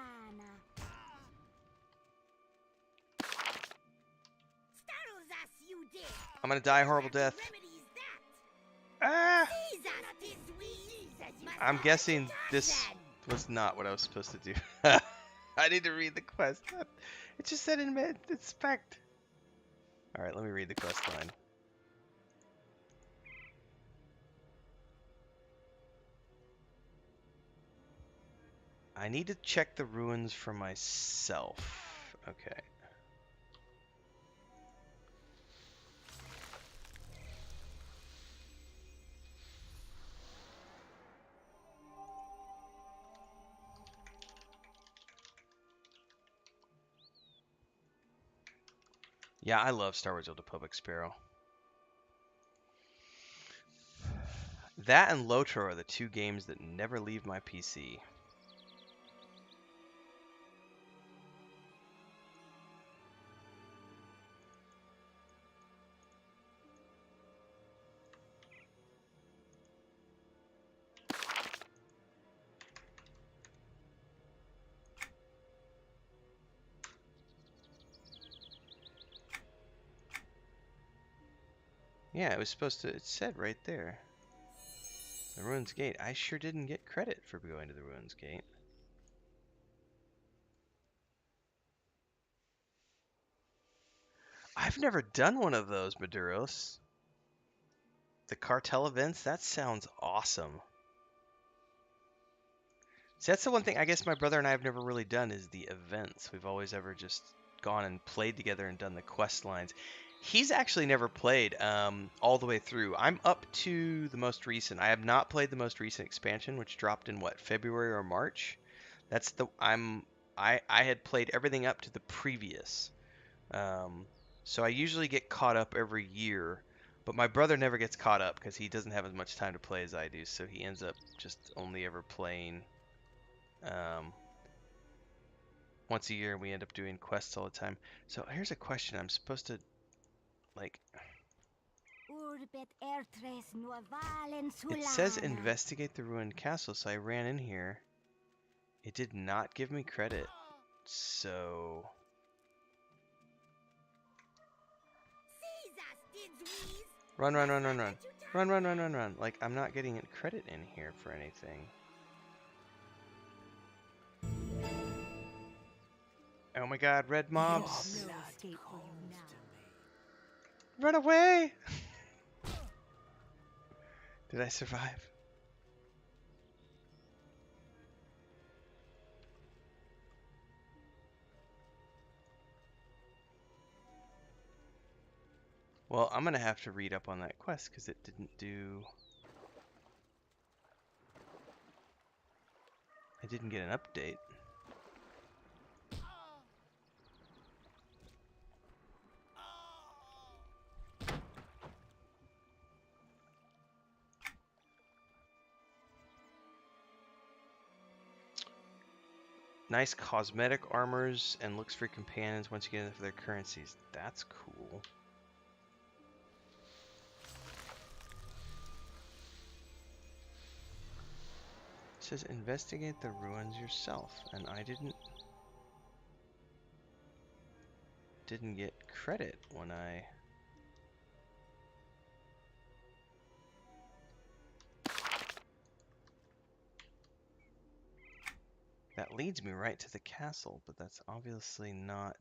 I'm gonna die a horrible death. Ah! I'm guessing this was not what I was supposed to do. I need to read the quest. It just said inspect. Alright, let me read the quest line. I need to check the ruins for myself. Okay. Yeah, I love Star Wars: Old Republic Sparrow. That and Lotro are the two games that never leave my PC. Yeah, it was supposed to, it said right there. The Ruins Gate. I sure didn't get credit for going to the Ruins Gate. I've never done one of those, Maduros. The cartel events? That sounds awesome. See, that's the one thing I guess my brother and I have never really done is the events. We've always ever just gone and played together and done the quest lines. He's actually never played all the way through. I'm up to the most recent. I have not played the most recent expansion, which dropped in what, February or March? That's the I had played everything up to the previous. So I usually get caught up every year, but my brother never gets caught up because he doesn't have as much time to play as I do. So he ends up just only ever playing once a year. We end up doing quests all the time. So here's a question. I'm supposed to like. It says investigate the ruined castle, so I ran in here. It did not give me credit, so. Run. Run. Like, I'm not getting credit in here for anything. Oh my god, red mobs. Run away! Did I survive? Well, I'm gonna have to read up on that quest because it didn't do. I didn't get an update. Nice cosmetic armors and looks for companions once you get them for their currencies. That's cool. It says investigate the ruins yourself, and I didn't. didn't get credit when I... That leads me right to the castle, but that's obviously not...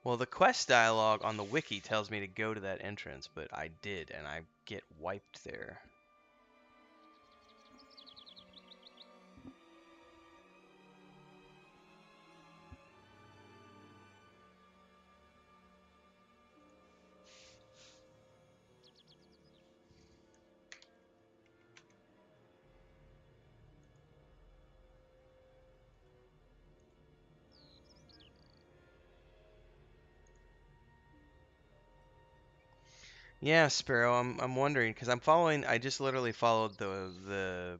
Well, the quest dialogue on the wiki tells me to go to that entrance, but I did, and I get wiped there. Yeah, Sparrow, I'm wondering because I'm following. I just literally followed the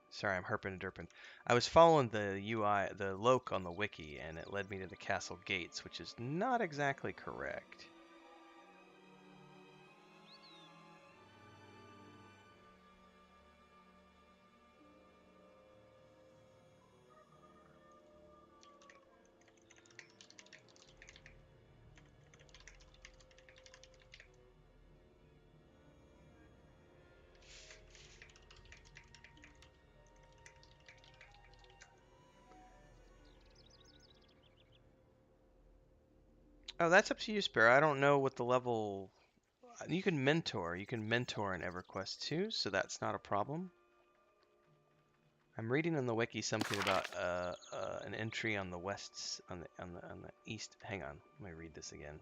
Sorry, I'm herping and derping. I was following the UI, the loc on the wiki, and it led me to the castle gates, which is not exactly correct. Oh, that's up to you, Sparrow. I don't know what the level... You can mentor. You can mentor in EverQuest too, so that's not a problem. I'm reading on the wiki something about an entry on the west, on the east. Hang on, let me read this again.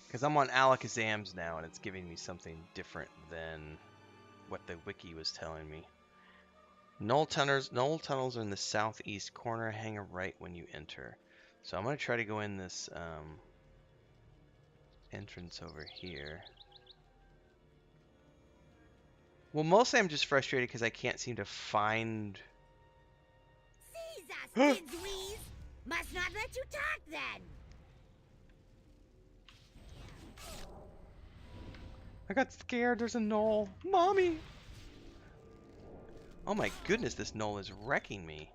Because I'm on Alakazam's now, and it's giving me something different than what the wiki was telling me. Null tunnels are in the southeast corner. Hang a right when you enter. So I'm going to try to go in this entrance over here. Well, mostly I'm just frustrated because I can't seem to find... Jesus, Didsweez! Must not let you talk then! I got scared. There's a knoll. Mommy! Oh my goodness, this knoll is wrecking me.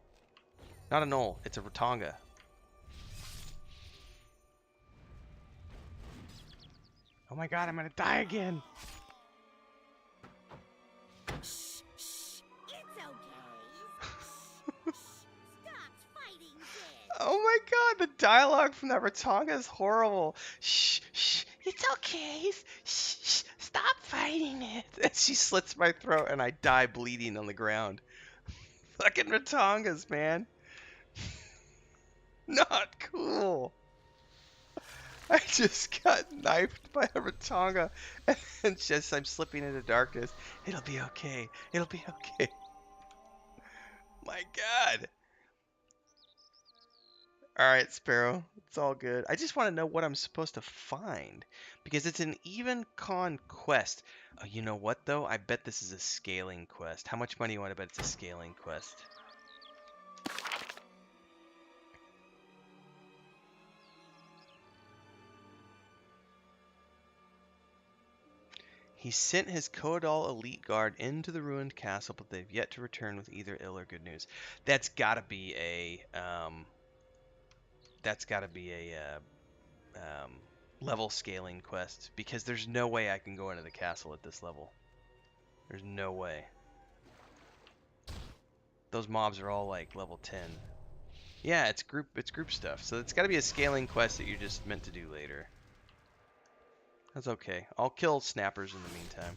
Not a knoll, it's a Rotanga. Oh my god, I'm gonna die again. Shh, shh. It's okay. Stop fighting this. Oh my god, the dialogue from that Rotanga is horrible. Shh, shh, it's okay. Shh, shh, stop fighting it. And she slits my throat and I die bleeding on the ground. Fucking Rotangas, man. Not cool. I just got knifed by a Rotanga and just I'm slipping into darkness. It'll be okay. It'll be okay. My god. Alright, Sparrow. It's all good. I just want to know what I'm supposed to find. Because it's an even con quest. Oh, you know what, though? I bet this is a scaling quest. How much money do you want to bet it's a scaling quest? He sent his Koadal elite guard into the ruined castle, but they've yet to return with either ill or good news. That's gotta be a, that's gotta be a, level scaling quest. Because there's no way I can go into the castle at this level. There's no way. Those mobs are all like level 10. Yeah, it's group stuff. So it's got to be a scaling quest that you're just meant to do later. That's okay. I'll kill snappers in the meantime.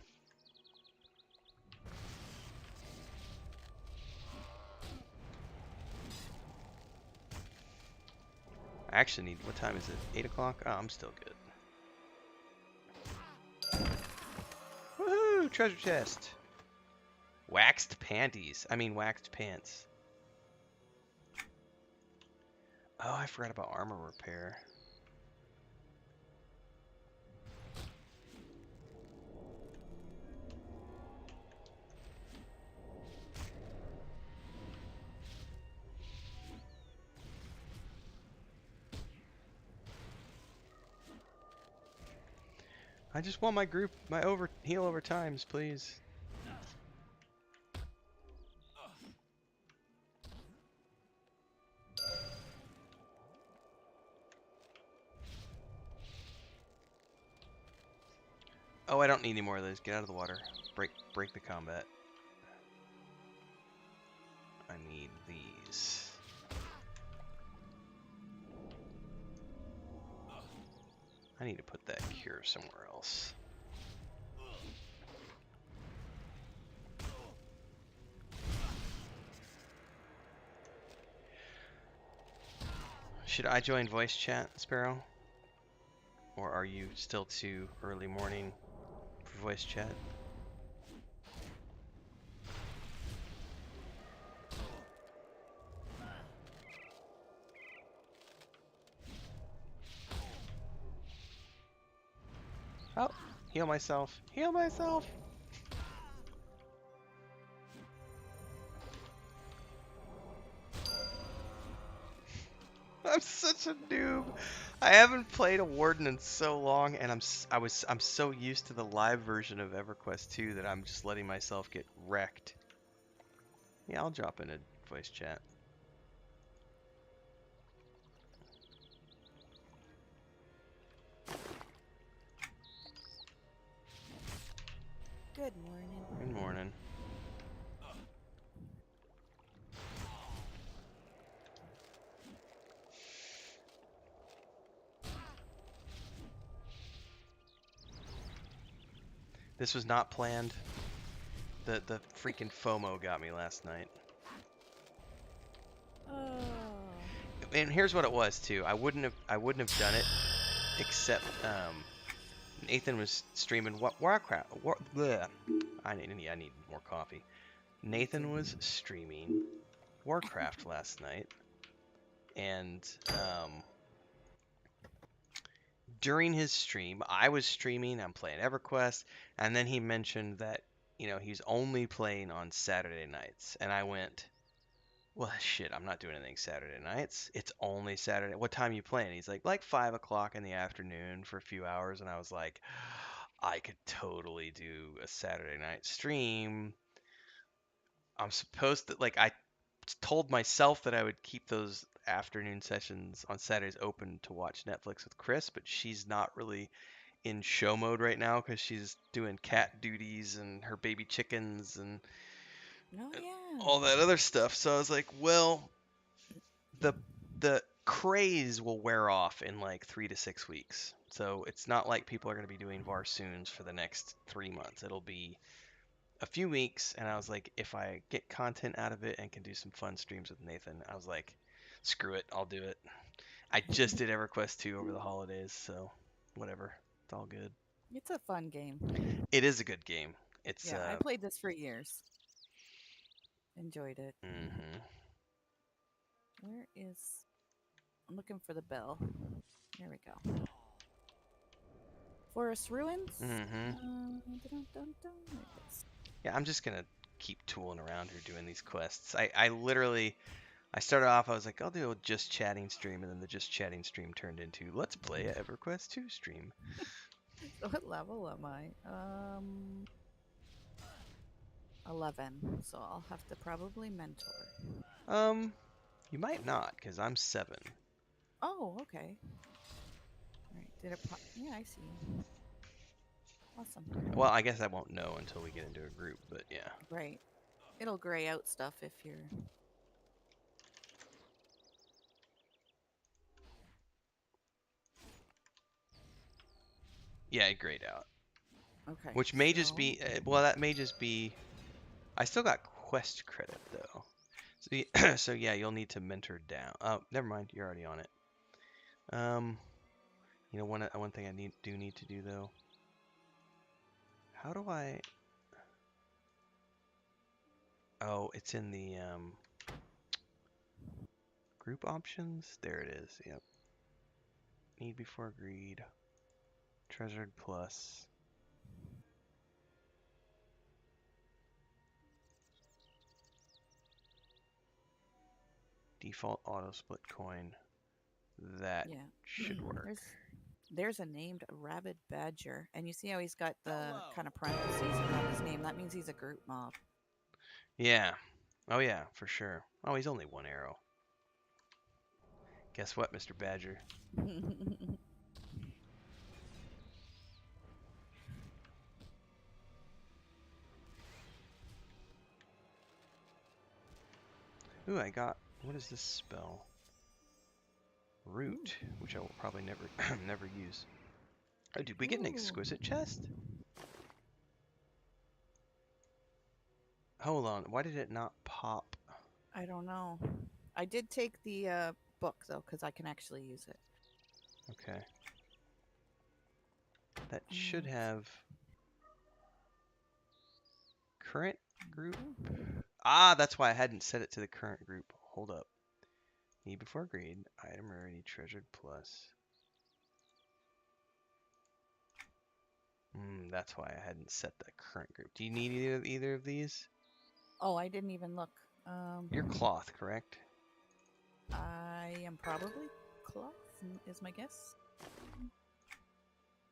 I actually need... What time is it? 8 o'clock? Oh, I'm still good. Woohoo! Treasure chest! Waxed panties. I mean waxed pants. Oh, I forgot about armor repair. I just want my group, heal over times, please. Oh, I don't need any more of those. Get out of the water. Break the combat. I need these. I need to put that cure somewhere else. Should I join voice chat, Sparrow? Or are you still too early morning for voice chat? Oh, heal myself. Heal myself! I'm such a noob. I haven't played a warden in so long, and I'm so used to the live version of EverQuest 2 that I'm just letting myself get wrecked. Yeah, I'll drop in a voice chat. Good morning. Good morning. This was not planned. The freaking FOMO got me last night. And here's what it was too. I wouldn't have done it except Nathan was streaming Warcraft. I need more coffee. Nathan was streaming Warcraft last night, and during his stream, I was streaming. I'm playing EverQuest, and then he mentioned that he's only playing on Saturday nights, and I went, well, shit, I'm not doing anything Saturday nights. It's only Saturday. What time are you playing? He's like 5 o'clock in the afternoon for a few hours, and I was like, I could totally do a Saturday night stream. I'm supposed to, I told myself that I would keep those afternoon sessions on Saturdays open to watch Netflix with Chris, but she's not really in show mode right now because she's doing cat duties and her baby chickens and all that other stuff. So I was like, well, the craze will wear off in 3 to 6 weeks. So it's not like people are going to be doing Varsoons for the next 3 months. It'll be a few weeks, and I was like, if I get content out of it and can do some fun streams with Nathan, I was like, screw it, I'll do it. I just did EverQuest 2 over the holidays, so whatever. It's all good. It's a fun game. It is a good game. It's Yeah, I played this for years. Enjoyed it. Mm-hmm. Where is... I'm looking for the bell. There we go. Forest Ruins? Mm-hmm. Yeah, I'm just gonna keep tooling around here doing these quests. I literally, I started off, I was like, I'll do a just chatting stream, and then the just chatting stream turned into, let's play a EverQuest 2 stream. What level am I? 11, so I'll have to probably mentor. You might not, because I'm 7. Oh, okay. Alright, did it yeah, I see. Awesome. Well, I guess I won't know until we get into a group, but yeah. Right. It'll gray out stuff if you're... Yeah, it grayed out. Okay. Which may just be, well, that may just be, I still got quest credit, though. So, so yeah, you'll need to mentor down. Oh, never mind, you're already on it. You know, one thing I do need to do, though. How do I... Oh, it's in the, group options? There it is, yep. Need before greed. Treasured plus. Default auto split coin. That should work. There's a named rabid badger, and you see how he's got the kind of parentheses around his name. That means he's a group mob. Yeah. Oh yeah, for sure. Oh, he's only one arrow. Guess what, Mr. Badger? Ooh, I got, what is this spell? Root, which I will probably never never use. Oh, did we get an exquisite chest? Hold on, why did it not pop? I don't know. I did take the book though, because I can actually use it. Okay. That should have current group. Ah, that's why I hadn't set it to the current group. Hold up. Need before greed. Item rarity treasured plus. That's why I hadn't set the current group. Do you need either of these? Oh, I didn't even look. You're cloth, correct? I am probably cloth, is my guess.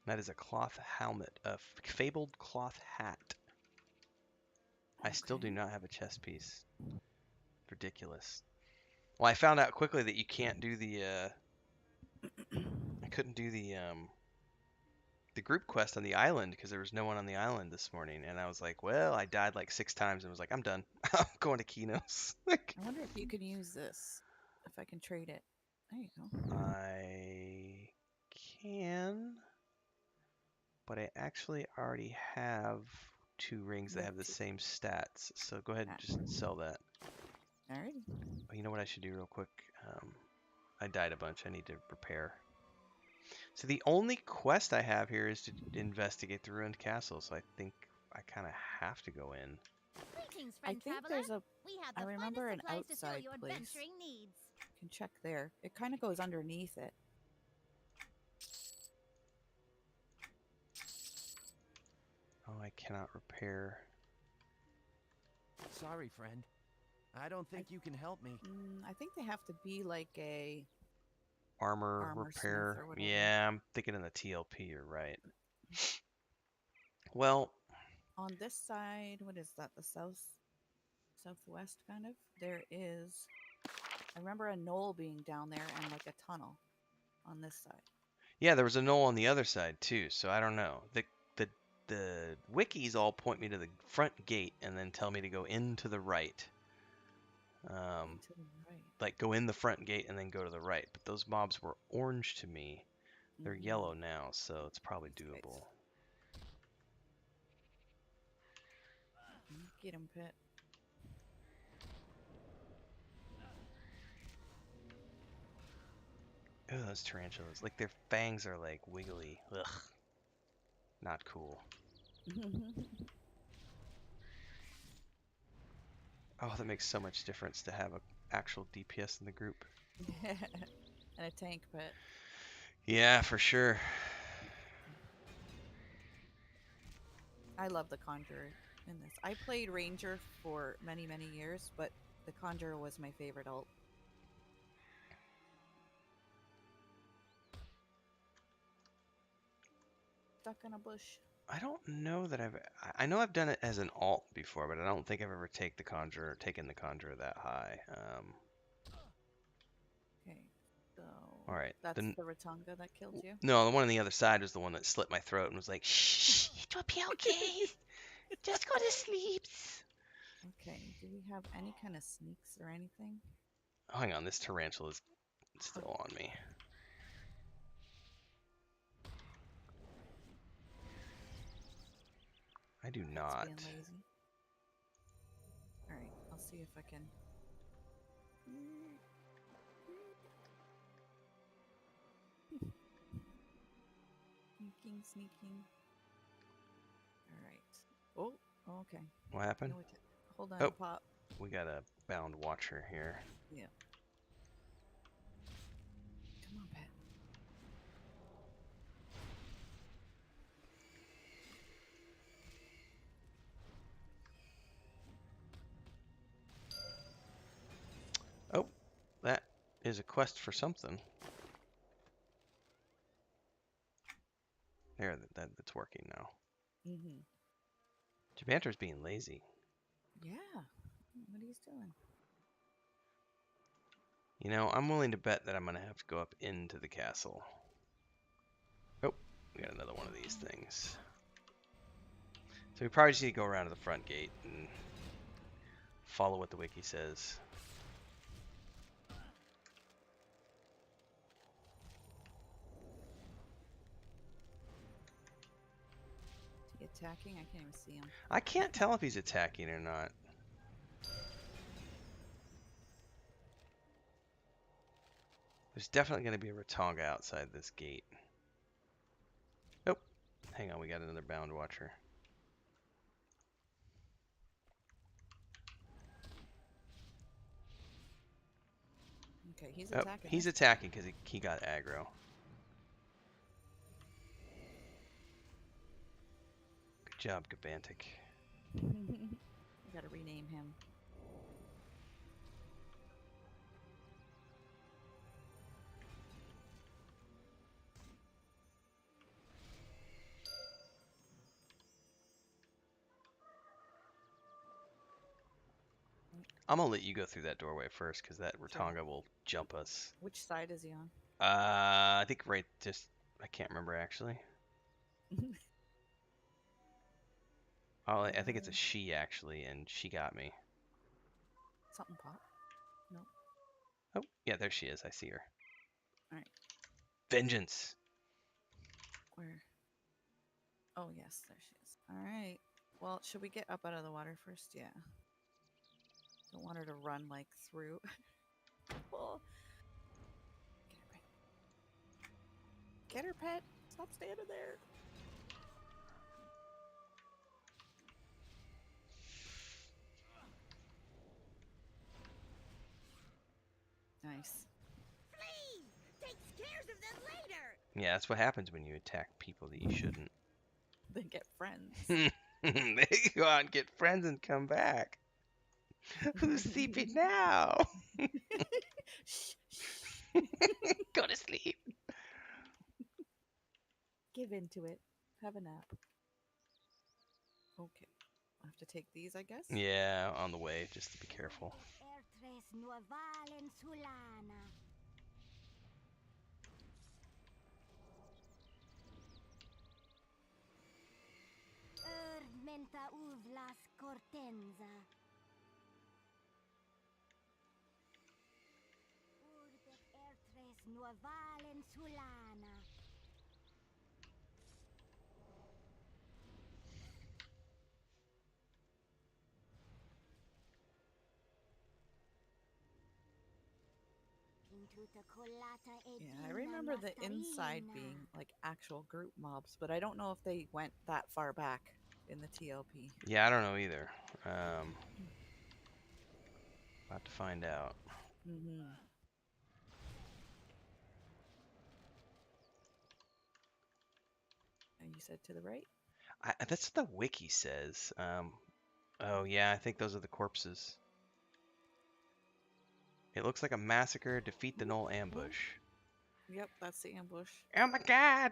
That is a cloth helmet, a fabled cloth hat. I still do not have a chest piece. Ridiculous. Well, I found out quickly that you can't do the, I couldn't do the group quest on the island because there was no one on the island this morning. And I was like, well, I died like 6 times and was like, I'm done. I'm going to Kinos. I wonder if you can use this. If I can trade it. There you go. I can, but I actually already have 2 rings that have the same stats. So go ahead and just sell that. Alrighty. Oh, you know what I should do real quick? I died a bunch. I need to repair. So the only quest I have here is to investigate the ruined castle. So I think I kind of have to go in. Greetings, I friend think traveler. there's a. We have I the remember an finest supplies to fill outside your place. adventuring needs. You can check there. It kind of goes underneath it. Oh, I cannot repair. Sorry, friend. I don't think you can help me. I think they have to be like a Armor smith repair. or whatever. Yeah, I'm thinking in the TLP. You're right. Well, on this side, what is that? The southwest kind of. There is. I remember a knoll being down there and like a tunnel on this side. yeah, there was a knoll on the other side too. So I don't know. The wikis all point me to the front gate and then tell me to go into the right. To the right. Like go in the front gate and then go to the right. But those mobs were orange to me. They're yellow now, so it's probably doable. Get him, Pit. Oh, those tarantulas. Like their fangs are like wiggly. Ugh. Not cool. Oh, that makes so much difference to have an actual DPS in the group. And a tank pit. Yeah, for sure. I love the Conjurer in this. I played Ranger for many, many years, but the Conjurer was my favorite ult. Stuck in a bush. I don't know that I know I've done it as an alt before, but I don't think I've ever taken the Conjurer that high. Okay, so all right. that's the Rotanga that killed you? No, the one on the other side was the one that slit my throat and was like, shh, it will be okay. Just go to sleep. Okay, do we have any kind of sneaks or anything? Oh, hang on, this tarantula is still on me. I do not. Being lazy. Alright, I'll see if I can. Sneaking. Alright. Oh, okay. What happened? Hold on, oh, Pop. We got a bound watcher here. Yeah. Come on, Pat. Oh, that is a quest for something. There, that's working now. Mm-hmm. Jabanter's being lazy. Yeah. What are you doing? You know, I'm willing to bet that I'm going to have to go up into the castle. Oh, we got another one of these things. So we probably just need to go around to the front gate and follow what the wiki says. Is he attacking? I can't even see him. I can't tell if he's attacking or not. There's definitely going to be a Ratonga outside this gate. Oh, hang on, we got another bound watcher. Okay, he's attacking. He's attacking because he got aggro. Good job, Gabantic. I gotta rename him. I'm gonna let you go through that doorway first because that Ratonga will jump us. Which side is he on? I think right just I can't remember actually. Oh, I think it's a she actually, and she got me. Something pop? No. Oh, yeah, there she is. I see her. Alright. Vengeance. Where? Oh, yes, there she is. Alright. Well, should we get up out of the water first? Yeah. Don't want her to run, like, through. Oh. Get her, pet. Stop standing there. Nice. Flee! Takes cares of them later! Yeah, that's what happens when you attack people that you shouldn't. They get friends. They go out and get friends and come back. Who's sleeping now? Go to sleep. Give into it. Have a nap. Okay. I have to take these, I guess? Yeah, on the way, just to be careful. Menta uvlas cortenza. Urbet ertres nuovalen sulana. Yeah, I remember the inside being like actual group mobs, but I don't know if they went that far back in the TLP. Yeah, I don't know either. About to find out. Mm-hmm. And you said to the right? That's what the wiki says. Oh yeah, I think those are the corpses. It looks like a massacre. Defeat the Knoll ambush. Yep, that's the ambush. Oh my god!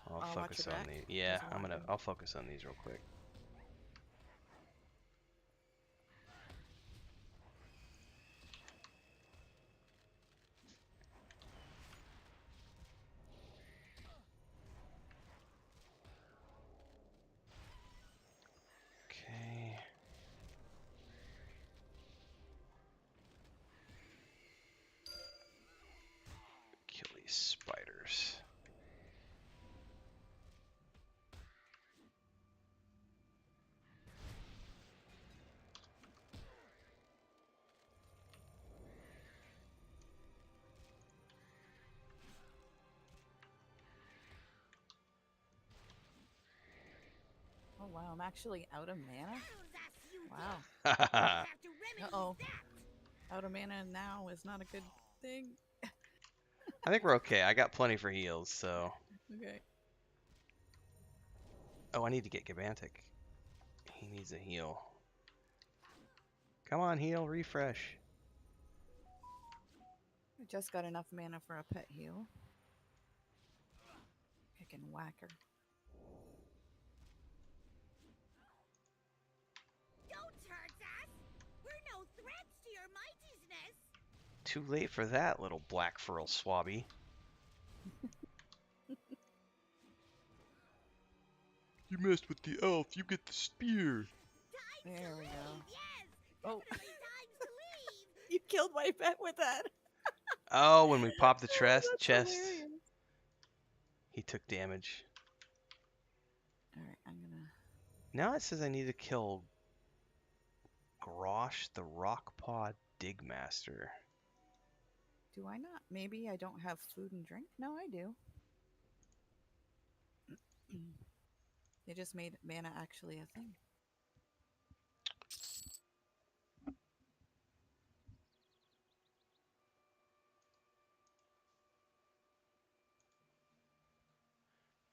I'll watch focus your on back. these. Yeah, Doesn't want I'll focus on these real quick. Okay. Kill these spiders. Oh wow, I'm actually out of mana? Wow. Uh-oh. Out of mana now is not a good thing. I think we're okay. I got plenty for heals, so. Okay. Oh, I need to get Gabantic. He needs a heal. Come on, heal, refresh. I just got enough mana for a pet heal. Frickin' whacker. Don't hurt us! We're no threats to your mightiness! Too late for that, little black furl swabby. You messed with the elf, you get the spear. There we go. Oh. You killed my pet with that. Oh, when we popped the chest, Hilarious. he took damage. Alright, I'm gonna... Now it says I need to kill Grosh the Rockpaw Digmaster. Do I not? Maybe I don't have food and drink? No, I do. They just made mana actually a thing.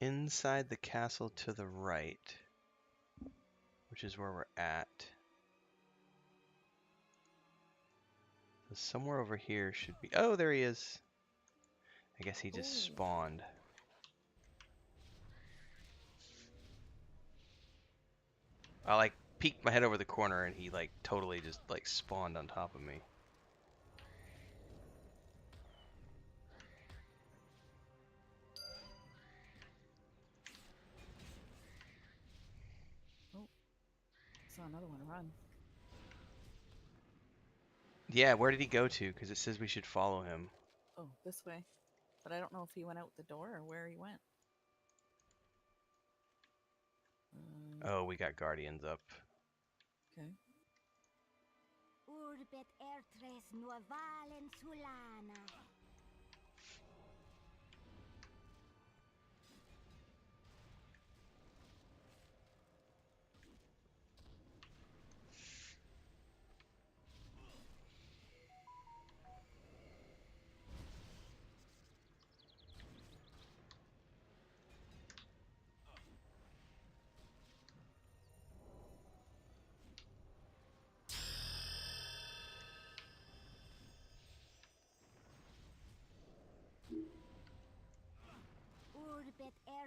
Inside the castle to the right, which is where we're at. So somewhere over here should be... Oh, there he is. I guess he just spawned. I like peeked my head over the corner and he like totally just like spawned on top of me. Oh, saw another one run. Yeah, where did he go to? Because it says we should follow him. Oh, this way. But I don't know if he went out the door or where he went. Oh, we got guardians up. Okay. Urbet ertres nuovalen sulana.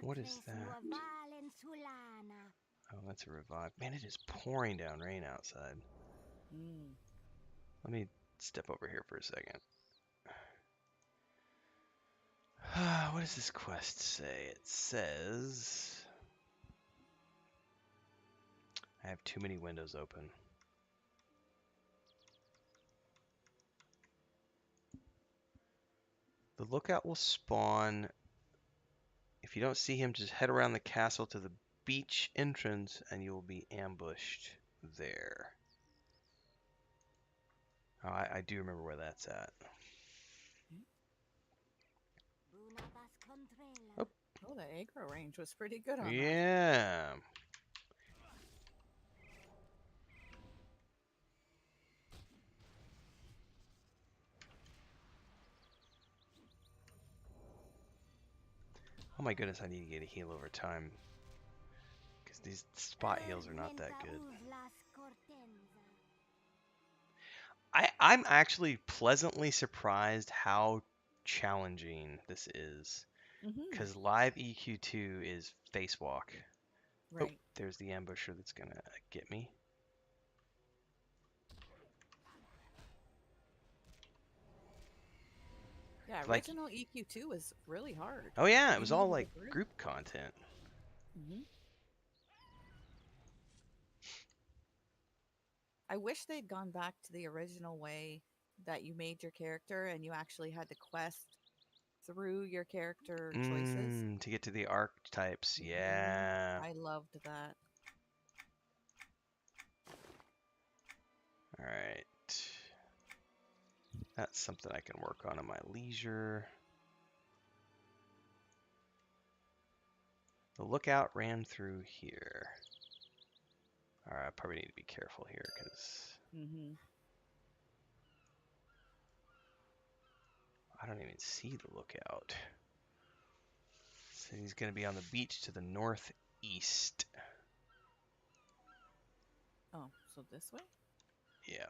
What is that? Oh, that's a revive. Man, it is pouring down rain outside. Let me step over here for a second. What does this quest say? It says... I have too many windows open. The lookout will spawn. If you don't see him, just head around the castle to the beach entrance and you will be ambushed there. Oh, I do remember where that's at. Oh, the aggro range was pretty good on that. Yeah. Oh my goodness, I need to get a heal over time. Because these spot heals are not that good. I'm actually pleasantly surprised how challenging this is. Because live EQ2 is face walk. Right. Oh, there's the ambusher that's going to get me. Yeah, Like, original EQ2 was really hard. oh yeah, it You was all needed a like group content. I wish they'd gone back to the original way that you made your character and you actually had to quest through your character choices. To get to the archetypes, yeah. I loved that. Alright. That's something I can work on my leisure. The lookout ran through here. Alright, I probably need to be careful here because I don't even see the lookout. So he's going to be on the beach to the northeast. Oh, so this way? Yeah.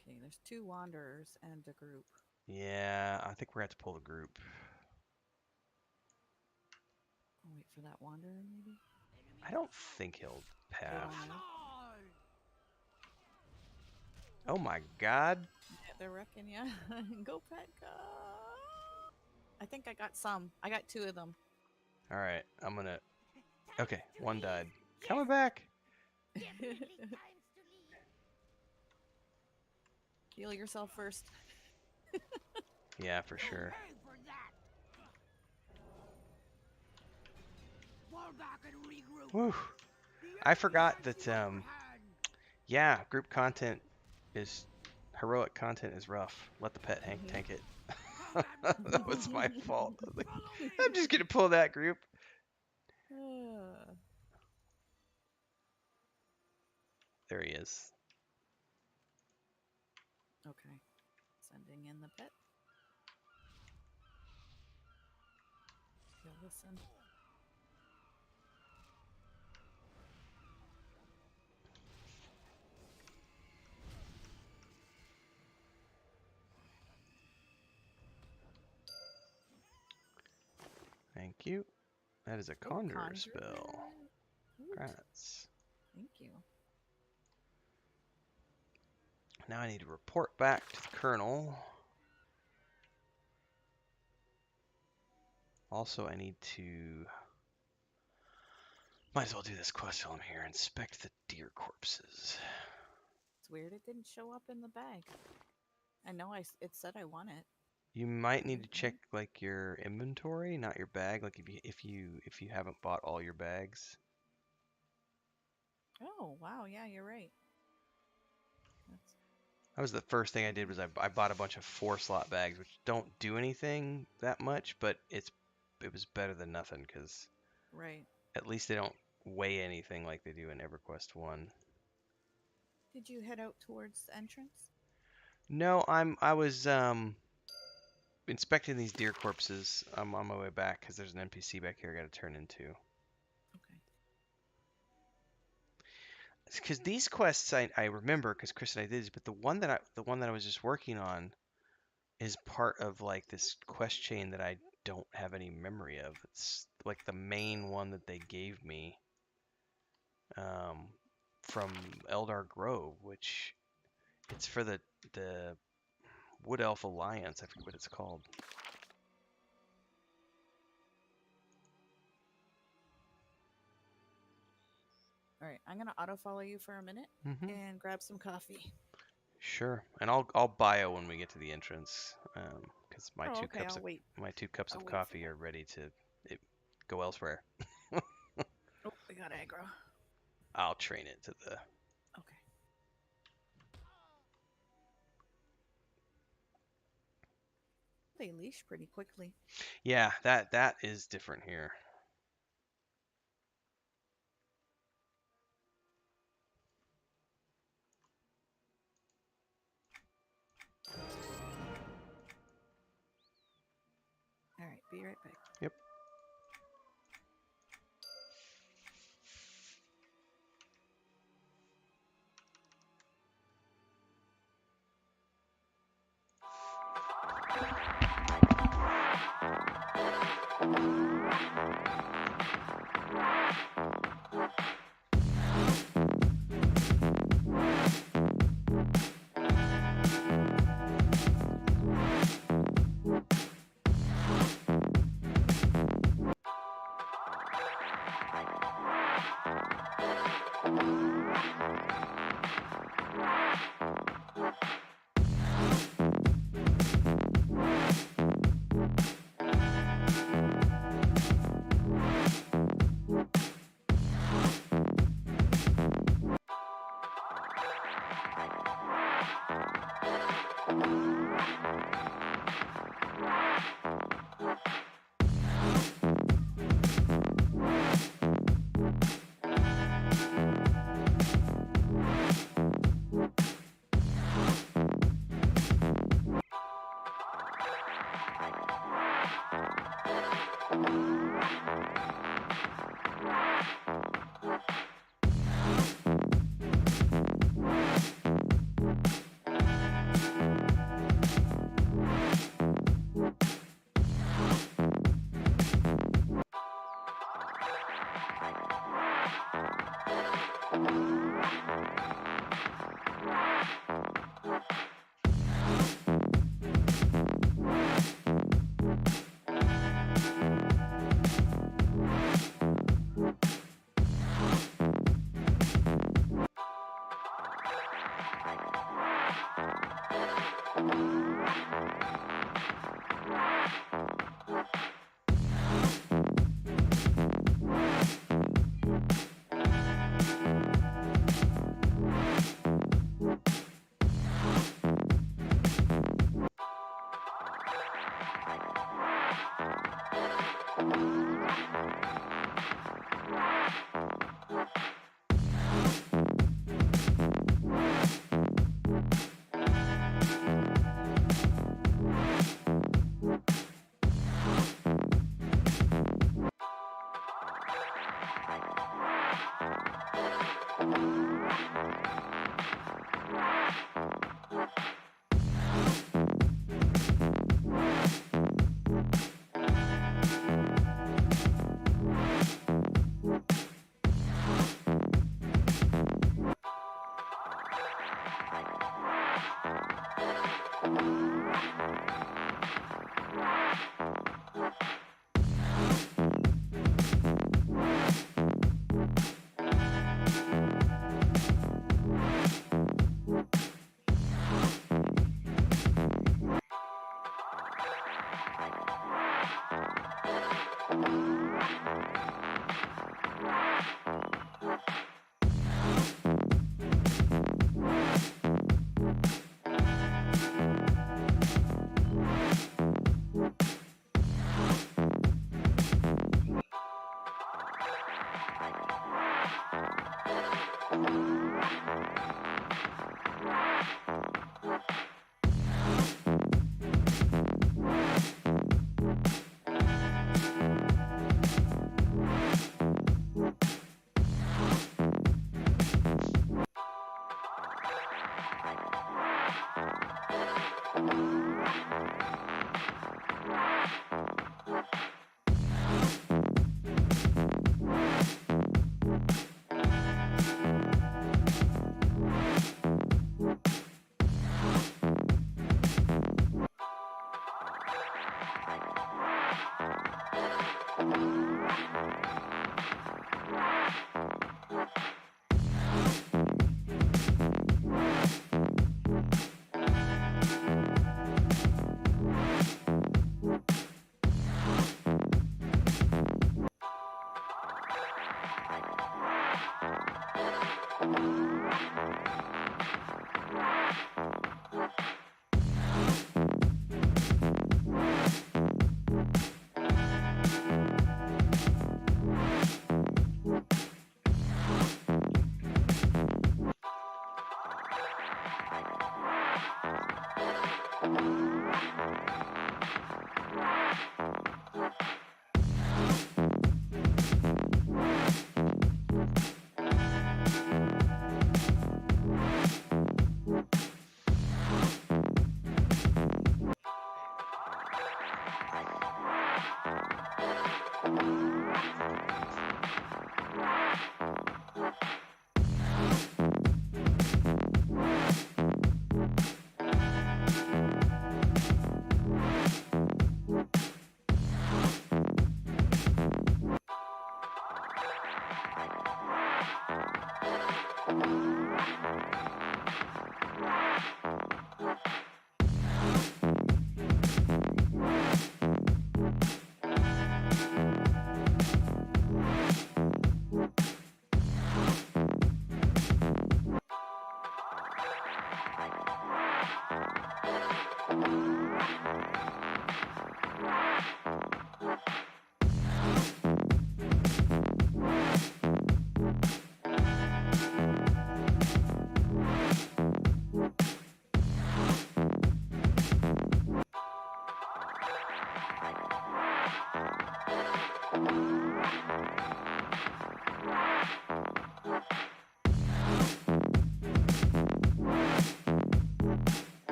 Okay, there's 2 wanderers and a group. Yeah, I think we're going to have to pull the group. I'll wait for that wanderer, maybe. I don't think he'll They don't path. know. Oh my god. Yeah, they're wrecking ya. Go, pet, go. I think I got some. I got 2 of them. Alright, I'm gonna... Okay, one died. Coming back! Heal yourself first. Yeah, for sure. Whew. I forgot that, yeah, group content is... Heroic content is rough. Let the pet tank it. That was my fault. I'm just gonna pull that group. There he is. Okay. Sending in the pet. He'll listen. Thank you. That is a conjure Conjure. spell. Woot. Congrats. Thank you. Now I need to report back to the colonel. Also, I need to... Might as well do this quest while I'm here. Inspect the deer corpses. It's weird it didn't show up in the bag. I know it said I want it. You might need to check like your inventory, not your bag. Like if you haven't bought all your bags. Oh, wow. Yeah, you're right. That was the first thing I did was I bought a bunch of 4-slot bags, which don't do anything that much, but it was better than nothing because Right. at least they don't weigh anything like they do in EverQuest 1. Did you head out towards the entrance? No, I was inspecting these deer corpses. I'm on my way back because there's an NPC back here I got to turn into. Okay. Because these quests I remember because Chris and I did, but the one that I was just working on is part of like this quest chain that I don't have any memory of. It's like the main one that they gave me from Eldar Grove, which it's for the Wood Elf Alliance. I forget what it's called. All right, I'm gonna auto follow you for a minute and grab some coffee. Sure, and I'll bio when we get to the entrance, because my Oh, two okay, cups I'll of wait. my 2 cups I'll of wait coffee are ready to go elsewhere. Oh, we got aggro. I'll train it to the. Okay. They leash pretty quickly. Yeah, that is different here. All right, be right back. Yep.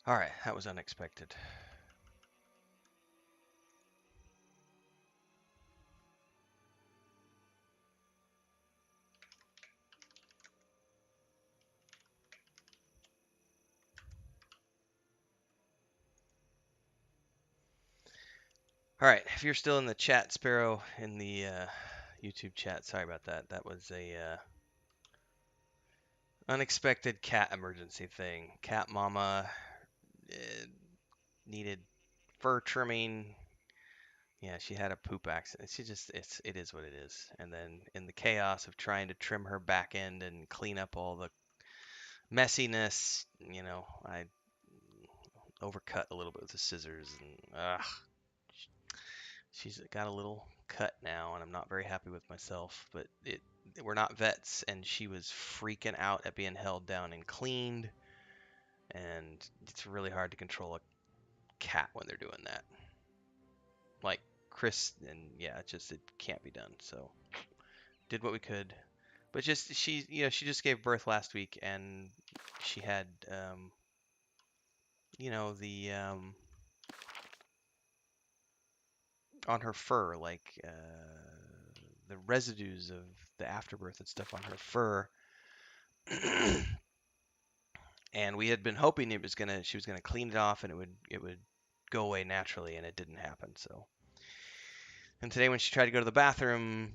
All right, that was unexpected. All right, if you're still in the chat, Sparrow, in the YouTube chat, sorry about that. That was a unexpected cat emergency thing. Cat mama uh, needed fur trimming. Yeah, she had a poop accident. It is what it is. And then in the chaos of trying to trim her back end and clean up all the messiness, I overcut a little bit with the scissors, and she's got a little cut now, and I'm not very happy with myself. But we're not vets, and she was freaking out at being held down and cleaned, and it's really hard to control a cat when they're doing that. Like Chris, and yeah, it can't be done. So did what we could. But just she, she just gave birth last week, and she had, the on her fur, like the residues of the afterbirth and stuff on her fur. And we had been hoping she was gonna clean it off and it would go away naturally, and it didn't happen. So, and today when she tried to go to the bathroom,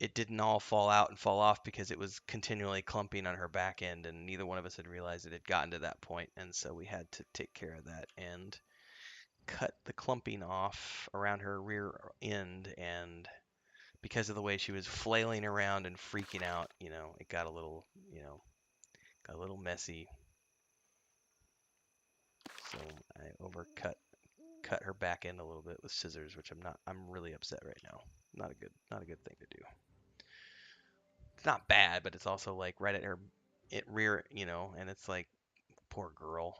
it didn't all fall out and fall off because it was continually clumping on her back end, and neither one of us had realized it had gotten to that point, and so we had to take care of that and cut the clumping off around her rear end. And because of the way she was flailing around and freaking out, it got a little, messy. So I cut her back end a little bit with scissors, which I'm really upset right now. Not a good thing to do. It's not bad, but it's also like right at her rear, and it's like, poor girl,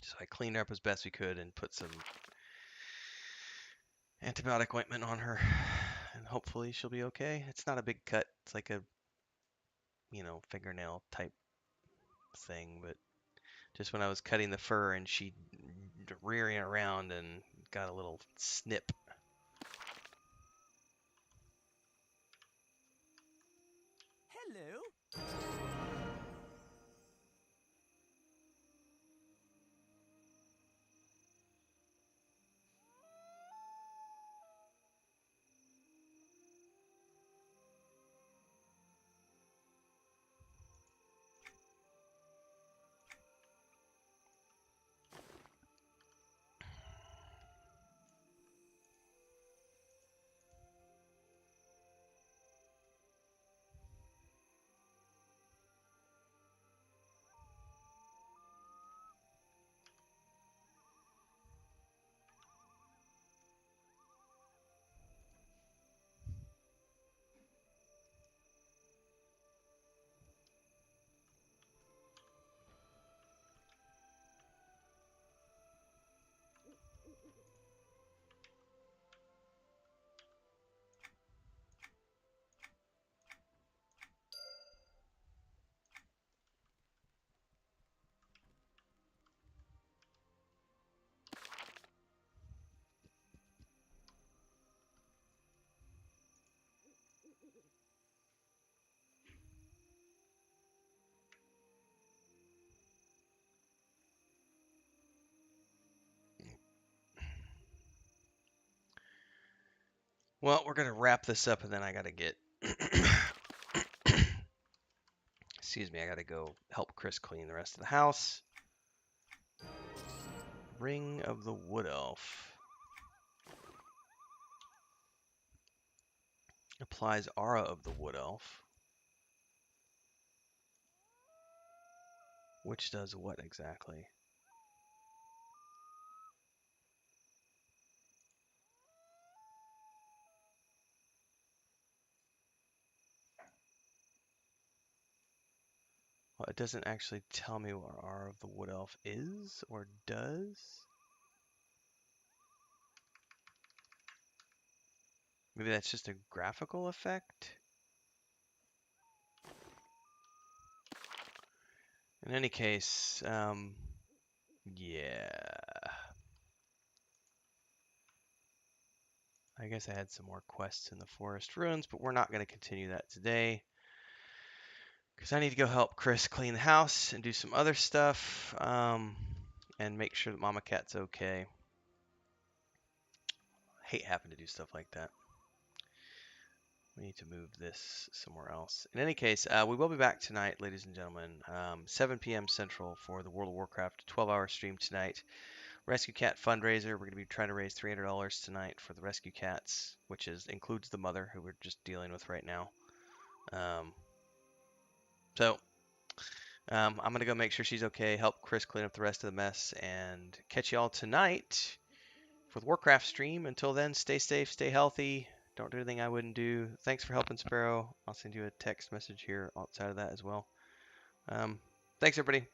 So I cleaned her up as best we could and put some antibiotic ointment on her, and hopefully she'll be okay. It's not a big cut. It's like a, fingernail type thing, but just when I was cutting the fur and she rearing around and got a little snip. Hello. Well, we're gonna wrap this up, and then I gotta get. Excuse me, I gotta go help Chris clean the rest of the house. Ring of the Wood Elf. Applies Aura of the Wood Elf. Which does what exactly? Well, it doesn't actually tell me what Aura of the Wood Elf is or does. Maybe that's just a graphical effect? In any case, yeah. I guess I had some more quests in the Forest Ruins, but we're not going to continue that today. Because I need to go help Chris clean the house and do some other stuff, and make sure that Mama Cat's okay. I hate having to do stuff like that. We need to move this somewhere else. In any case, we will be back tonight, ladies and gentlemen, 7 p.m. Central for the World of Warcraft 12-hour stream tonight. Rescue Cat fundraiser. We're going to be trying to raise $300 tonight for the rescue cats, which includes the mother, who we're just dealing with right now. I'm going to go make sure she's okay, help Chris clean up the rest of the mess, and catch you all tonight for the Warcraft stream. Until then, stay safe, stay healthy. Don't do anything I wouldn't do. Thanks for helping, Sparrow. I'll send you a text message here outside of that as well. Thanks, everybody.